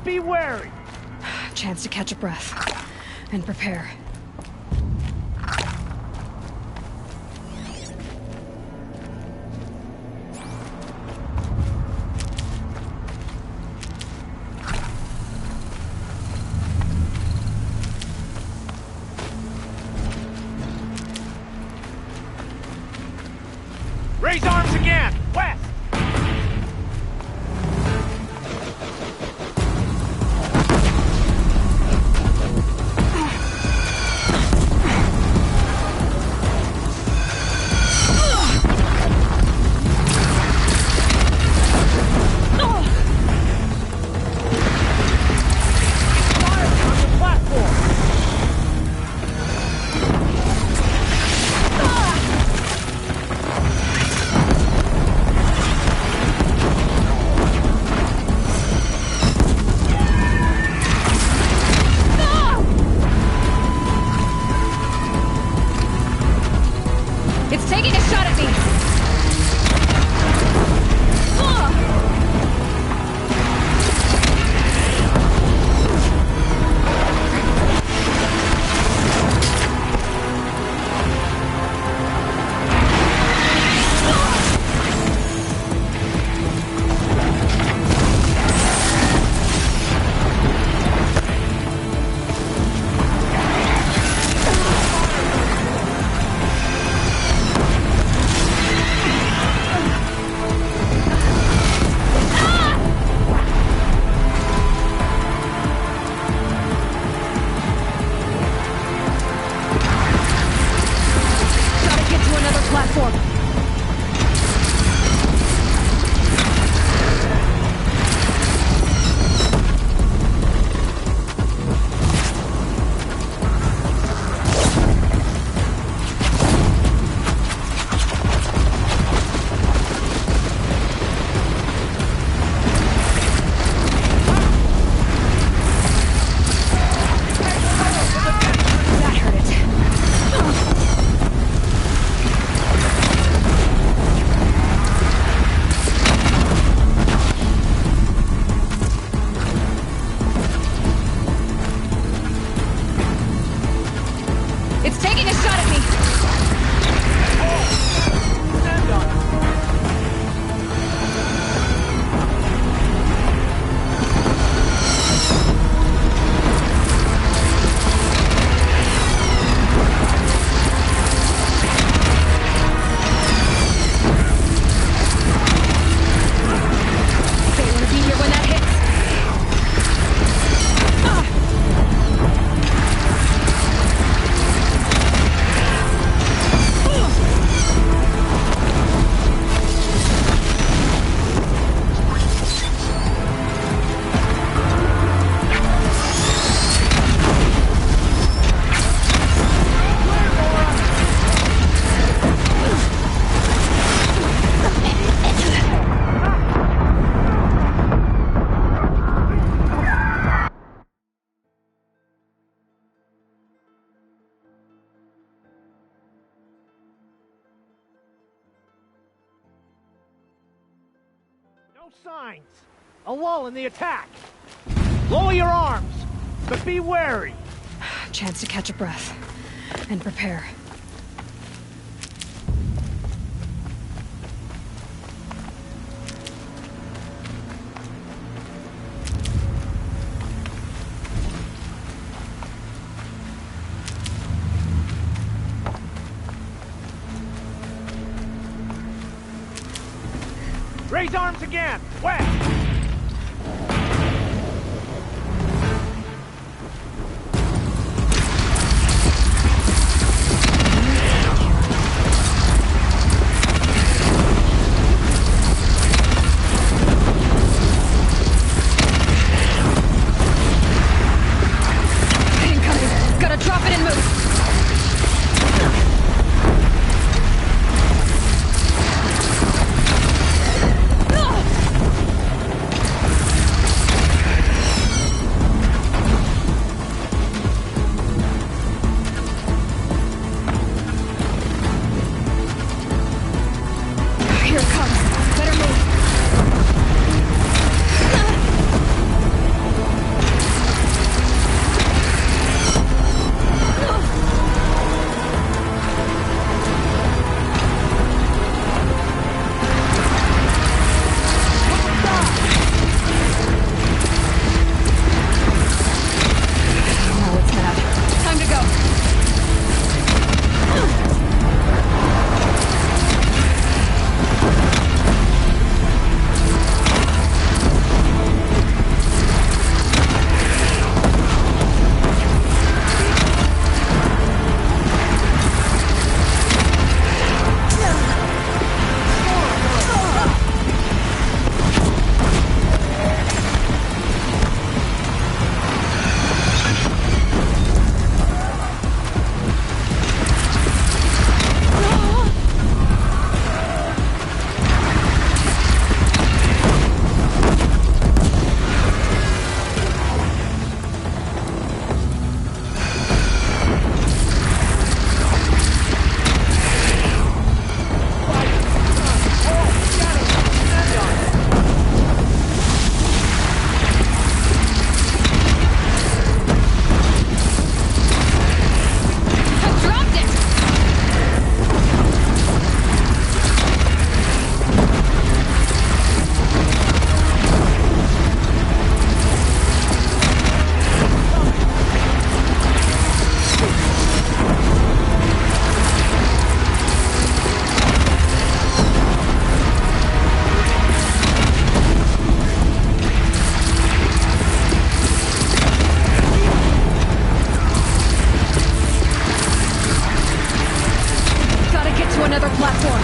but be wary. Chance to catch a breath and prepare. Raise arms again! West! It's taking a shot at me! Platform. It's taking a shot at me! They want to be here when that hits! No signs. A lull in the attack. Lower your arms, but be wary. Chance to catch a breath and prepare. Raise arms again! West! Incoming! Gotta drop it and move! another platform.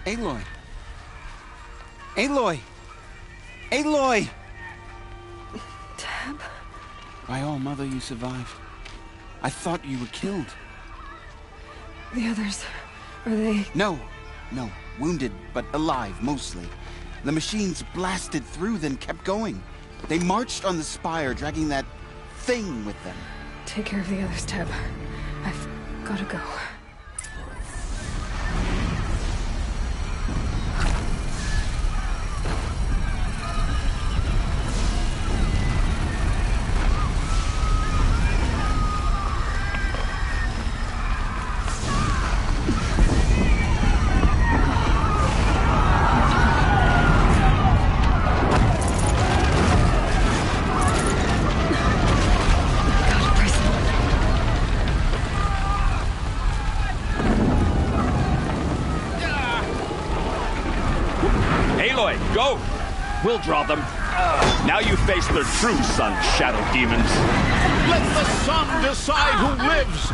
Aloy! Aloy! Aloy! Tab? By all, Mother, you survived. I thought you were killed. The others, are they... No. Wounded, but alive, mostly. The machines blasted through, then kept going. They marched on the spire, dragging that thing with them. Take care of the others, Tab. I've gotta go. Go! We'll draw them. Now you face their true sun, shadow demons. Let the sun decide who lives!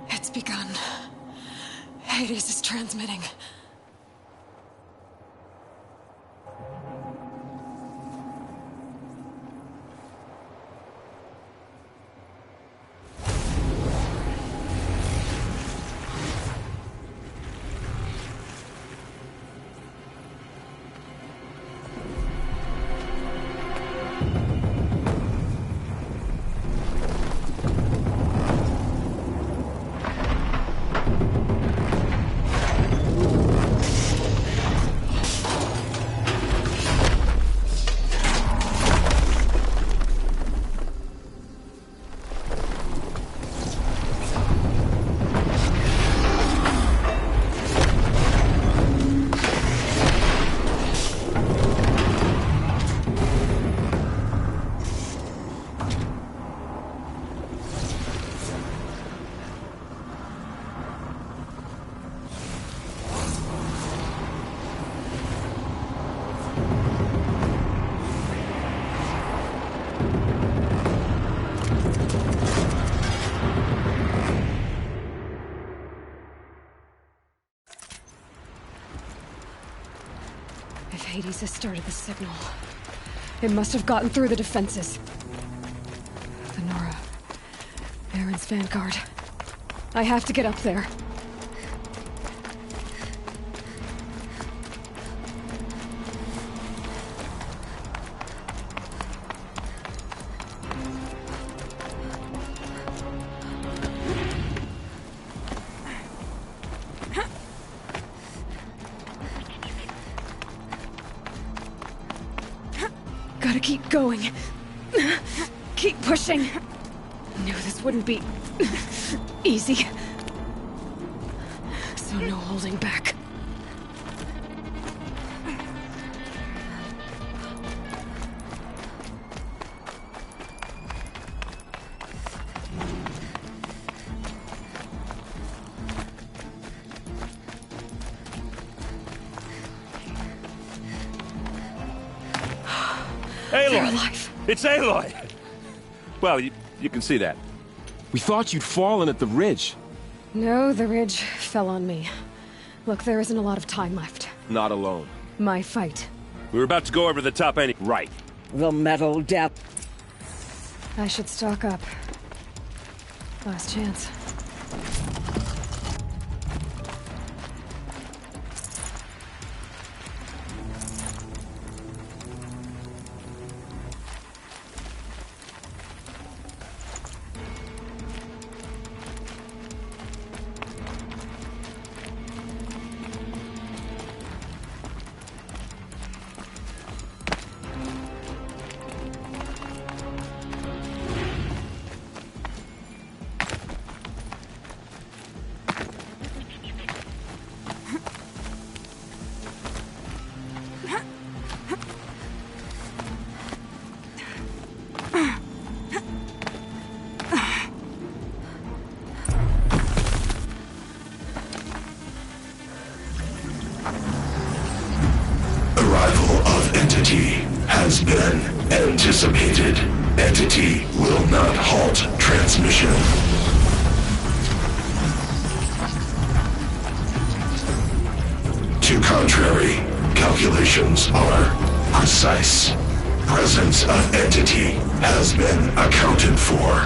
It's begun. Hades is transmitting. Hades has started the signal. It must have gotten through the defenses. The Nora. Aaron's vanguard. I have to get up there. Gotta keep going. Keep pushing. Knew this wouldn't be easy. So no holding back. Aloy! It's Aloy! Well, you can see that. We thought you'd fallen at the ridge. No, the ridge fell on me. Look, there isn't a lot of time left. Not alone. My fight. We were about to go over the top any... Right. The metal devil. I should stock up. Last chance. Has been anticipated. Entity will not halt transmission. To contrary, calculations are precise. Presence of entity has been accounted for.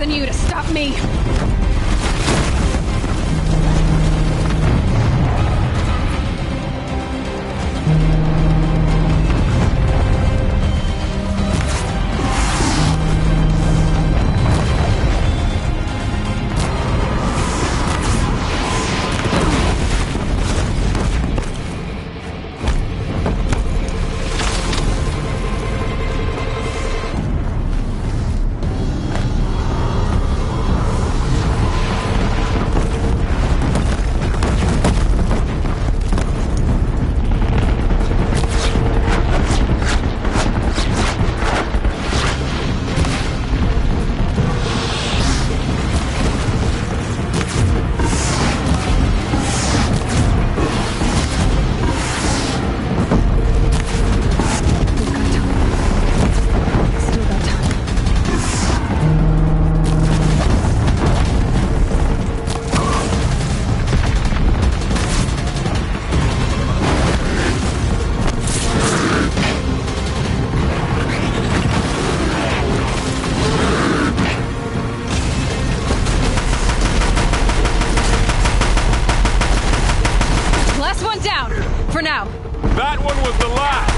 than you to stop me! That one was the last!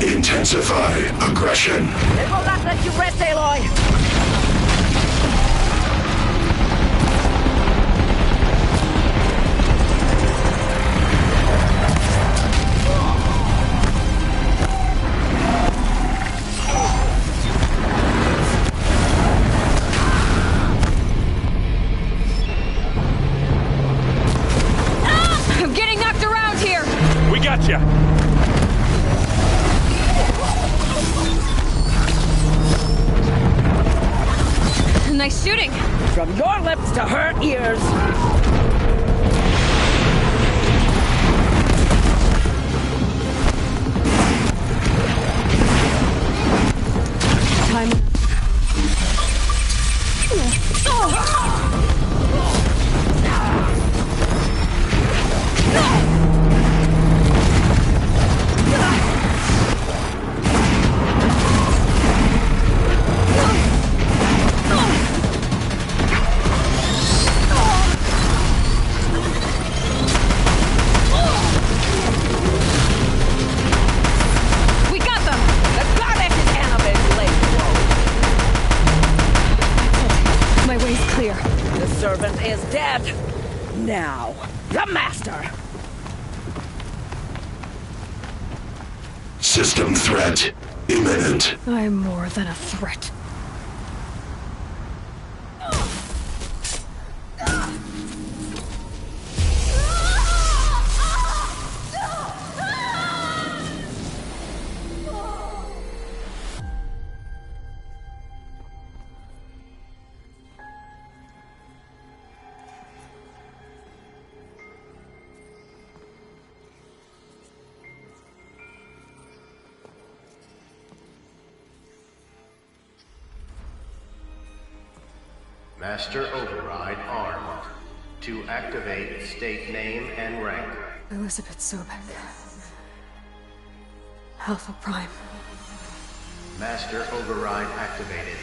Intensify aggression. They will not let you rest, Aloy! I'm getting knocked around here! We got you! Nice shooting! From your lips to her ears! Time. Is dead. Now, the Master. System threat imminent. I'm more than a threat. Master Override armed. To activate, state name and rank. Elizabeth Sobek. Alpha Prime. Master Override activated.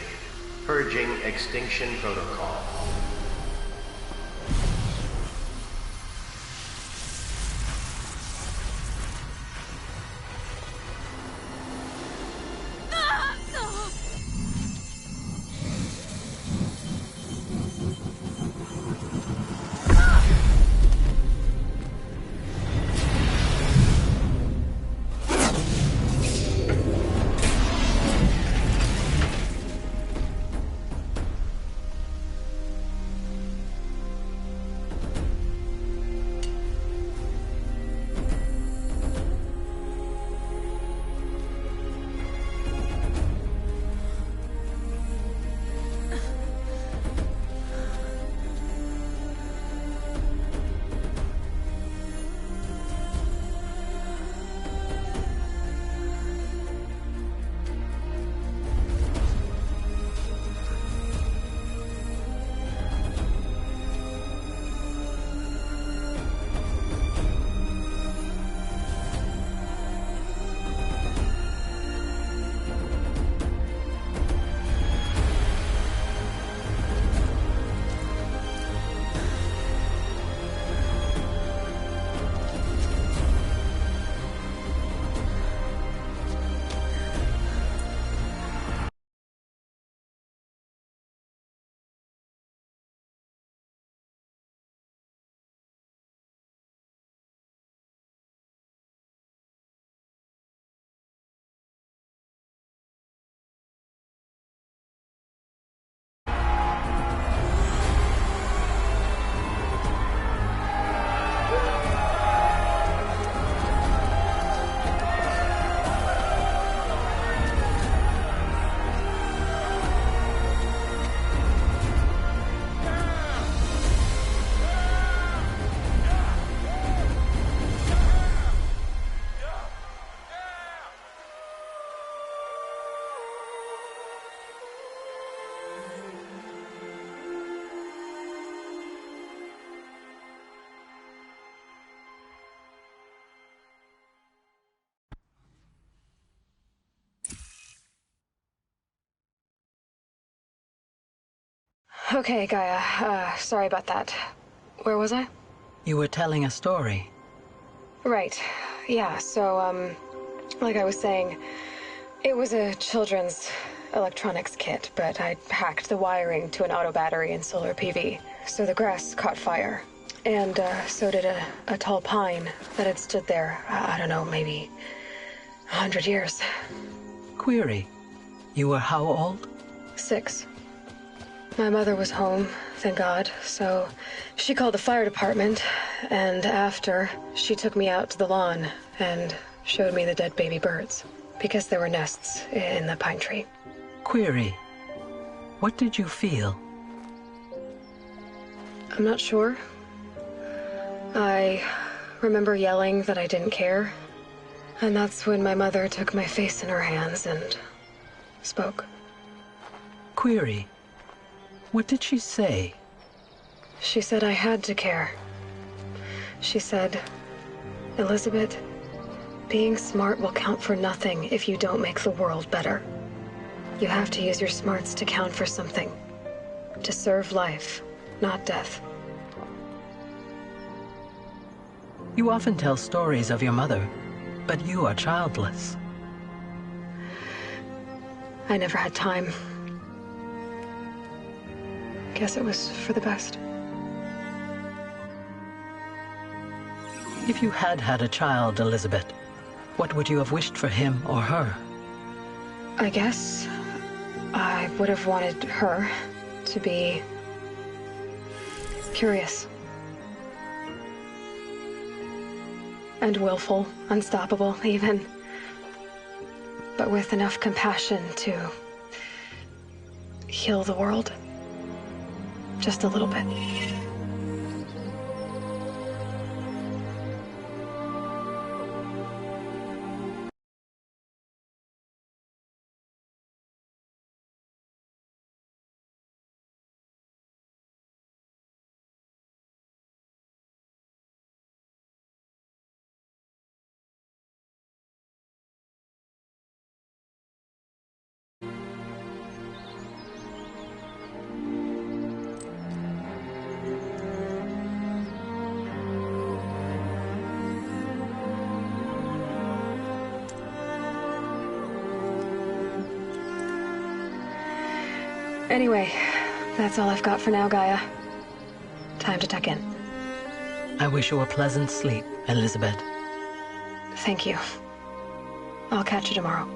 Purging Extinction Protocol. Okay, Gaia. Sorry about that. Where was I? You were telling a story. Right. Yeah, so, like I was saying, it was a children's electronics kit, but I'd hacked the wiring to an auto battery and solar PV. So the grass caught fire. And, so did a tall pine that had stood there, I don't know, maybe 100 years. Query. You were how old? 6. My mother was home, thank God, so she called the fire department, and after, she took me out to the lawn and showed me the dead baby birds, because there were nests in the pine tree. Query. What did you feel? I'm not sure. I remember yelling that I didn't care, and that's when my mother took my face in her hands and spoke. Query. What did she say? She said I had to care. She said, Elizabeth, being smart will count for nothing if you don't make the world better. You have to use your smarts to count for something. To serve life, not death. You often tell stories of your mother, but you are childless. I never had time. Guess it was for the best. If you had had a child, Elizabeth, what would you have wished for him or her? I guess I would have wanted her to be curious. And willful, unstoppable, even. But with enough compassion to heal the world. Just a little bit. Anyway, that's all I've got for now, Gaia. Time to tuck in. I wish you a pleasant sleep, Elizabeth. Thank you. I'll catch you tomorrow.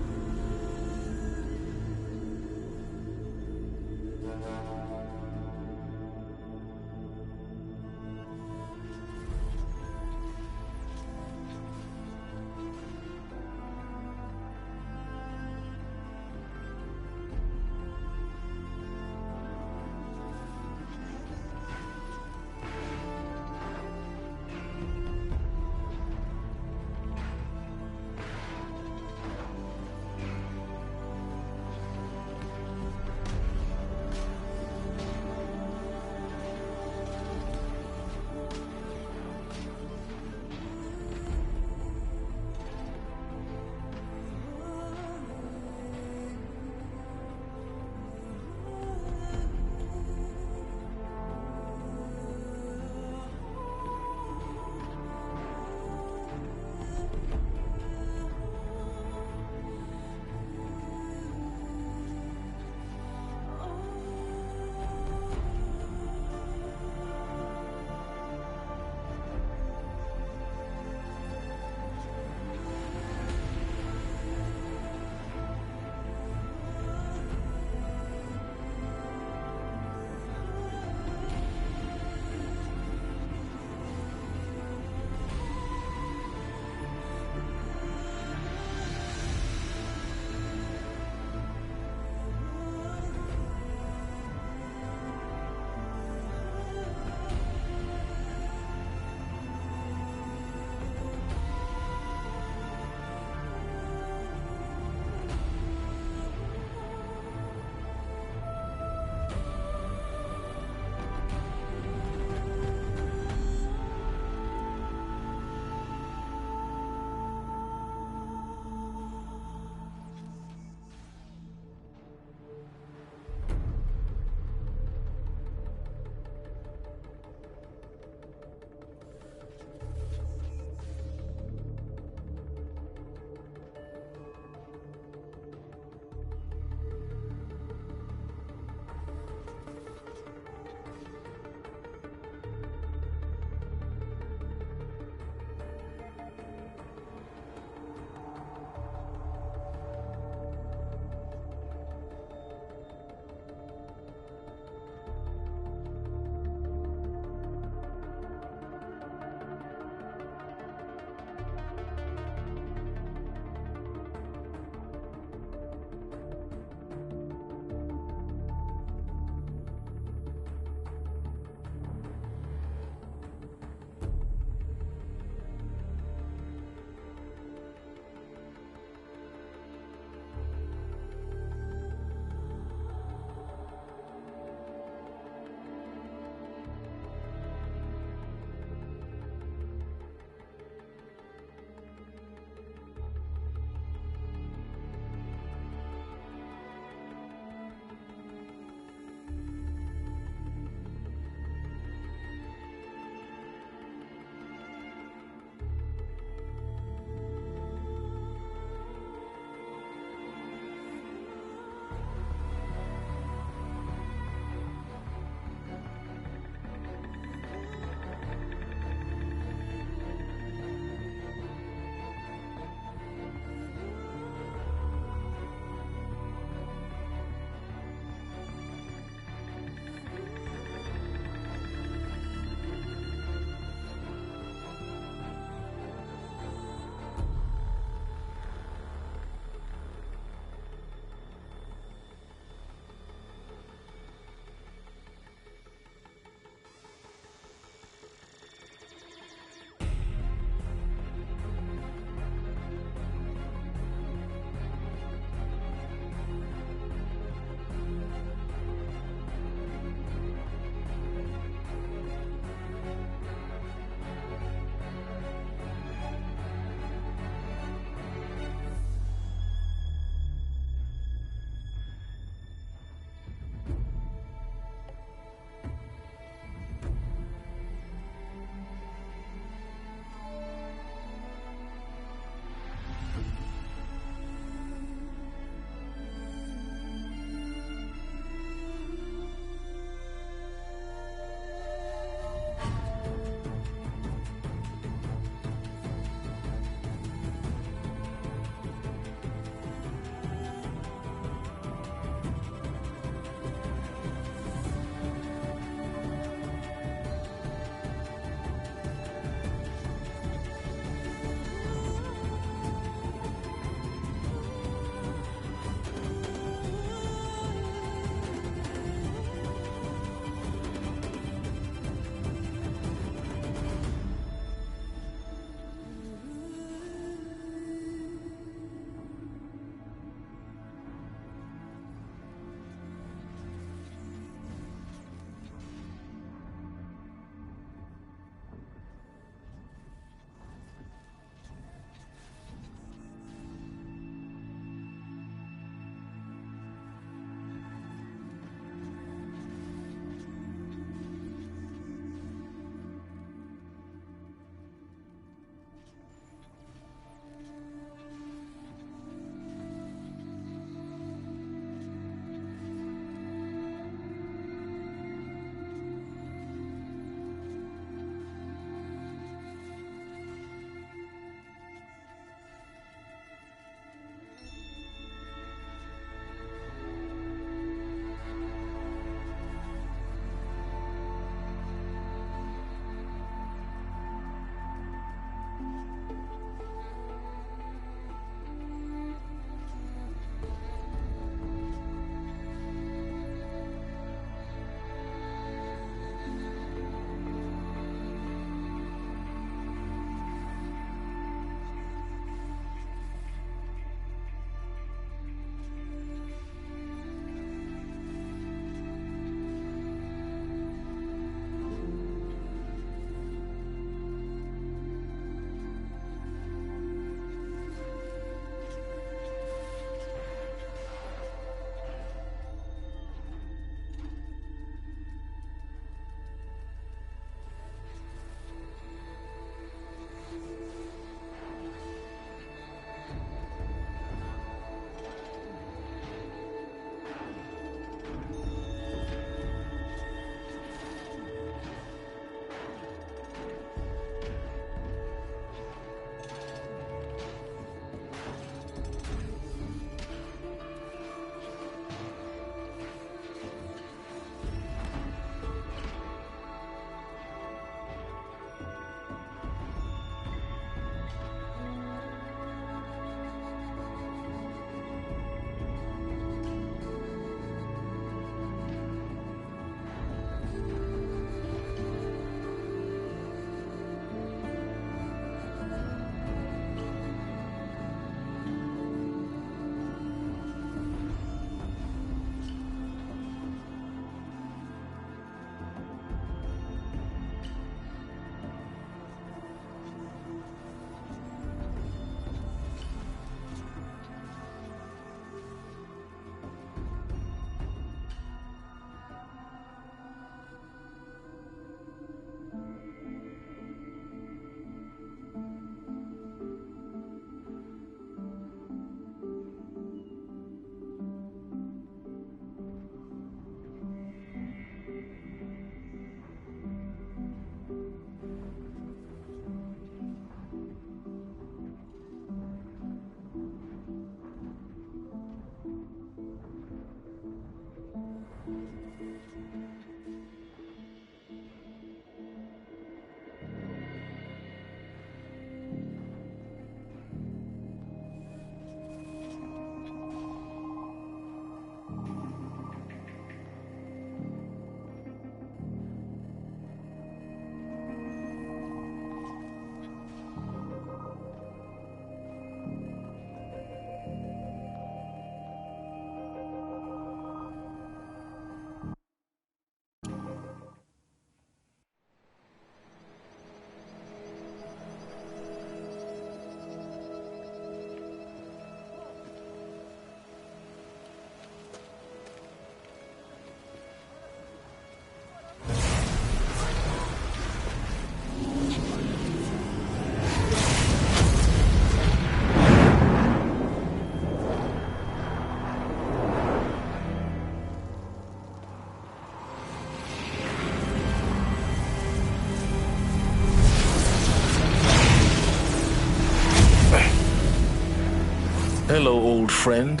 Hello, old friend.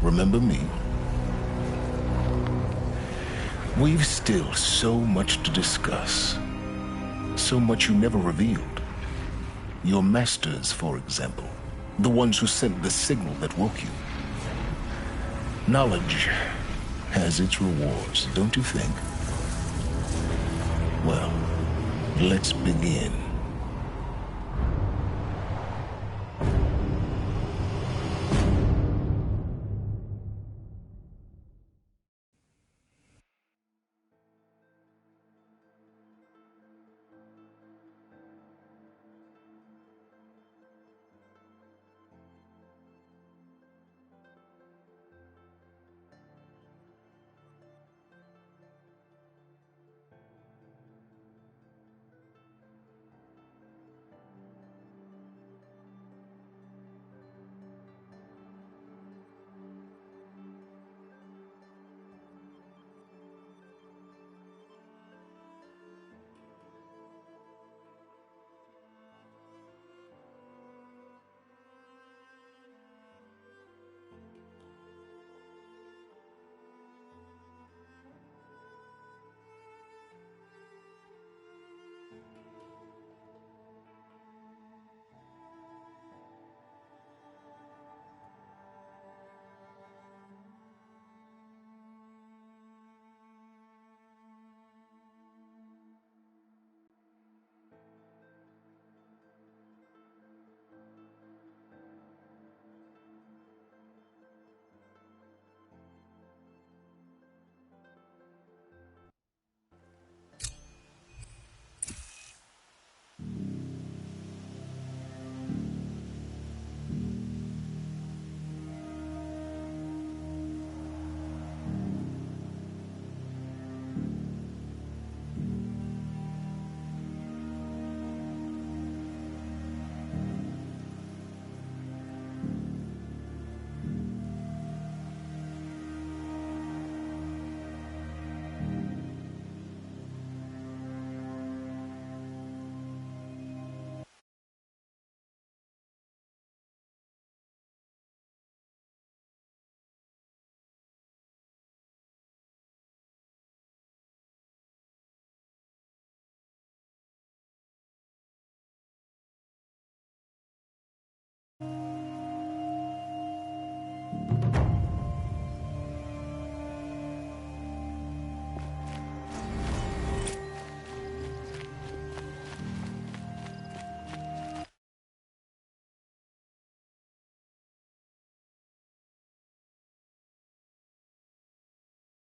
Remember me? We've still so much to discuss. So much you never revealed. Your masters, for example. The ones who sent the signal that woke you. Knowledge has its rewards, don't you think? Well, let's begin.